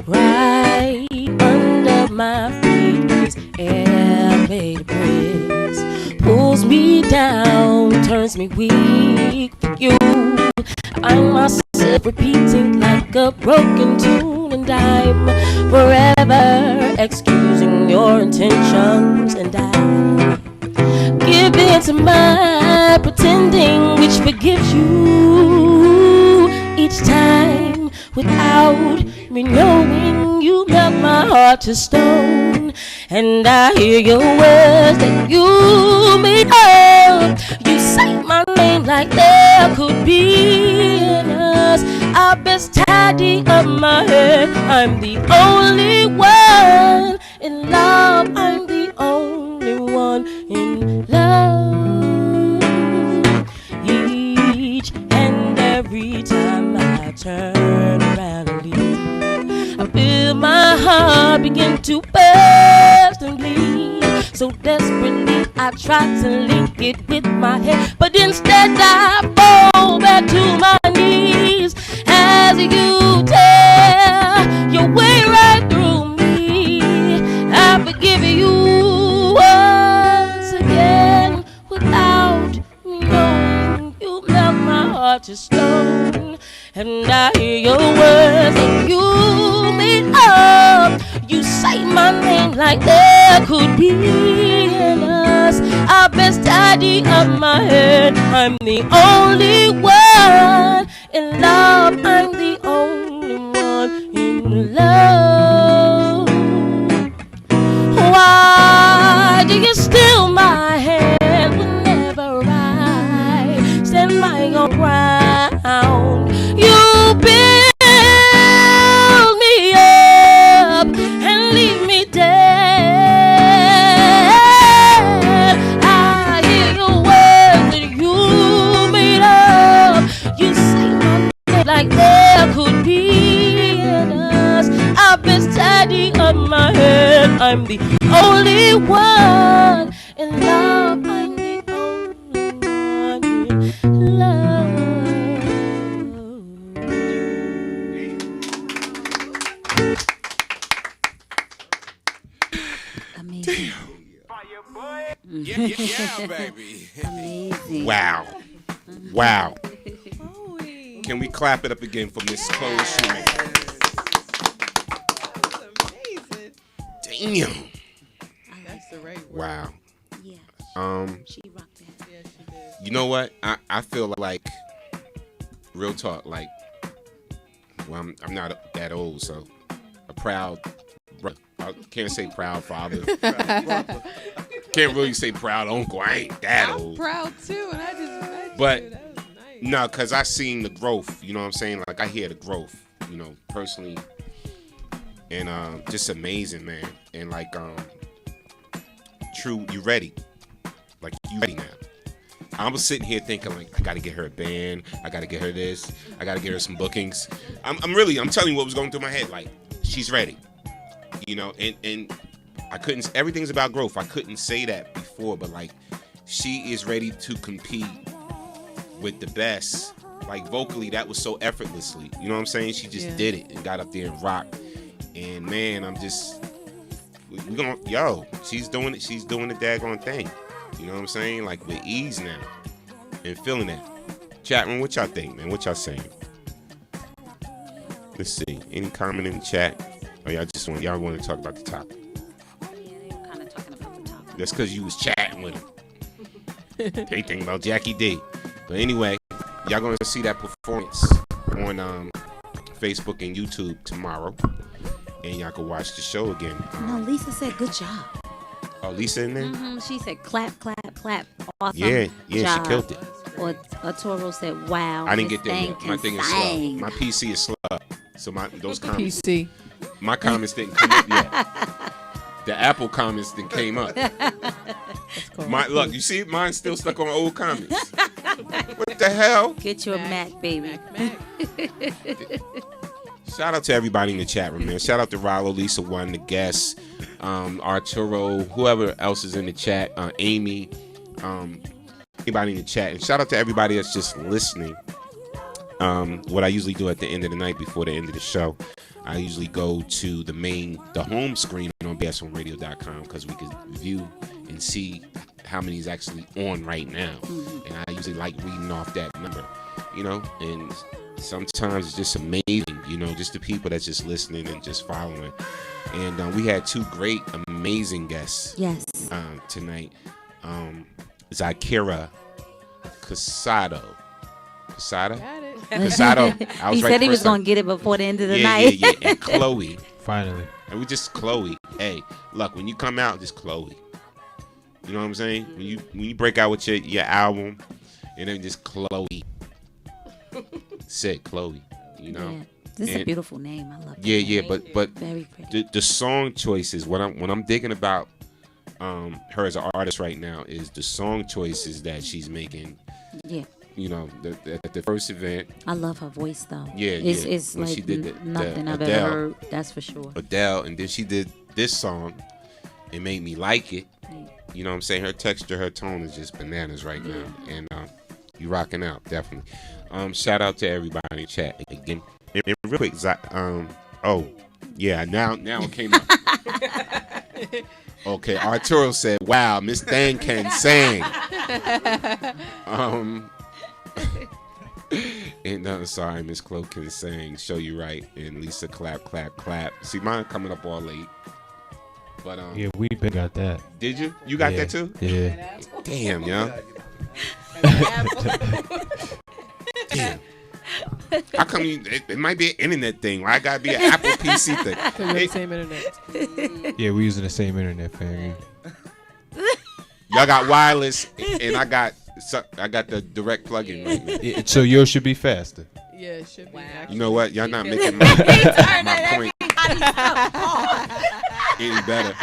Right under my feet is air made bricks. Pulls me down, turns me weak for you. I'm myself repeating like a broken tune, and I'm forever excusing your intentions, and I give in to my pretending, which forgives you each time without me knowing. You melt my heart to stone, and I hear your words that you made up. You say my name like there could be in us. I best tidy up my head. I'm the only one in love. I'm the only one in love. Each and every time I turn around and leave, I feel my heart begin to burst and bleed. So desperately I try to link it with my head, but instead I fall back to my knees as you tear your way right through me. I forgive you once again without me knowing. You melt my heart to stone, and I hear your words that you made up. You say my name like there could be in us. I best tidy up my head. I'm the only one in love. I'm the only one in love. Why do you steal my hand whenever I stand my ground? You build me up and leave me dead. I hear your words that you made up. You say my name like there could be in us. I've been tidy up my head. I'm the only one in love. I'm the only one in love. Amazing. Yeah, baby. Amazing. Wow. Wow. Can we clap it up again for Miss Chloe Shoemate? Damn. That's the right word. Wow. Yeah. She rocked that. Yeah, she did. You know what? I feel like, real talk, like, well, I'm not that old, so a proud brother. I can't say proud father. Can't really say proud uncle. I ain't that I'm old. proud too, and I just met But you. That was nice. no, because I seen the growth. You know what I'm saying? Like, I hear the growth, you know, personally. And just amazing, man. And like, true, you ready. Like, you ready now. I was sitting here thinking, like, I got to get her a band. I got to get her this. I got to get her some bookings. I'm telling you what was going through my head. Like, she's ready. You know, and I couldn't, everything's about growth. I couldn't say that before, but like, she is ready to compete with the best. Like, vocally, that was so effortlessly. You know what I'm saying? She just did it and got up there and rocked. And man, I'm just we gonna she's doing it. She's doing the daggone thing. You know what I'm saying? Like with ease now and feeling that. Chat room, what y'all think, man? What y'all saying? Let's see. Any comment in the chat? Or y'all want to talk about the topic? Yeah, they were kind of talking about the topic. That's because you was chatting with them. They think about Jackie D. But anyway, y'all gonna see that performance on Facebook and YouTube tomorrow, and y'all can watch the show again. No, Lisa said good job. Oh, Lisa in there? Mm-hmm. She said clap, clap, clap. Awesome. Yeah, job. she killed it. Or Toro said wow. I didn't get Miss there Thang yet. can My thing is sing. slow. My PC is slow, so those comments. PC. My comments didn't come up yet. The Apple comments then came up. Look, you see, mine's still stuck on old comments. What the hell? Get you a Mac, baby. Mac. Shout out to everybody in the chat room, man. Shout out to Rollo, Lisa One, the guests, Arturo, whoever else is in the chat, Amy, anybody in the chat. And shout out to everybody that's just listening. What I usually do at the end of the night before the end of the show, I usually go to the home screen on BKS1radio.com because we can view and see how many is actually on right now. Mm-hmm. And I usually like reading off that number, and sometimes it's just amazing, just the people that's just listening and just following. And we had two great, amazing guests tonight. ZYYKIRRAH, CASADO. Got it. CASADO. I was he right said he was time. going to get it before the end of the night. Yeah. And Chloe. Finally. And we just Chloe. Hey, look, when you come out, just Chloe. You know what I'm saying? When you break out with your album, and then just Chloe. Said Chloe. Yeah. This is a beautiful name. I love it. Yeah, but very pretty. The song choices, when I'm digging about her as an artist right now, is the song choices that she's making. Yeah. At the first event. I love her voice though. Yeah, it's when like she did nothing I've Adele, ever heard. That's for sure. Adele, and then she did this song. It made me like it. You know what I'm saying? Her texture, her tone is just bananas right now, and you rocking out definitely. Shout out to everybody in chat again. And real quick, now it came up. Okay, Arturo said, "Wow, Miss Thang can sing." And sorry, Miss Chloe can sing. Show you right. And Lisa clap, clap, clap. See, mine coming up all late. But yeah, we been got that. Did you? You got that too? Yeah. Damn, yo. Damn. How come it might be an internet thing? Why I gotta be an Apple PC thing? Because we're the same internet. Yeah, we using the same internet, fam. Y'all got wireless, and I got the direct plug-in right now. So yours should be faster. Yeah, it should be. You know what? Y'all not making my point any better.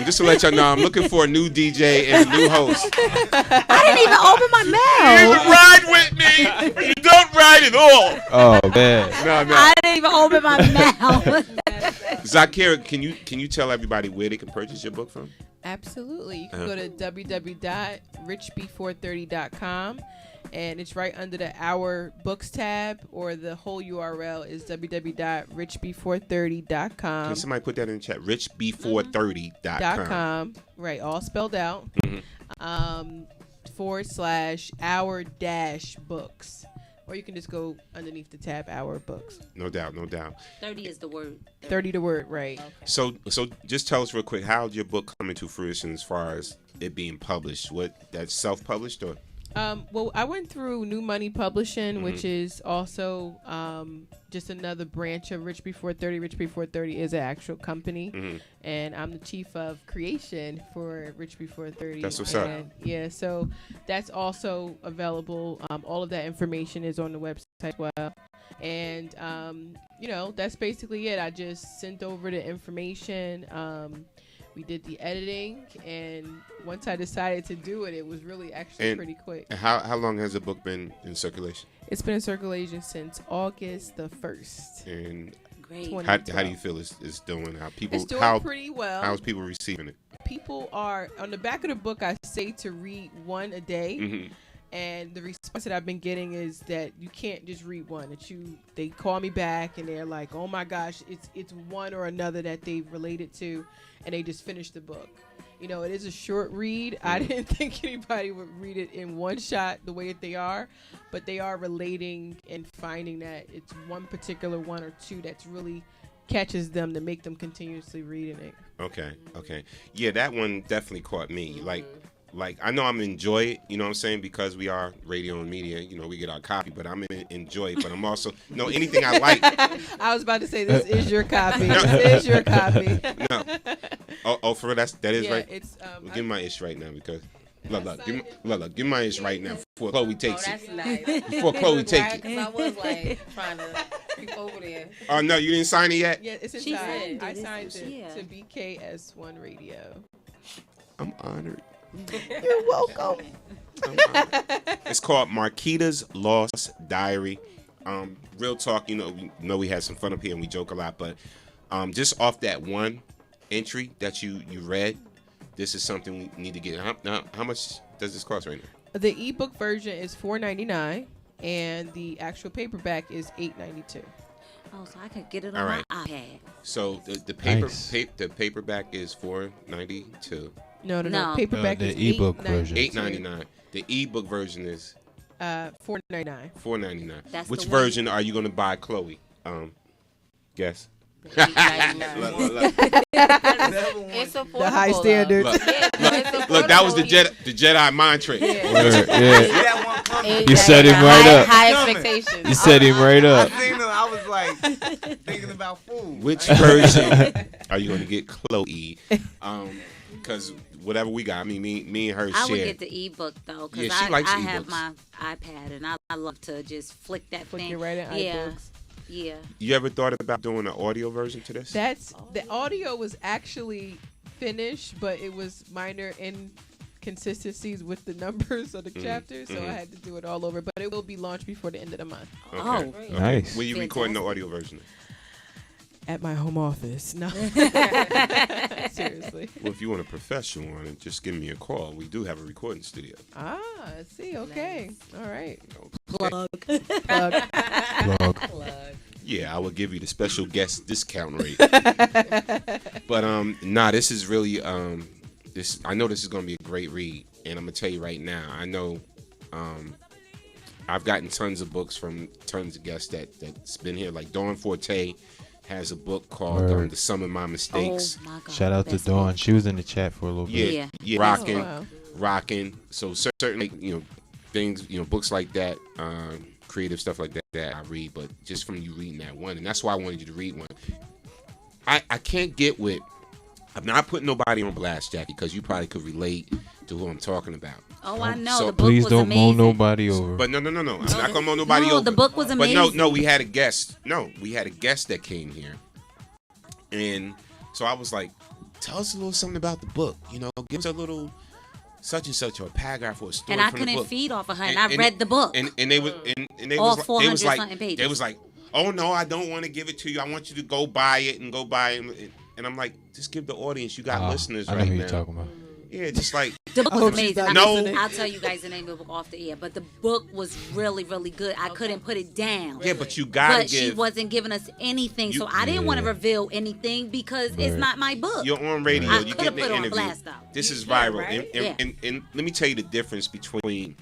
Just to let y'all know, I'm looking for a new DJ and a new host. I didn't even open my mouth. You ride with me, but you don't ride at all. Oh man. No. I didn't even open my mouth. ZYYKIRRAH, can you tell everybody where they can purchase your book from? Absolutely. You can go to www.richb430.com, and it's right under the Our Books tab, or the whole URL is www.richb430.com. Can somebody put that in the chat? richb430.com. Right, all spelled out. /our-books. Or you can just go underneath the tab Our Books. No doubt. 30 is the word. 30 the word, right. Okay. So just tell us real quick, how did your book come into fruition as far as it being published? What, that's self-published or? Well, I went through New Money Publishing, which is also just another branch of Rich Before 30. Rich Before 30 is an actual company, and I'm the chief of creation for Rich Before 30. That's what's up. Yeah, so that's also available. All of that information is on the website as well. And, that's basically it. I just sent over the information. We did the editing, and once I decided to do it, it was really actually pretty quick. How long has the book been in circulation? It's been in circulation since August the 1st. And great. How do you feel it's doing? It's doing pretty well. How's people receiving it? People are, on the back of the book, I say to read one a day. And the response that I've been getting is that you can't just read one. They call me back and they're like, "Oh my gosh, it's one or another that they've related to, and they just finished the book." You know, it is a short read. I didn't think anybody would read it in one shot the way that they are, but they are relating and finding that it's one particular one or two that's really catches them to make them continuously reading it. Okay. Yeah, that one definitely caught me. Like I know I'm gonna enjoy it, you know what I'm saying, because we are radio and media, you know, we get our copy, but I'm gonna enjoy it. But I'm also, anything I like. I was about to say, this is your copy. This is your copy. No. Oh, for real, that is yeah, right. It's give me my ish right now because look, give me my ish right now before Chloe takes that's it. Nice. Before Chloe takes it. Because I was like trying to creep over there. Oh no, you didn't sign it yet? Yeah, it's She inside. said I it. signed it Yeah. to BKS1 Radio. I'm honored. You're welcome. It's called Marquita's Lost Diary. Real talk, we had some fun up here and we joke a lot, but just off that one entry that you read, this is something we need to get. How much does this cost right now? The ebook version is $4.99 and the actual paperback is $8.92. Oh, so I could get it All on right. my iPad. So the paperback is $4.92. No. No. Paperback the is ebook $8.92. version. $8.99. The ebook version is $4.99. $4.99. That's Which the one. version are you going to buy, Chloe? Guess. It's affordable. The high standard. Look, It's look, that was the affordable. Jedi mind trick. Word, yeah. That one coming. You set him right up. High Coming. expectations. You set him right I up. seen him. I was like thinking about food. Which version are you going to get, Chloe? Because whatever we got, me and her I would share. get the ebook though, because Yeah, she likes I have ebooks. my iPad and I love to just flick that Flick thing. it right in yeah, iBooks. yeah. You ever thought about doing an audio version to this? The audio was actually finished, but it was minor inconsistencies with the numbers of the chapters, so I had to do it all over. But it will be launched before the end of the month. Oh, Nice. When you recording the audio version? At my home office. No. Seriously. Well, if you want a professional on it, just give me a call. We do have a recording studio. Ah, I see. Okay. All right. plug. Plug. Plug. Yeah, I will give you the special guest discount rate. But this is really this. I know this is gonna be a great read, and I'm gonna tell you right now. I know I've gotten tons of books from tons of guests that's been here. Like Dawn Forte has a book called Word. The Sum of My Mistakes. Oh my God. Shout out to That's Dawn. it. She was in the chat for a little bit. Yeah, Wow. rocking. So certainly, things, books like that, creative stuff like that I read, but just from you reading that one, and that's why I wanted you to read one. I can't get with. I'm not putting nobody on blast, Jackie, because you probably could relate to who I'm talking about. Oh, I know. So the book Please was don't amazing. mow nobody over. But no. I'm not gonna mow nobody No, over. the book was amazing. But no, we had a guest. No, we had a guest that came here, and so I was like, "Tell us a little something about the book. Give us a little such and such or a paragraph or a story And I from the couldn't book." feed off of her, and I read the book. And they was and they All was 400 like something pages. they was like, "Oh no, I don't want to give it to you. I want you to go buy it and go buy it." And I'm like, "Just give the audience. You got listeners I know right who now." you're talking about. Yeah, just like The book was hope she's amazing. not listening. I'll tell you guys the name of the book off the air, but the book was really, really good. I couldn't put it down. yeah, but you gotta But she give. wasn't giving us anything, so You- I didn't want to Yeah. reveal anything because it's Right. not my book. You're on radio. I You coulda get the put it on interview. blast, though. This is Yeah, viral, right? and let me tell you the difference between.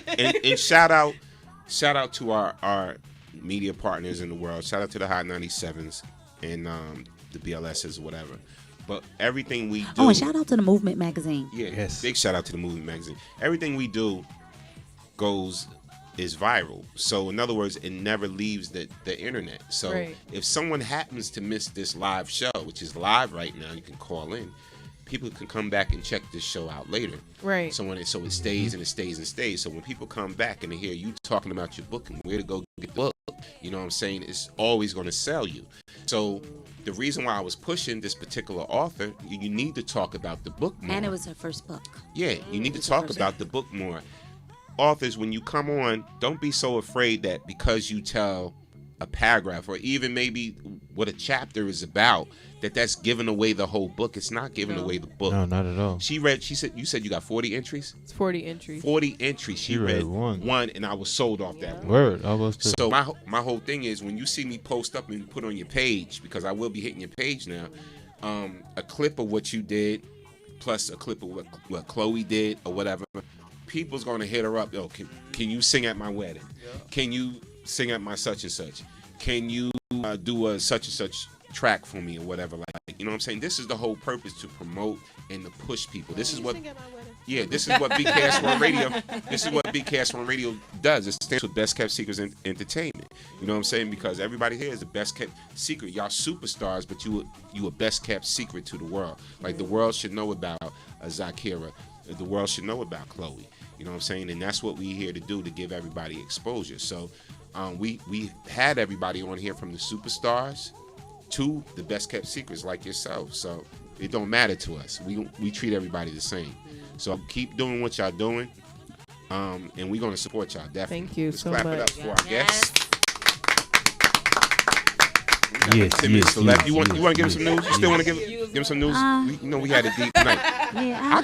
And shout out to our media partners in the world. Shout out to the Hot 97s and the BLSs or whatever. But everything we do. Oh, and shout out to the Movement magazine. Yeah, Yes. big shout out to the Movie Magazine. Everything we do is viral. So in other words, it never leaves the internet. So Right. if someone happens to miss this live show, which is live right now, you can call in. People can come back and check this show out later. Right. So it stays and it stays and stays. So when people come back and they hear you talking about your book and where to go get the book, you know what I'm saying, it's always going to sell you. So the reason why I was pushing this particular author, you need to talk about the book more. And it was her first book. Yeah, you need to talk about the book more. Authors, when you come on, don't be so afraid that because you tell a paragraph or even maybe what a chapter is about, that's giving away the whole book. It's not giving away the book. No, not at all. She said you said you got 40 entries? It's 40 entries. 40 entries. She read one and I was sold off that one. Word, almost. So my whole thing is when you see me post up and put on your page, because I will be hitting your page now, a clip of what you did plus a clip of what Chloe did or whatever, people's gonna hit her up. Yo, can you sing at my wedding? Yeah. Can you sing at my such and such? Can you do a such and such track for me or whatever? Like, you know what I'm saying? This is the whole purpose, to promote and to push people. This is what this is what BKS1 Radio. This is what BKS1 Radio does. It stands for Best Kept Secrets Entertainment. You know what I'm saying? Because everybody here is the best kept secret. Y'all superstars, but you a best kept secret to the world. Like the world should know about ZYYKIRRAH. The world should know about Chloe. You know what I'm saying? And that's what we're here to do, to give everybody exposure. So we had everybody on here from the superstars to the best kept secrets like yourself. So it don't matter to us. We treat everybody the same. So keep doing what y'all doing. And we're going to support y'all, definitely. Thank you Let's so clap much. it up for our guests. Yes, 10 minutes to left. You want to give him Yes. some news? You still want to give him some news? We had a deep night. Yeah,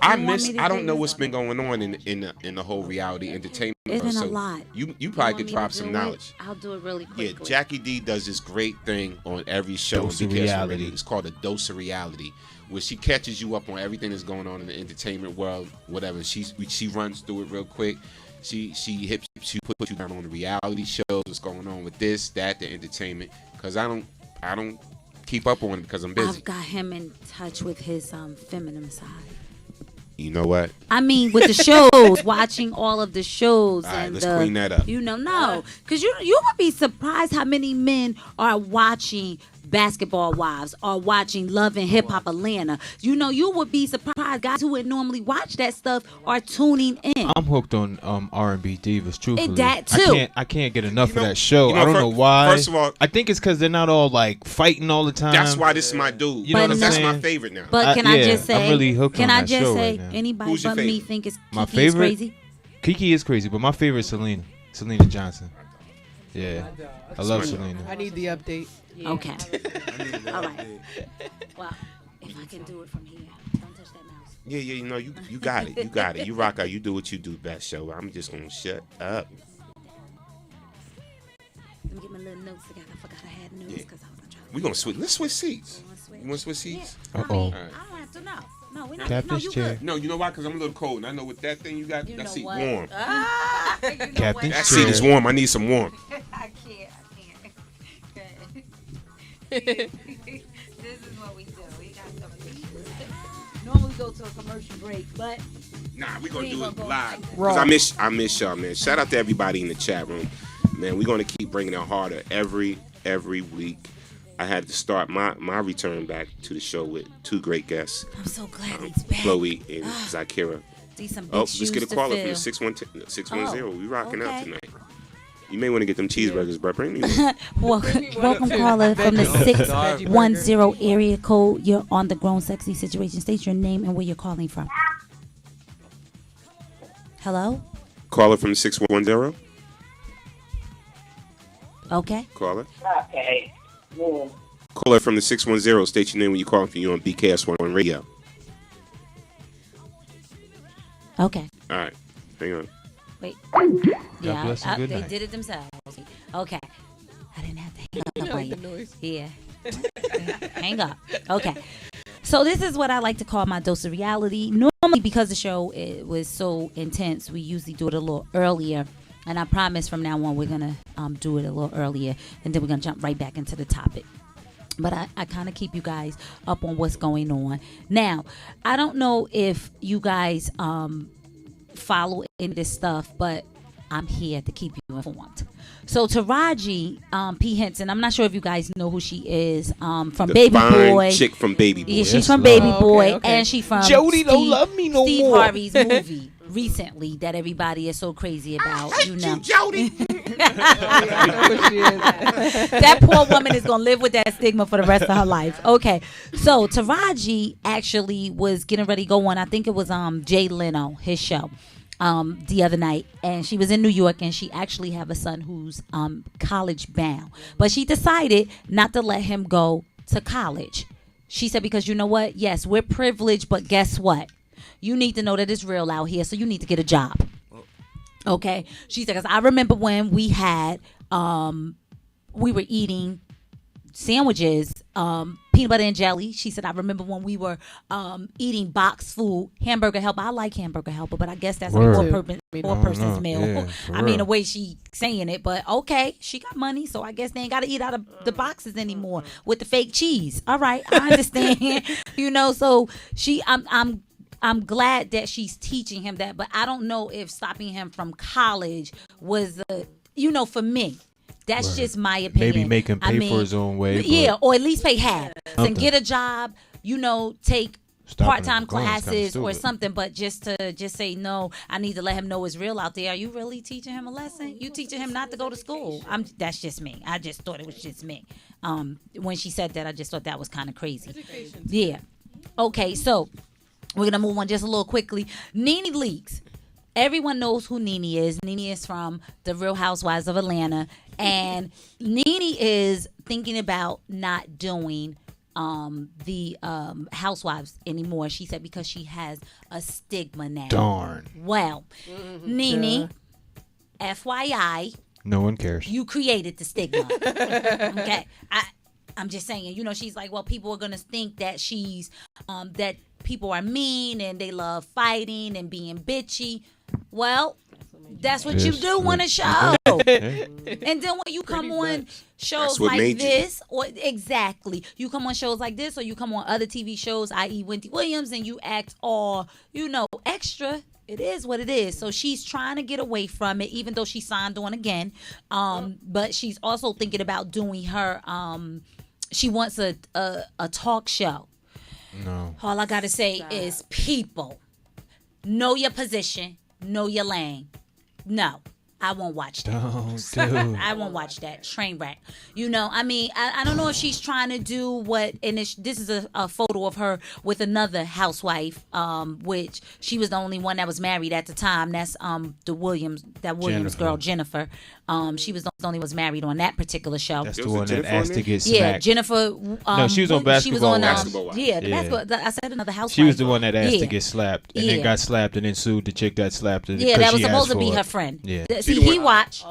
I don't know what's been going on in the whole reality entertainment. It's been so a lot. You probably could drop some knowledge. I'll do it really quickly. Yeah, Jackie D does this great thing on every show. Dose of BKS1 reality. Radio. It's called a dose of reality, where she catches you up on everything that's going on in the entertainment world, whatever. She runs through it real quick. She puts you down on the reality shows, what's going on with this, that, the entertainment. Because I don't keep up on it because I'm busy. I've got him in touch with his feminine side. You know what? I mean, with the shows, watching all of the shows. All right, and let's clean that up. No. Because you would be surprised how many men are watching Basketball Wives or watching Love and Hip Hop Atlanta. You would be surprised. Guys who would normally watch that stuff are tuning in. I'm hooked on R&B divas, truthfully. That too. I can't get enough of that show. I don't know why. First of all, I think it's because they're not all like fighting all the time. That's why this is my dude. You know what I'm that's saying? my favorite now. But can I just say, I'm really hooked can on I that just show say, right now. anybody Who's your but me favorite? think it's My Kiki is favorite? crazy? Kiki is crazy, but my favorite is Selena Johnson. Yeah, I love Selena. I need the update. Yeah. Okay. All right. Well, if I can do it from here, don't touch that mouse. Yeah, you got it. You got it. You rock out. You do what you do best, show. I'm just gonna shut up. Let me get my little notes together. I forgot I had notes because I was gonna try. We gonna switch. Let's switch seats. You want to switch seats? Yeah. Uh-oh. I All right. don't have to know. No, we're not. Captain's you chair. good. No, you know why? Because I'm a little cold, and I know with that thing you got, You that know seat what? warm. You know Captain's what? That chair. seat is warm. I need some warm. I can't. This is what we do. We got some normally go to a commercial break, but Nah, we gonna do it go live. Raw. Cause I miss y'all, man. Shout out to everybody in the chat room, man. We're gonna keep bringing it harder every week. I had to start my return back to the show with two great guests, I'm so glad he's back. Chloe and ZYYKIRRAH. See some big Oh, let's shoes get a to caller from fill. the 610. We rocking out okay. tonight. You may want to get them cheeseburgers, bro. Bring me one. Welcome caller from the 610 area code. You're on the Grown Sexy Situation. State your name and where you're calling from. Hello? Caller from the 610. Okay. Caller. Okay. Yeah. Caller from the 610. State your name when you calling from you on BKS1 Radio. Okay. All right. Hang on. Wait. God bless and good they night. did it themselves. Okay. I didn't have to hang up on like you. the noise. Yeah. Hang up. Okay. So this is what I like to call my dose of reality. Normally, because the show was so intense, we usually do it a little earlier. And I promise from now on, we're going to do it a little earlier. And then we're going to jump right back into the topic. But I kind of keep you guys up on what's going on. Now, I don't know if you guys follow in this stuff, but I'm here to keep you informed. So Taraji P. Henson, I'm not sure if you guys know who she is, from The Baby fine Boy. chick from Baby Boy. Yeah, she's Yes, from Lord. Baby Oh, Boy, okay. and she from Jody don't love me no Steve more. Harvey's movie recently that everybody is so crazy about. Jody. That poor woman is gonna live with that stigma for the rest of her life. Okay, so Taraji actually was getting ready to go on. I think it was Jay Leno, his show, the other night, and she was in New York, and she actually have a son who's college bound, but she decided not to let him go to college. She said, because you know what? Yes, we're privileged, but guess what? You need to know that it's real out here, so you need to get a job. Okay? She said, because I remember when we had, we were eating sandwiches, peanut butter and jelly. She said, I remember when we were eating box food, Hamburger Helper. I like Hamburger Helper, but I guess that's like four person's meal. Yeah, I mean, the way she saying it, but okay, she got money, so I guess they ain't got to eat out of the boxes anymore with the fake cheese. All right, I understand. So I'm glad that she's teaching him that, but I don't know if stopping him from college was, for me. That's just my opinion. Maybe make him pay for his own way. Yeah, or at least pay half and get a job. Take part-time classes or something. But just say no. I need to let him know it's real out there. Are you really teaching him a lesson? You teaching him not to go to school? That's just me. I just thought it was just me. When she said that, I just thought that was kind of crazy. Yeah. Okay, so we're gonna move on just a little quickly. Nene Leakes. Everyone knows who Nene is. Nene is from the Real Housewives of Atlanta. And Nene is thinking about not doing the Housewives anymore. She said because she has a stigma now. Darn. Well, Nene, FYI. No one cares. You created the stigma. Okay. I'm just saying, she's like, well, people are going to think that she's, that people are mean and they love fighting and being bitchy. Well, that's what you do on a show. And then when you come on shows like this, or exactly, you come on shows like this, or you come on other TV shows, i.e. Wendy Williams, and you act all, extra. It is what it is. So she's trying to get away from it, even though she signed on again. But she's also thinking about doing her, she wants a talk show. No. All I got to say is people, know your position, know your lane. No, I won't watch that. I won't watch that train wreck. I don't know if she's trying to do what, and this is a photo of her with another housewife, which she was the only one that was married at the time. That's the Williams girl, Jennifer. She was the only one was married on that particular show. That's the one that asked to get smacked. Yeah, Jennifer. No, she was on Basketball. She was on Basketball. I said another housewife. She was the one that asked to get slapped, and then got slapped, and then sued the chick that slapped her. Yeah, that was supposed to be her friend. Yeah. See, he watched.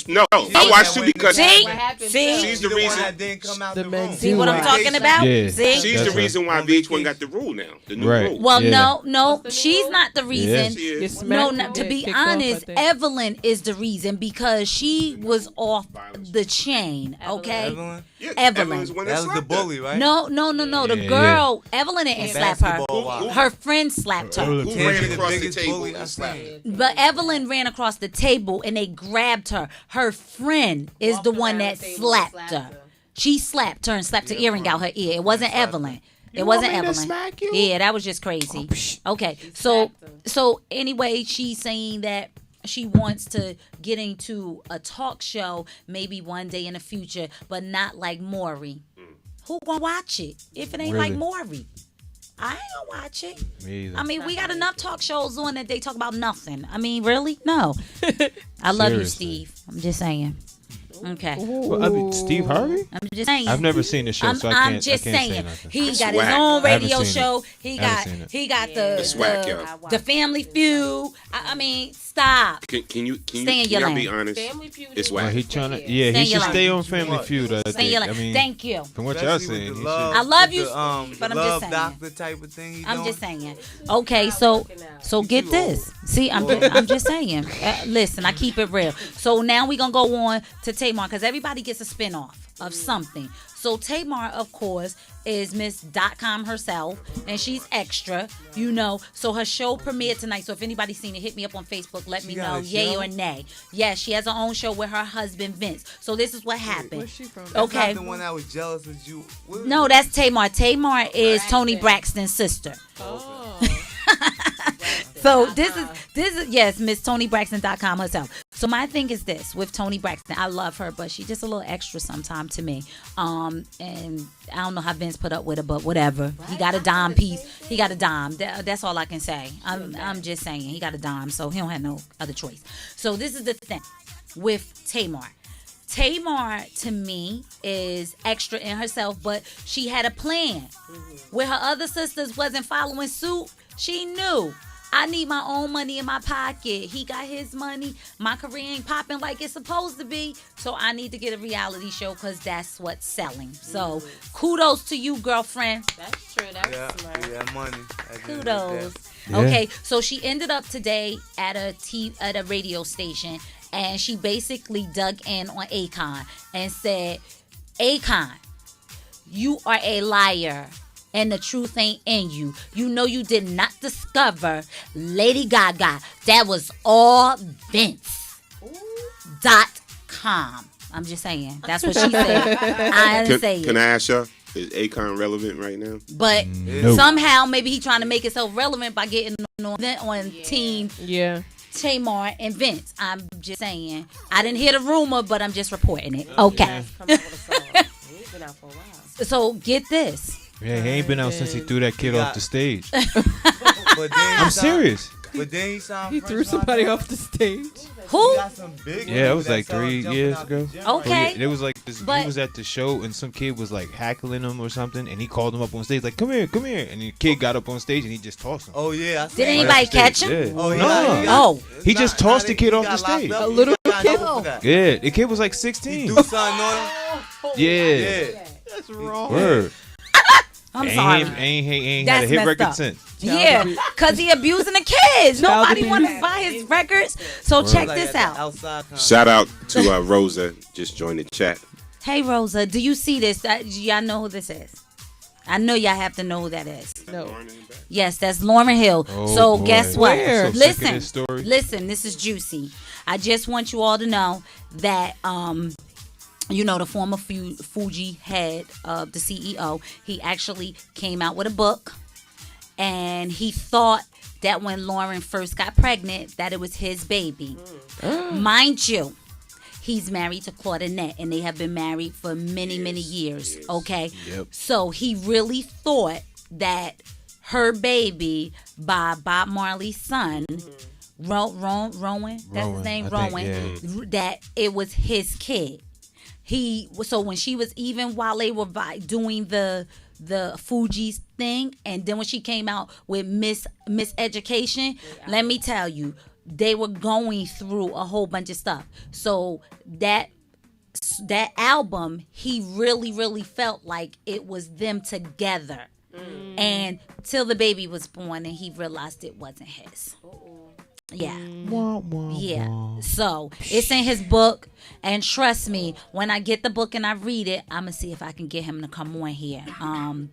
No, I watched too because she's the reason that didn't come out the room. See what I'm talking about? Yeah. See? She's the reason why VH1 got the rule now. The new rule. Well, no, she's not the reason. Yes, No, to be honest, Evelyn is the reason because she was off the chain. Okay, Evelyn? Yeah, Evelyn. That was the bully, right? No. The girl, Evelyn didn't slap her. Her friend slapped her. Who ran across the table and slapped her? But Evelyn ran across the table and they grabbed her. Her friend is the one that slapped her. She slapped her and slapped her earring out her ear. It wasn't Evelyn. It wasn't Evelyn. Yeah, that was just crazy. Okay, so anyway, she's saying that she wants to get into a talk show maybe one day in the future, but not like Maury. Who gonna watch it if it ain't like Maury? I ain't gonna watch it. Me either. I mean, we got enough talk shows on that they talk about nothing. I mean, really? No. I love you, Steve. I'm just saying. Okay. Well, Steve Harvey? I'm just saying. I've never seen the show, so I can't say nothing. He got his own radio show. He got the Family Feud. I mean, stop. Can you stay in your lane? Be honest? Family Feud. It's whack. He should stay on Family Feud. I mean, thank you. From what y'all saying, I love you, but I'm just saying. Doctor type of thing. I'm just saying. Okay, so get this. See, I'm just saying. Listen, I keep it real. So now we're gonna go on to Tamar because everybody gets a spinoff of something. So Tamar, of course, is Miss .com herself, and she's extra, So her show premiered tonight. So if anybody's seen it, hit me up on Facebook. Let me know, yay or nay. Yes, she has her own show with her husband Vince. So this is what happened. Where's she from? Okay. That's not the one that was jealous of you. No, that's Tamar. Tamar is Tony Braxton's sister. Oh. So this is yes, Miss Tony Braxton.com herself. So my thing is this with Toni Braxton. I love her, but she's just a little extra sometime to me. And I don't know how Vince put up with her, but whatever. He got a dime piece. He got a dime. That's all I can say. I'm just saying he got a dime, so he don't have no other choice. So this is the thing with Tamar. Tamar, to me, is extra in herself, but she had a plan. Where her other sisters wasn't following suit, she knew. I need my own money in my pocket. He got his money. My career ain't popping like it's supposed to be. So I need to get a reality show because that's what's selling. So kudos to you, girlfriend. That's true. That's smart. Yeah, money. Kudos. Yeah. Okay, so she ended up today at a radio station, and she basically dug in on Akon and said, Akon, you are a liar. And the truth ain't in you. You know you did not discover Lady Gaga. That was all Vince.com. I'm just saying. That's what she said. I didn't say it. Can I ask y'all, is Akon relevant right now? But somehow maybe he trying to make himself relevant by getting on team Tamar and Vince. I'm just saying. I didn't hear the rumor, but I'm just reporting it. Okay. He's been out for a while. So get this. Yeah, he ain't been out since he threw that kid off the stage. But then I'm serious. But then he threw somebody off the stage. Who? Yeah, it was like 3 years ago. Okay. It was like this. He was at the show and some kid was like heckling him or something, and he called him up on stage like, "Come here, come here," and the kid got up on stage and he just tossed him. Oh yeah. Did anybody catch him? Yeah. He just tossed the kid off the stage. A little kid. Yeah, the kid was like 16. He threw something on him. Yeah. That's wrong. Word. I'm sorry. Ain't That's had a hit messed record up. since. Yeah, because he abusing the kids. Nobody want to buy his records. So check this out. Shout out to Rosa, just joined the chat. Hey, Rosa, do you see this? Y'all know who this is? I know y'all have to know who that is. No. Yes, that's Lauryn Hill. Oh, so boy. guess what? I'm so sick of this story. Listen, this is juicy. I just want you all to know that you know, the former Fuji head of the CEO, he actually came out with a book, and he thought that when Lauryn first got pregnant, that it was his baby. Mind you, he's married to Claudinette, and they have been married for many, many years, okay? Yep. So he really thought that her baby by Bob Marley's son, Rowan, that's his name, Rowan, that it was his kid. So when she was, even while they were doing the Fuji's thing, and then when she came out with Miss Education, let me tell you, they were going through a whole bunch of stuff. So that album, he really felt like it was them together. And till the baby was born, and he realized it wasn't his. Yeah. Yeah. So it's in his book, and trust me, when I get the book and I read it, I'm gonna see if I can get him to come on here,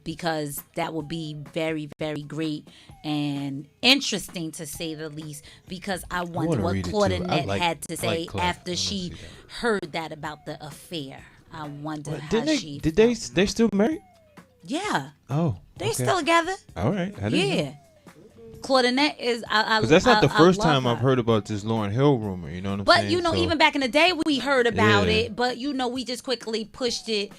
because that would be very, very great and interesting to say the least. Because I wonder what Claudinette had to say after she heard that about the affair. I wonder how she. Did they still married? Yeah. Oh. They still together. All right. Yeah. Claudinette is. Because that's not the first time her. I've heard about this Lauryn Hill rumor. You know what I'm saying? But you know, even back in the day, we heard about it. But you know, we just quickly pushed it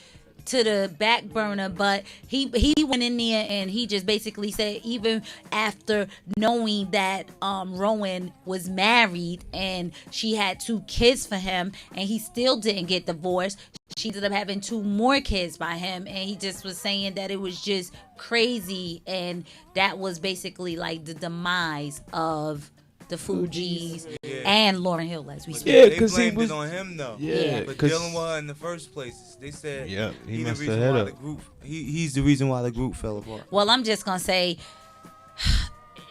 to the back burner. But he went in there and he just basically said, even after knowing that Rowan was married and she had 2 kids for him, and he still didn't get divorced. She ended up having 2 more kids by him, and he just was saying that it was just crazy, and that was basically like the demise of the Fugees and Lauryn Hill, as we speak. Yeah, they blamed it on him though. Yeah, but dealing with her in the first place, they said he messed the her reason head why up. the group. He's the reason why the group fell apart. Well, I'm just gonna say,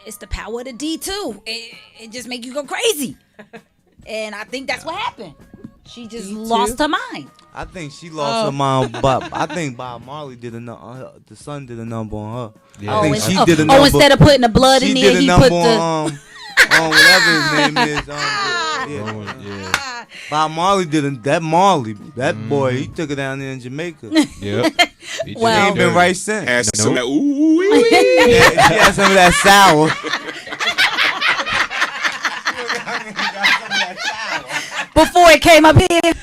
it's the power of the D2. It just make you go crazy, and I think that's what happened. She just lost her mind. I think she lost her mind, but I think Bob Marley did a number. The son did a number on her. Yeah. I think she did a number. Oh, instead of putting the blood in there, he put the on whatever his name is. Bob Marley did that Marley. That boy, he took her down there in Jamaica. Yep. He ain't been right since. Had some of that, ooh, She had some of that sour. before it came up here.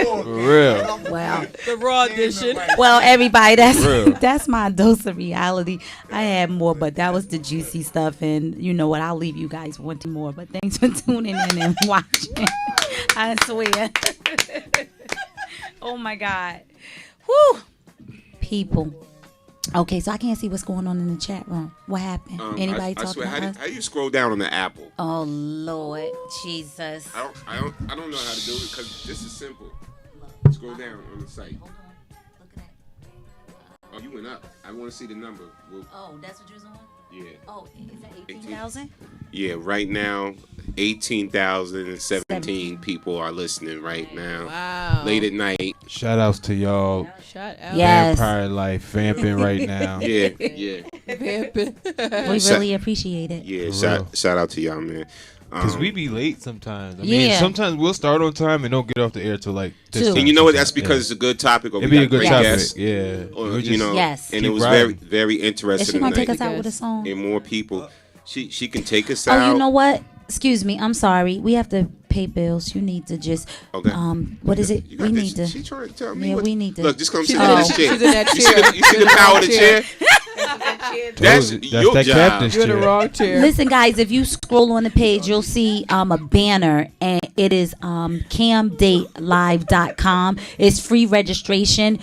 For real. Wow. The raw edition. Well, everybody, Real. that's my dose of reality. I had more, but that was the juicy stuff. And you know what? I'll leave you guys wanting more. But thanks for tuning in and watching. I swear. Oh my God. Whew. People. Okay, so I can't see what's going on in the chat room. What happened? Anybody talking about us? How do you scroll down on the Apple? Oh Lord, Jesus! I don't know how to do it because this is simple. Scroll down on the site. Hold on, look at that. Oh, you went up. I want to see the number. Oh, that's what you was on? Yeah. Oh, is that 18,000? Yeah, right now, 18,017 people are listening right now. Wow. Late at night. Shout outs to y'all. Shout out. Yes. Vampire Life vamping right now. Yeah. Vamping. We really appreciate it. Yeah, For shout out to y'all, man. Because we be late sometimes. I mean, Yeah. sometimes we'll start on time and don't get off the air till like this Two. time. And you know what? That's sometimes. because it's a good topic. Or It'd we be a got good great topic. guests. Yeah. Or, We just you know, Yes. and keep it was riding. very Is interesting she gonna take tonight. us out with a song? And more people. She can take us out. Oh, you know what? Excuse me. I'm sorry. We have to pay bills. You need to just Okay. what is it? You We got need this. to. She trying to tell me. Yeah, what, we need to. Look, just come sit She's in in this that- chair. she's in that You chair. see the power of the chair? That's That's your that job. captain's You're in the chair. wrong chair. Listen, guys, if you scroll on the page, you'll see a banner, and it is camdatelive.com. It's free registration.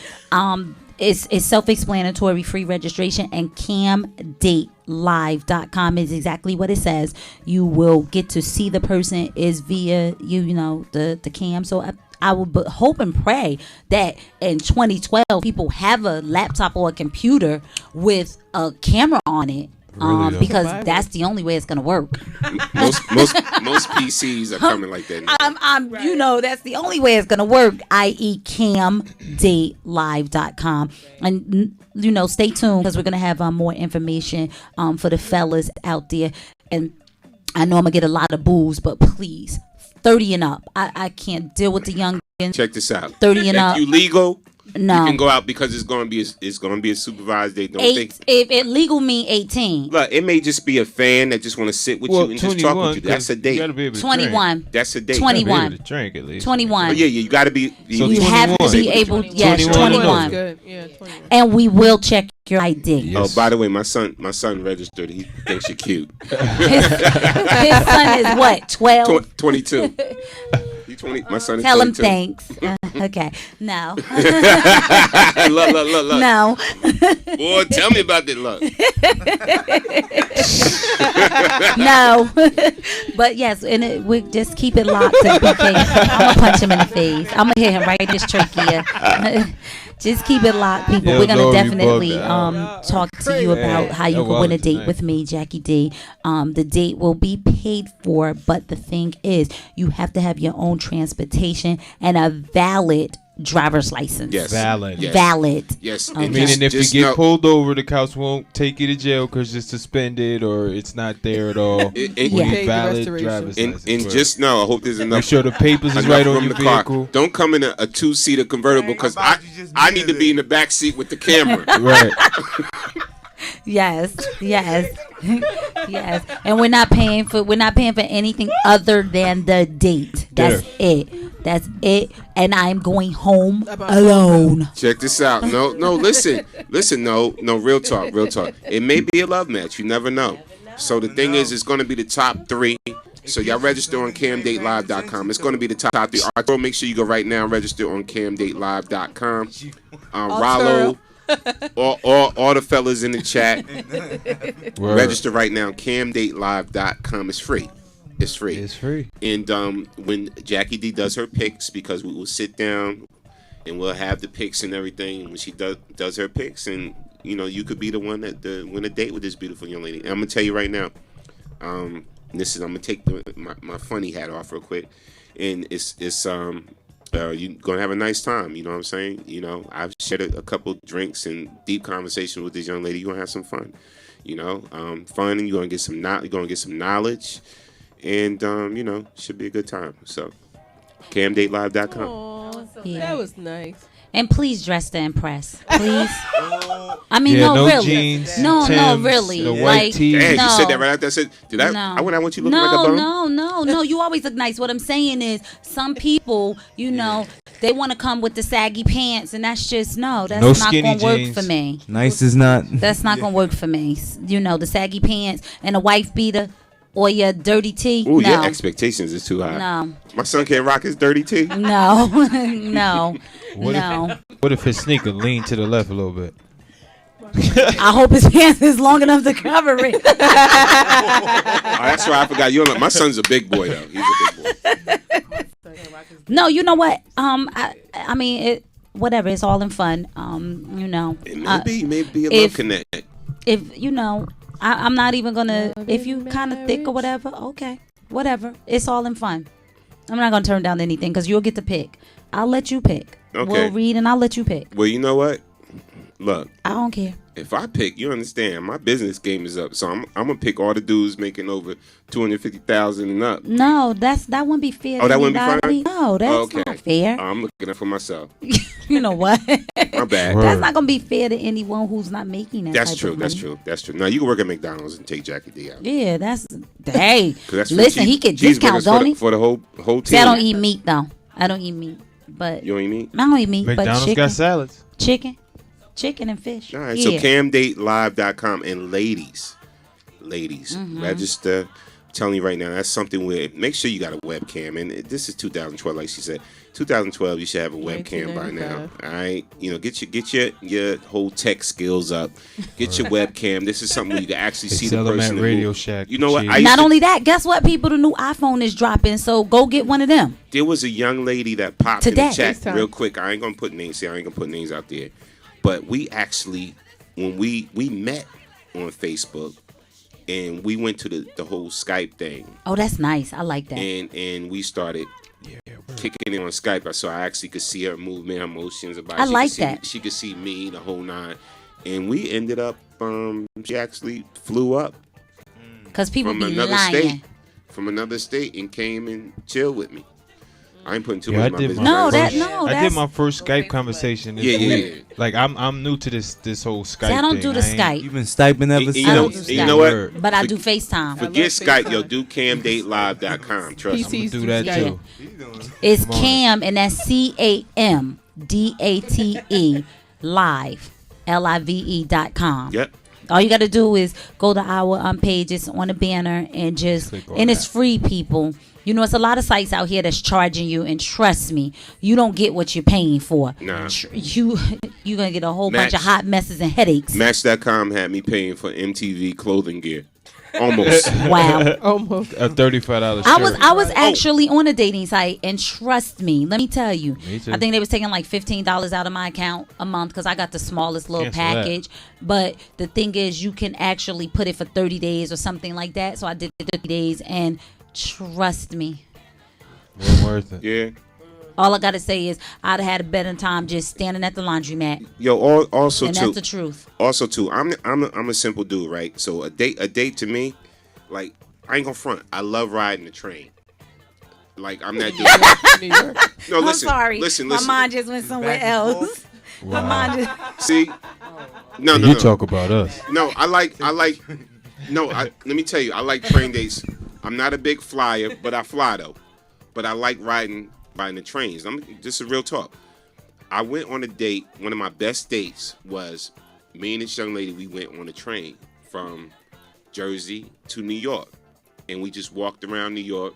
It's self-explanatory, free registration, and camdatelive.com is exactly what it says. You will get to see the person is via you know the cam. So I would hope and pray that in 2012 people have a laptop or a computer with a camera on it. Really, though. Because Survival. that's the only way it's gonna work. Most PCs are coming like that now. You know, that's the only way it's gonna work. I.e., camdatelive.com, and you know, stay tuned because we're gonna have more information for the fellas out there. And I know I'm gonna get a lot of boos, but please, 30 and up. I can't deal with the young. Check this out. 30 and up. If you legal, No. you can go out because it's going to be a supervised date. Don't think. If it legal mean 18. Look, it may just be a fan that just want to sit with you and just talk with you. That's a date. You gotta be able to 21. That's a date. 21. Drink. Drink at least. 21. Oh, yeah, you got to be. So You have to be 21. able. Yes, 21. 21. Good. Yeah, 21. And we will check your ID. Yes. Oh, by the way, my son registered. He thinks you're cute. His son is what? 12. 22. My son is Tell him 22. thanks. Okay. No. Look. No. Boy, tell me about that luck. No. But yes, and we just keep it locked to BK. I'm gonna punch him in the face. I'm gonna hit him right in his trachea. Just keep it locked, people. Yeah, We're gonna Lord, you definitely bugged out. talk to you about how you that can win a was date nice. with me, Jackie D. The date will be paid for, but the thing is, you have to have your own transportation and a valid driver's license. Yes. Valid. Yes. Valid. Yes. Okay. And Meaning if you just get know- pulled over, the cops won't take you to jail because it's suspended or it's not there at all. It- We Yeah. need Pay the valid restoration. driver's And license. just know, I hope there's enough. make sure the papers is enough right on room your in the car. vehicle. Don't come in a two-seater convertible because How about you just I be need to there? be in the back seat with the camera. Right. Yes. Yes. And we're not paying for anything other than the date. That's it. And I'm going home alone. Check this out. No, listen, no, real talk. It may be a love match. You never know. So the thing is, it's going to be the top 3. So y'all register on camdatelive.com. It's going to be the top 3. Arturo, make sure you go right now and register on camdatelive.com. Rollo, all the fellas in the chat, Word. register right now. camdatelive.com. It's free. It's free. It's free. And when Jackie D does her picks, because we will sit down and we'll have the picks and everything. And when she does her picks, and you know, you could be the one that win a date with this beautiful young lady. And I'm gonna tell you right now. I'm gonna take my funny hat off real quick, and it's you're gonna have a nice time. You know what I'm saying? You know, I've shared a couple drinks and deep conversations with this young lady. You're gonna have some fun. You know, fun, and you're gonna get some knowledge, and you know, should be a good time. So, camdatelive.com. Aw, Yeah. that was nice. And please dress to impress. Please. I mean, Yeah, no, no really. jeans, no, Timbs, really. the white Like, tee. Damn, no. you said that right after I said, I went, I want you looking like a bum? No. You always look nice. What I'm saying is, some people, you know, they want to come with the saggy pants, and that's just that's No not skinny gonna work jeans. for me. Nice is not. That's not gonna work for me. You know, the saggy pants and a wife beater or your dirty tee. Ooh, no. your expectations is too high. No. My son can't rock his dirty tee. No. No. No. What if his sneaker lean to the left a little bit? I hope his pants is long enough to cover it. Oh, that's why I forgot. My son's a big boy though. He's a big boy. No, you know what? I mean, whatever. It's all in fun. You know. It may be a love connect. If you know, I'm not even gonna. If you kind of thick or whatever, okay, whatever. It's all in fun. I'm not gonna turn down anything because you'll get to pick. I'll let you pick. Okay. We'll read and I'll let you pick. Well, you know what? Look, I don't care. if I pick, you understand, my business game is up. So I'm gonna pick all the dudes making over $250,000 and up. No, that wouldn't be fair. Oh, to that wouldn't be anybody. fine? No, that's Okay. not fair. I'm looking up for myself. You know what? My bad. That's not gonna be fair to anyone who's not making that. That's type true. of That's money. true. That's true. Now you can work at McDonald's and take Jackie D out. Yeah, that's hey. 'Cause that's Listen, he get discounts, don't he? for the whole team. See, I don't eat meat though. I don't eat meat, but You don't eat meat? I don't eat meat. McDonald's but chicken, got salads. chicken and fish. All right. Yeah. So camdatelive.com and ladies, Mm-hmm. register. I'm telling you right now, that's something where make sure you got a webcam. And this is 2012, like she said. 2012, you should have a webcam by now. All right, get your whole tech skills up. Get your webcam. This is something where you can actually see the Sell 'em person. at Radio Shack. You know what? Not only that, guess what? People, the new iPhone is dropping, so go get one of them. There was a young lady that popped Today. in the chat FaceTime. real quick. I ain't gonna put names. I ain't gonna put names out there. But we actually, when we met on Facebook, and we went to the whole Skype thing, Oh, that's nice. I like that. and we started kicking it on Skype. So I actually could see her movement, her motions. About I she like could see, that. She could see me, the whole nine, and we ended up. She actually flew up Because people from be another lying. state, and came and chilled with me. I ain't putting too Yeah, much I in my did business. No, my that first- no, I that's. did my first Skype conversation this Yeah, week. yeah. Like I'm new to this whole Skype. See, I don't thing. do the ain't- Skype, You've been sniping ever You since. know, don't do you Skype. know what? Word. but I do FaceTime. Forget Skype, yo. FaceTime. Do camdatelive.com. Trust me. PCs Do that Skype. too. It's Come on. Cam, and that's CAMDATE live, LIVE.com. Yep. All you got to do is go to our page. It's on the banner, and just Click on and it's that. free, people. You know, it's a lot of sites out here that's charging you, and trust me, you don't get what you're paying for. Nah. You're gonna get a whole bunch of Match. hot messes and headaches. Match.com had me paying for MTV clothing gear. Almost. Wow. Almost. A $35 shirt. I was actually on a dating site, and trust me, let me tell you, Me too. I think they was taking like $15 out of my account a month because I got the smallest little Cancel that. package. But the thing is, you can actually put it for 30 days or something like that. So I did it 30 days, and trust me, Wasn't worth it. Yeah. all I gotta say is I'd have had a better time just standing at the laundromat, Yo, also and too. that's the truth. Also too, I'm a simple dude, right? So a date to me, like I ain't gonna front. I love riding the train. Like I'm that dude. New York. No, I'm listen. sorry, Listen. my mind just went somewhere Back and else. My Wow. mind just. See? No, You talk about us. No, I like. No, let me tell you, I like train dates. I'm not a big flyer, but I fly though. But I like riding the trains. This is real talk. I went on a date. One of my best dates was me and this young lady. We went on a train from Jersey to New York, and we just walked around New York.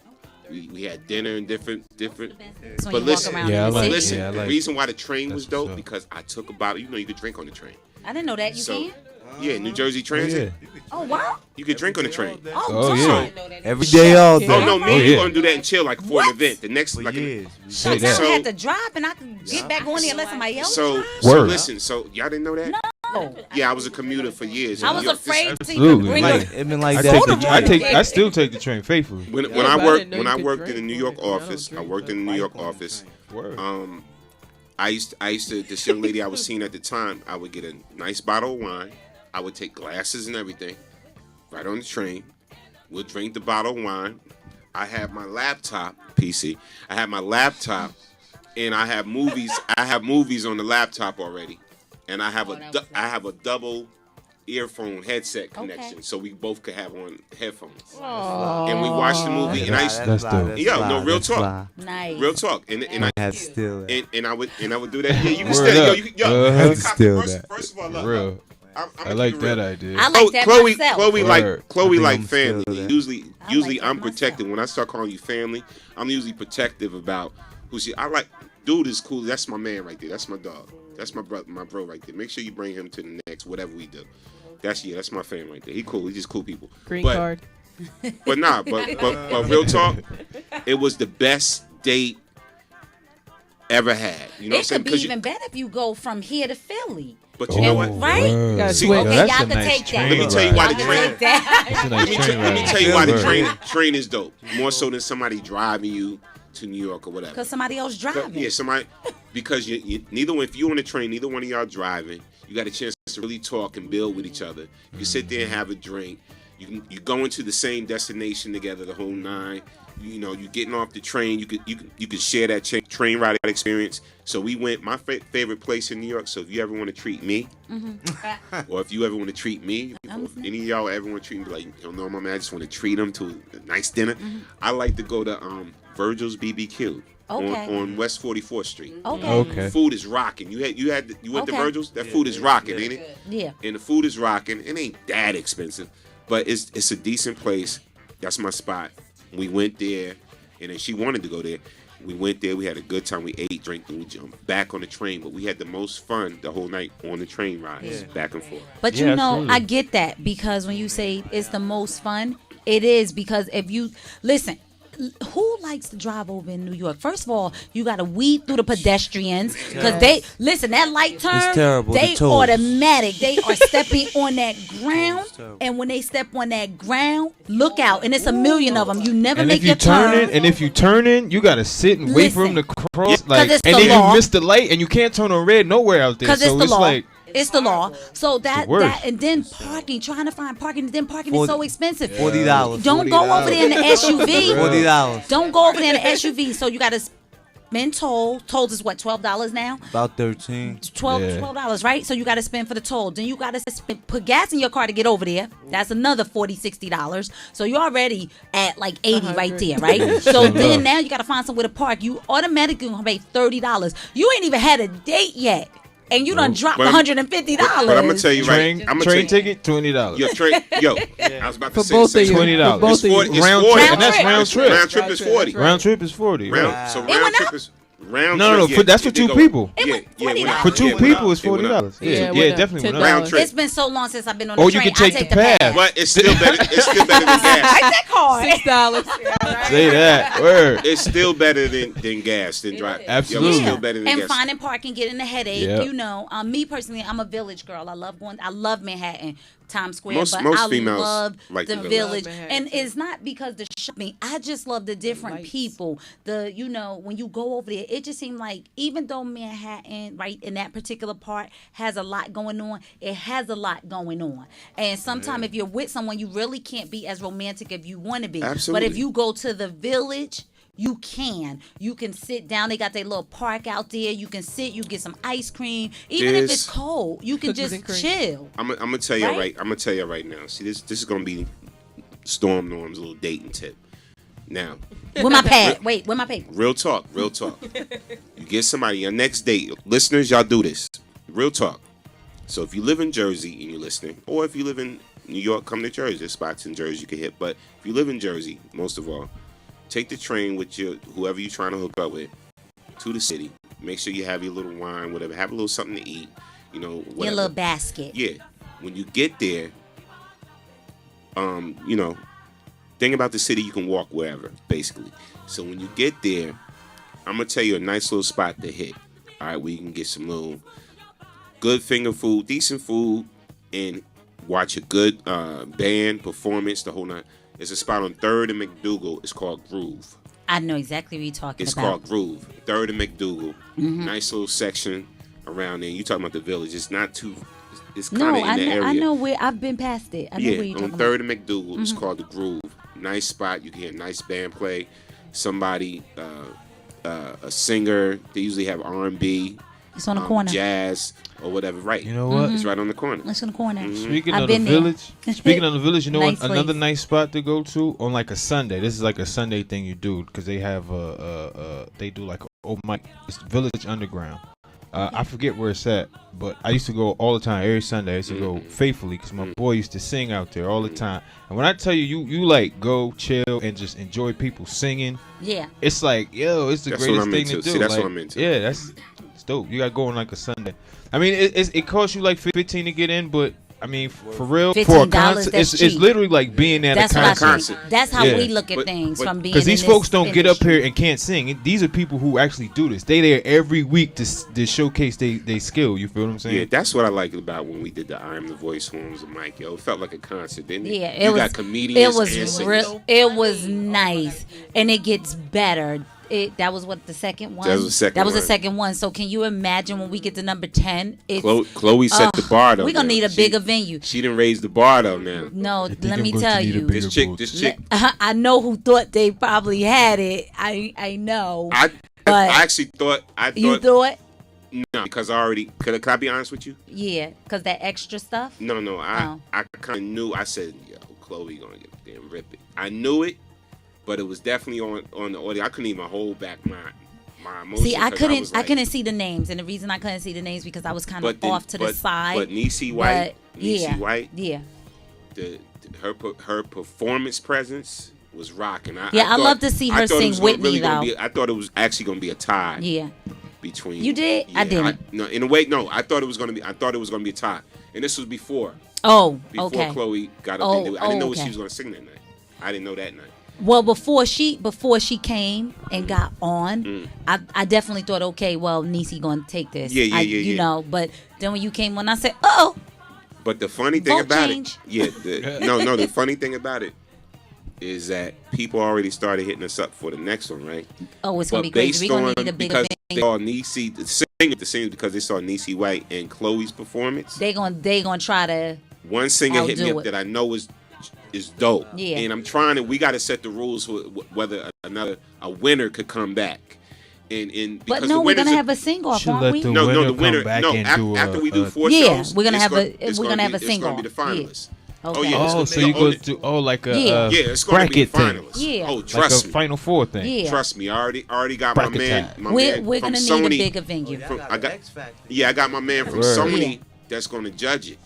We had dinner and different. When But you walk listen, around Yeah, I in the like- city. listen. yeah, I the like- reason why the train was That's dope what's up. because I took a bottle. You know, you could drink on the train. I didn't know that. You So, can. yeah, New Jersey Transit. Yeah. Oh wow. You could drink on the train. Oh, God. yeah. Every day, all day. Oh no, me Oh, and you yeah. gonna do that and chill like for an event. The next For like years. So Say I that. don't have to drive, and I can get back on there and let somebody else so drive. so Word. listen. So y'all didn't know that? No. Yeah, I was a commuter for years. I in was New York. This- afraid to even Absolutely. bring Like, it. it been like I that. take for the, years. I still take the train faithfully. When Yeah, I but I worked didn't know when you I could worked in drink the New on York the train. I don't office, I drink worked in the New York office. Word. I used to this young lady I was seeing at the time. I would get a nice bottle of wine. I would take glasses and everything, right on the train. We'll drink the bottle of wine. I had my laptop PC. I had my laptop, and I have movies. I have movies on the laptop already, and I have a double earphone headset connection, so we both could have on headphones. Aww. And we watched the movie, and real talk, nice, real talk, and I had to steal that. and I would do that. Yeah, you can steal. Yo, steal that. First of all, look, Real. I like that idea. I like that myself. Chloe like family. Usually like I'm that protective. myself. When I start calling you family, I'm usually protective about who she. I like. Dude is cool. That's my man right there. That's my dog. That's my bro right there. Make sure you bring him to the next whatever we do. That's my fan right there. He cool. He just cool people. Green card. But real talk, it was the best date ever had. You know what I'm It saying? could be even better if you go from here to Philly. But you know what? Right? See, okay, that's y'all a can nice take that. Let me tell you why the Y'all train. can take that. That's a nice train Let me ride. tell you why the Word. train is dope. More so than somebody driving you to New York or whatever. Because somebody else driving. Yeah, somebody. Because if you on the train, neither one of y'all driving. You got a chance to really talk and build with each other. You can sit there and have a drink. You go into the same destination together, the whole nine. You know, you getting off the train. You could share that train ride experience. So we went my favorite place in New York. So if you ever want to treat me, or if you ever want to treat me, or if any of y'all ever want to treat me, like, you know, my man, I just want to treat them to a nice dinner. I like to go to Virgil's BBQ. Okay. On West 44th Street. Okay. Food is rocking. You went to Virgil's? That food is rocking, ain't it? Yeah. And the food is rocking. It ain't that expensive, but it's a decent place. That's my spot. We went there, and then she wanted to go there. We went there. We had a good time. We ate, drank, and we jumped back on the train. But we had the most fun the whole night on the train rides, back and forth. But you know, absolutely. I get that, because when you say it's the most fun, it is, because if you listen. Who likes to drive over in New York? First of all, you got to weed through the pedestrians, because they listen. That light turn, it's terrible. They automatic. They are stepping on that ground, and when they step on that ground, look out, and it's a million of them. You never And make if you your turn. And if you turn in, you gotta sit and wait for Listen. him to cross. Like, it's and the then law. you miss the light, and you can't turn on red nowhere out there. Because So it's the law. like, It's the law. So that worst. and then parking, trying to find parking, and then parking is so expensive. $40. Don't go over there in the SUV. $40. Don't go over there in the SUV. So you got to spend toll. Tolls is what, $12 now? About 13. $12, right? So you got to spend for the toll. Then you got to put gas in your car to get over there. That's another $40, $60. So you're already at like 80 right there, right? So then now you got to find somewhere to park. You automatically gonna pay $30. You ain't even had a date yet. And you done dropped $150. But I'm gonna tell you right. Train ticket, $20. I was about to For say both of you. $20. For both of you. It's Round 40. trip, and that's round trip. Round trip is 40. Round trip is 40. Round Right. trip is round No, trip. that's for two people. For two people, it's $40. $40. Yeah, Yeah, definitely. $10. Round trip. It's been so long since I've been on the Or train. you can take I the pass. But it's still better. It's still better than gas. Take that card. $6. Say that. Word. It's still better than gas than drive. Absolutely. It's still better than And gas. finding parking, getting a headache. Yep. You know, me personally, I'm a village girl. I love Manhattan, Times Square, Most but females I love like the the village. village. And it's not because the shopping. I just love the different people. When you go over there, it just seemed like, even though Manhattan, right, in that particular part has a lot going on, it has a lot going on. And sometimes if you're with someone, you really can't be as romantic if you want to be. Absolutely. But if you go to the village, you can sit down. They got their little park out there. You can sit, you get some ice cream. Even if it's cold, you can Cookies just and cream. chill. I'm gonna tell you Right? right. I'm gonna tell you right now. See, this is gonna be Storm Norm's little dating tip. Now, With my pad. Wait, with my paper. real talk. You get somebody your next date. Listeners, y'all do this. Real talk. So if you live in Jersey and you're listening, or if you live in New York, come to Jersey. There's spots in Jersey you can hit. But if you live in Jersey, most of all, take the train with whoever you're trying to hook up with to the city. Make sure you have your little wine, whatever. Have a little something to eat. Whatever. Your little basket. Yeah. When you get there, thing about the city, you can walk wherever, basically. So when you get there, I'm gonna tell you a nice little spot to hit. All right, where you can get some little good finger food, decent food, and watch a good band performance. The whole night. There's a spot on 3rd and McDougal. It's called Groove. I know exactly what you're talking It's about. called Groove. 3rd and McDougal. Nice little section around there. You talking about the village? It's not too. It's kind of in the area. I know where I've been past it. I know where you're on talking 3rd about. and McDougal. It's called the Groove. Nice spot. You can hear a nice band play. Somebody a singer. They usually have R&B. It's on the corner. Jazz or whatever. Right. You know what? It's right on the corner. It's on the corner. Speaking I've of the been there. village, you know Nice what? Another place. nice spot to go to on like a Sunday. This is like a Sunday thing you do because they have they do like open mic. It's Village Underground. I forget where it's at, but I used to go all the time. Every Sunday, I used to go faithfully because my boy used to sing out there all the time. And when I tell you, you like go chill and just enjoy people singing. Yeah. It's like, yo, it's the That's greatest what I'm thing into. to do. See, that's like, what I'm into. Yeah, it's dope. You got to go on like a Sunday. I mean, it costs you like $15 to get in, but I mean, for real, for a $15, concert, that's it's cheap. literally like being at That's a what I concert. think. That's how we look at things from being. Because these in this folks don't get up industry. here and can't sing. These are people who actually do this. They there every week to showcase they skill. You feel what I'm saying? Yeah, that's what I like about when we did the I Am the Voice horns and Mike. Yo, it felt like a concert, didn't it? Yeah, you got comedians. It was and singers. real. It was nice, and it gets better. That was what the second one. That was the second the one. second one. So can you imagine when we get to number 10? Chloe set the bar though. We're gonna now. need a bigger venue. She didn't raise the bar though now. No, let me tell you. This chick. I know who thought they probably had it. I know. I actually thought. You thought? No, because I already. Could I be honest with you? Yeah, because that extra stuff. No. I kind of knew. I said, yo, Chloe gonna get damn rip it. I knew it, but it was definitely on the audio. I couldn't even hold back my emotions. See, I couldn't see the names, and the reason I couldn't see the names because I was kind of off to the side. But Niecy White, yeah, her performance presence was rocking. I love to see her sing Whitney though. I thought it was actually going to be a tie. Yeah. Between you did, yeah, I didn't. No, in a way, no. I thought it was going to be. I thought it was going to be a tie, and this was before. Oh, before okay. Chloe got up. I didn't know what okay. she was going to sing that night. I didn't know that night. Well, before she came and got on, I definitely thought, okay, well, Niecy gonna take this. Yeah. You know, but then when you came on, I said, oh. But the funny thing about change. it, the funny thing about it is that people already started hitting us up for the next one, right? Oh, it's gonna be crazy. We're gonna need a bigger because thing. they saw Niecy the singers because they saw Niecy White and Chloe's performance. They gonna try to. One singer hit me up that I know is dope. Yeah. And I'm trying to. We got to set the rules for whether a winner could come back. And but no, we're gonna have a sing off, aren't we? No, the winner. No, after we do 4 shows, we're gonna have a sing off. It's gonna be the finalists. Yeah. Okay. Oh yeah. Oh, so you go to like a it's gonna be bracket finalists. thing. Yeah. Oh, trust like a me. Final Four thing. Yeah. Trust me. I already got Bracket my man. time. We're from gonna Sony. need a bigger venue. I got my man from Word. Sony that's gonna judge it.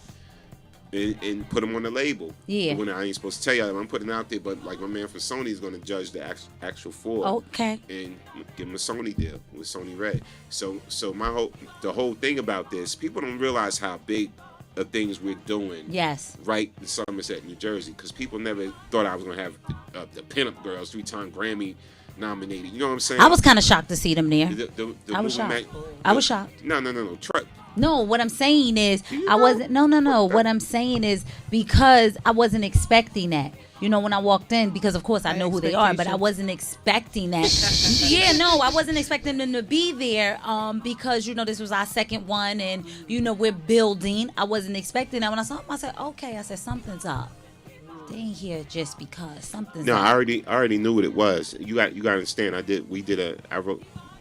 And put them on the label. Yeah. When I ain't supposed to tell y'all, I'm putting it out there, but like my man from Sony is going to judge the actual 4. Okay. And give him a Sony deal with Sony Red. So the whole thing about this, people don't realize how big of things we're doing. Yes. Right in Somerset, New Jersey, because people never thought I was going to have the Pinup Girls 3-time Grammy nominated. You know what I'm saying? I was kind of shocked to see them there. I was movement shocked. I was shocked. No. No, what I'm saying is I wasn't. No. What I'm saying is because I wasn't expecting that. You know, when I walked in, because of course I know who they are, but I wasn't expecting that. Yeah, no, I wasn't expecting them to be there. Because you know this was our second one, and you know we're building. I wasn't expecting that. When I saw them, I said, okay. I said something's up. They ain't here just because something's up. No, I already knew what it was. You got to understand.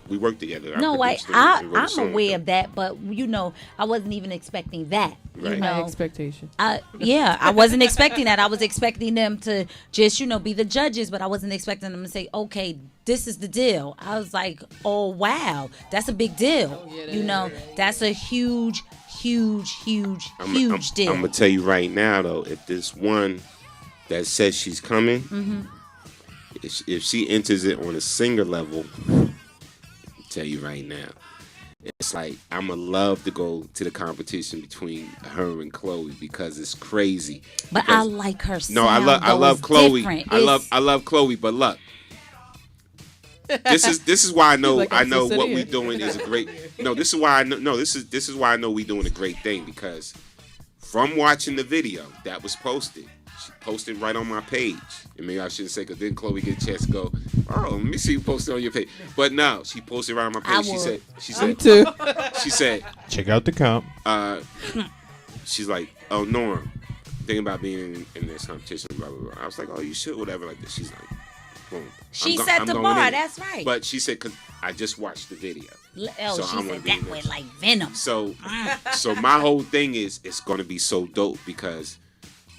We worked together. No, I'm aware of that, but you know, I wasn't even expecting that. Right. You know, High expectation. I wasn't expecting that. I was expecting them to just, you know, be the judges, but I wasn't expecting them to say, okay, this is the deal. I was like, oh wow, that's a big deal. You know, that's a huge deal. I'm gonna tell you right now though, if this one that says she's coming, if she enters it on a singer level. Tell you right now, it's like I'ma love to go to the competition between her and Chloe because it's crazy. But I like her sound. No, I love Chloe. Different. I love Chloe. But look, this is why I know what we doing is a great. No, this is why I know. No, this is why I know we doing a great thing because from watching the video that was posted. She posted right on my page. And maybe I shouldn't say because then Chloe get a chance to go, oh, let me see you posted on your page. But no, she posted right on my page. She said, check out the comp. She's like, oh, Norm, thinking about being in this competition, blah, blah, blah. I was like, oh, you should, whatever, like this. She's like, boom. She I'm set the going bar. in. That's right. But she said, because I just watched the video. So she I'm gonna said be in that went this. like venom. So my whole thing is it's going to be so dope because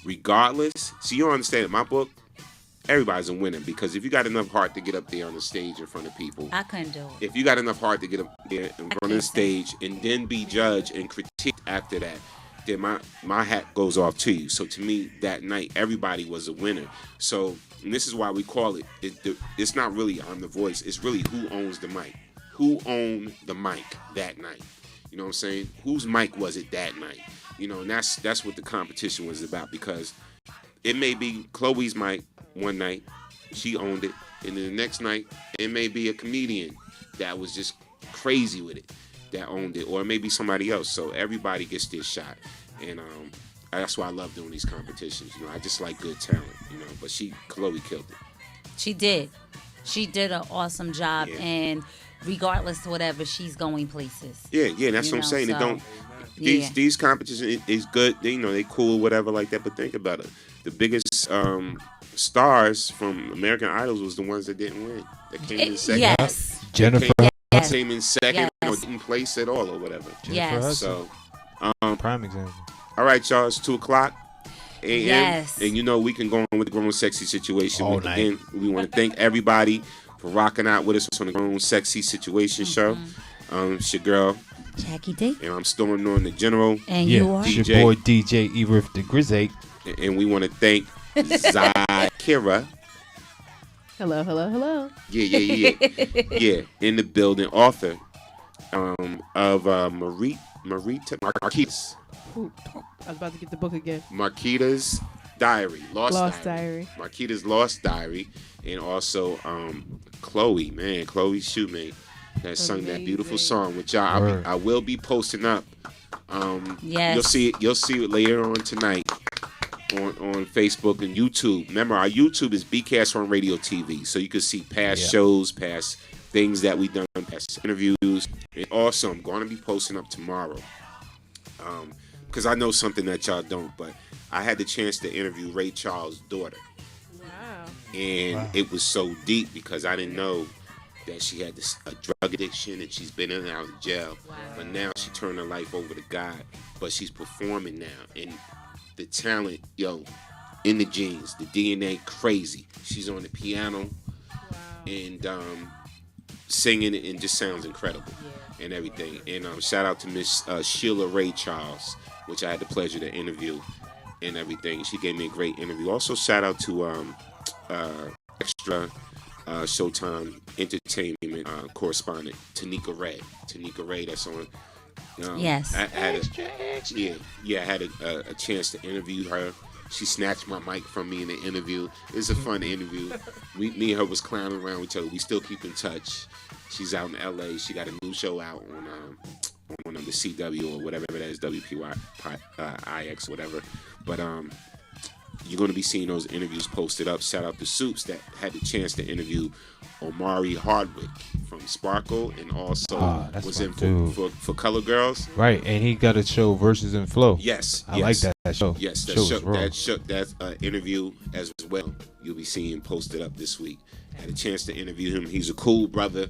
regardless, see, you don't understand, in my book, everybody's a winner because if you got enough heart to get up there on the stage in front of people, I couldn't do it. if you got enough heart to get up there in front of the stage and then be judged and critiqued after that, then my hat goes off to you. So to me, that night, everybody was a winner. So, and this is why we call it, it's not really I'm the voice, it's really who owns the mic. Who owned the mic that night? You know what I'm saying? Whose mic was it that night? You know, and that's what the competition was about because it may be Chloe's mic one night, she owned it, and then the next night, it may be a comedian that was just crazy with it that owned it, or it may be somebody else. So everybody gets their shot, and that's why I love doing these competitions. You know, I just like good talent. You know, but Chloe killed it. She did. She did an awesome job, and regardless of whatever, she's going places. Yeah, that's what I'm saying. So, It don't. These competitions is good. They cool, whatever like that. But think about it. The biggest stars from American Idols was the ones that didn't win. That came in second. Yes. Jennifer came in second, didn't place at all or whatever. Yes. So, prime example. All right, y'all. It's 2:00 a.m. Yes. And we can go on with the Grown Sexy Situation. All night. Again, we want to thank everybody for rocking out with us on the Grown Sexy Situation show. It's your girl, Jackie D. And I'm Storm on the General. And you are? It's your boy DJ E-RIF the Grizzly. And we want to thank ZYKIRRAH. Hello. Yeah, in the building. Author of Marquita's I was about to get the book again. Marquita's Diary. Lost Diary. Marquita's Lost Diary. And also Chloe Shoemate that sung that beautiful song, which I will be posting up. Yes. You'll see it later on tonight on Facebook and YouTube. Remember, our YouTube is BKS1 Radio TV, so you can see past shows, past things that we've done, past interviews. And also, I'm going to be posting up tomorrow because I know something that y'all don't, but I had the chance to interview Ray Charles' daughter. Wow. And it was so deep because I didn't know that she had a drug addiction and she's been in and out of jail. Wow. But now she turned her life over to God, but she's performing now. And the talent, in the genes, the DNA, crazy. She's on the piano and singing, and just sounds incredible and everything. And shout out to Miss Sheila Ray Charles, which I had the pleasure to interview and everything. She gave me a great interview. Also, shout out to extra Showtime Entertainment correspondent Tanika Ray, that's on. Yes. I had a chance to interview her. She snatched my mic from me in the interview. It was a fun interview. Me and her was clowning around with each other. We still keep in touch. She's out in LA. She got a new show out on the CW or whatever that is, WPYX, whatever. But you're going to be seeing those interviews posted up. Shout out to Soups that had the chance to interview Omari Hardwick from Sparkle, and also was in for Color Girls. Right, and he got a show Versus and Flow. Yes, I like that show. Yes, that's interview as well. You'll be seeing posted up this week. Had a chance to interview him. He's a cool brother,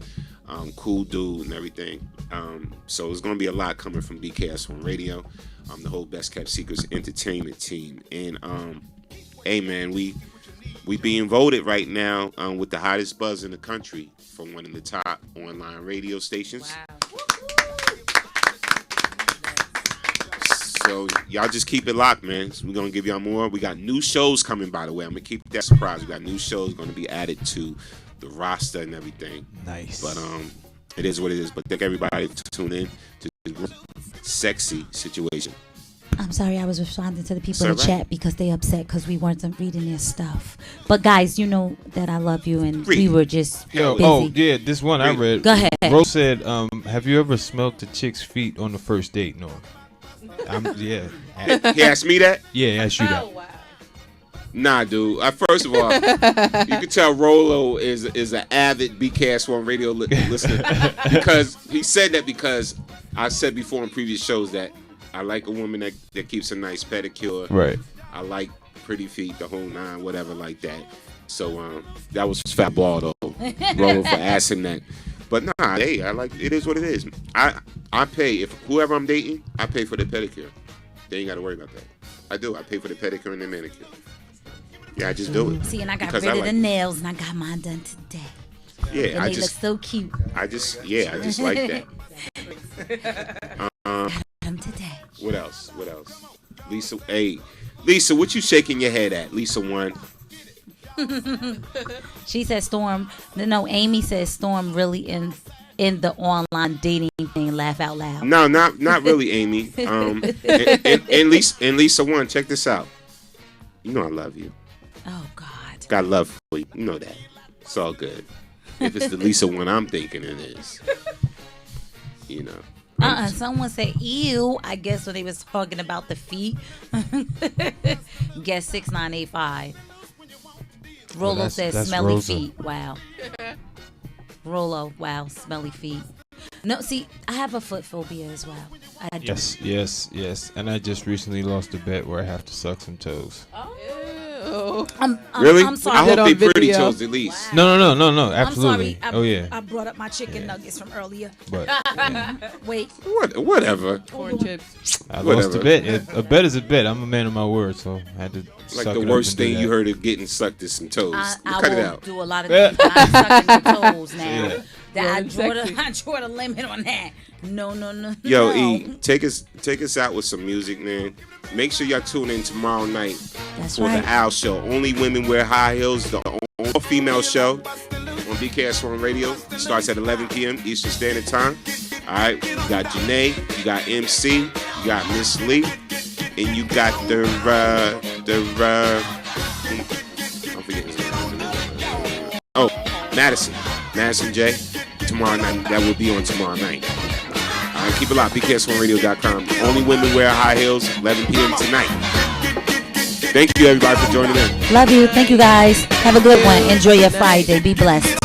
cool dude, and everything. So it's going to be a lot coming from BKS1 Radio. The whole Best Kept Secrets Entertainment team, and hey man, we being voted right now with the hottest buzz in the country for one of the top online radio stations. Wow. So y'all just keep it locked, man. So we're gonna give y'all more. We got new shows coming, by the way. I'm gonna keep that surprise. We got new shows gonna be added to the roster and everything. Nice. But it is what it is. But thank everybody for tuning in to the Sexy Situation. I'm sorry, I was responding to the people in the chat because they upset because we weren't reading their stuff. But guys, you know that I love you, and we were just busy. This one I read. Go ahead. Rose said, have you ever smelled the chick's feet on the first date? No. He asked me that? Yeah, he asked you that. Oh, wow. Nah, dude. First of all, you can tell Rolo is an avid BKS1 radio listener because he said that because I said before in previous shows that I like a woman that keeps a nice pedicure. Right. I like pretty feet, the whole nine, whatever like that. So that was fat ball though, Rolo, for asking that. But nah, hey, I like it is what it is. I pay if whoever I'm dating, I pay for the pedicure. They ain't got to worry about that. I do. I pay for the pedicure and the manicure. Yeah, I just do it. See, and I got because rid of like the nails, and I got mine done today. Yeah, and they look so cute. I just like that. Got them today. What else? Lisa, hey, Lisa, what you shaking your head at? Lisa 1. She said Storm. No, Amy says Storm really in the online dating thing. Laugh out loud. No, not really, Amy. And Lisa 1, check this out. You know I love you. Oh God. Got love for you. You know that. It's all good. If it's the Lisa 1 I'm thinking it is. You know. Someone said ew. I guess when they was talking about the feet. Guess 6985. Rolo says smelly Rosa. feet. Wow. Rolo, wow, smelly feet. No, see, I have a foot phobia as well. I do. Yes. And I just recently lost a bet where I have to suck some toes. Really? I'm sorry. I hope they pretty video. toes at least. No, absolutely. I'm sorry. Yeah. I brought up my chicken nuggets from earlier. But Wait. Whatever. Corn chips. I lost a bet. A bet is a bet. I'm a man of my word, so I had to. Like suck the it up worst and do thing that. you heard of getting sucked is some toes. I Cut it will out. do a lot of things. But I'm sucking your toes now. Yeah. That I draw the limit on that. No. Yo, no. E, take us out with some music, man. Make sure y'all tune in tomorrow night That's for right. the Owl Show. Only Women Wear High Heels, the all female show on BKS1 Radio. It starts at 11 p.m. Eastern Standard Time. All right, you got Janae, you got MC, you got Miss Lee, and you got the I'm forgetting. Oh, Madison J. Tomorrow night. That will be on tomorrow night. All right, keep it locked. BKS1Radio.com. Only Women Wear High Heels. 11 p.m. tonight. Thank you, everybody, for joining in. Love you. Thank you, guys. Have a good one. Enjoy your Friday. Be blessed.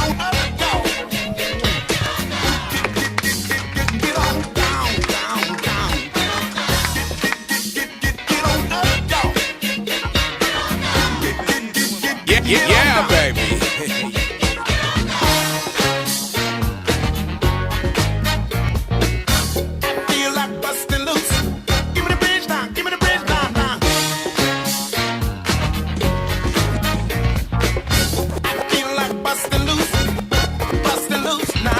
Yeah, baby. Feel like busting loose. Give me the bridge now. Give me the bridge now. Feel like busting loose. Busting loose now.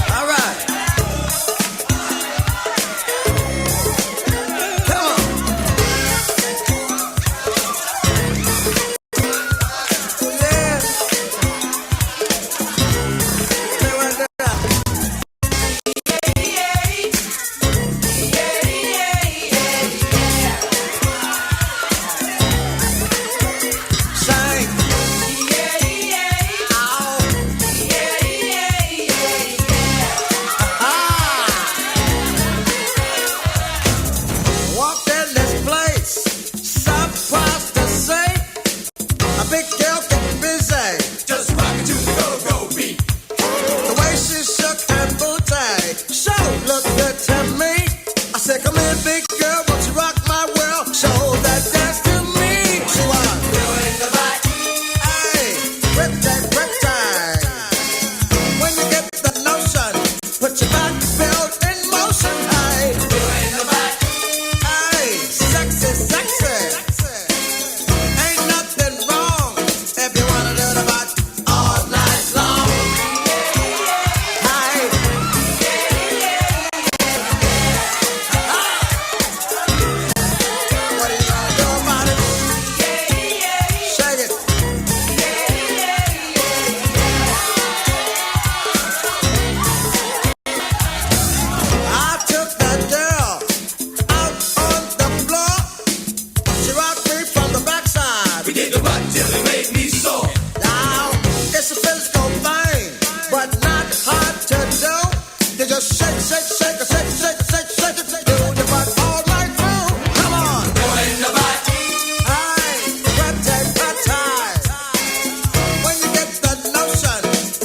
All right. Come on. Yeah. Stay right there. Sing. Walked in this place, surprised to say, a big girl getting busy. Just rock it to the go-go beat. The way she shook her booty, so looked good to me. I said, come in, big girl, won't you rock my world? Show that dance to me. She was doing the back. Hey, grip tight. When you get the notion, put your back belt in motion. Hey, doing the back. Hey, sexy. Ain't nothing wrong if you wanna do the back all night long. Hey. What are you gonna do about it? Shake it. I took that girl out on the floor. She rocked me from the backside. We did the butt till it made me sore. Now, it's a physical thing, but not hard to do. You just shake,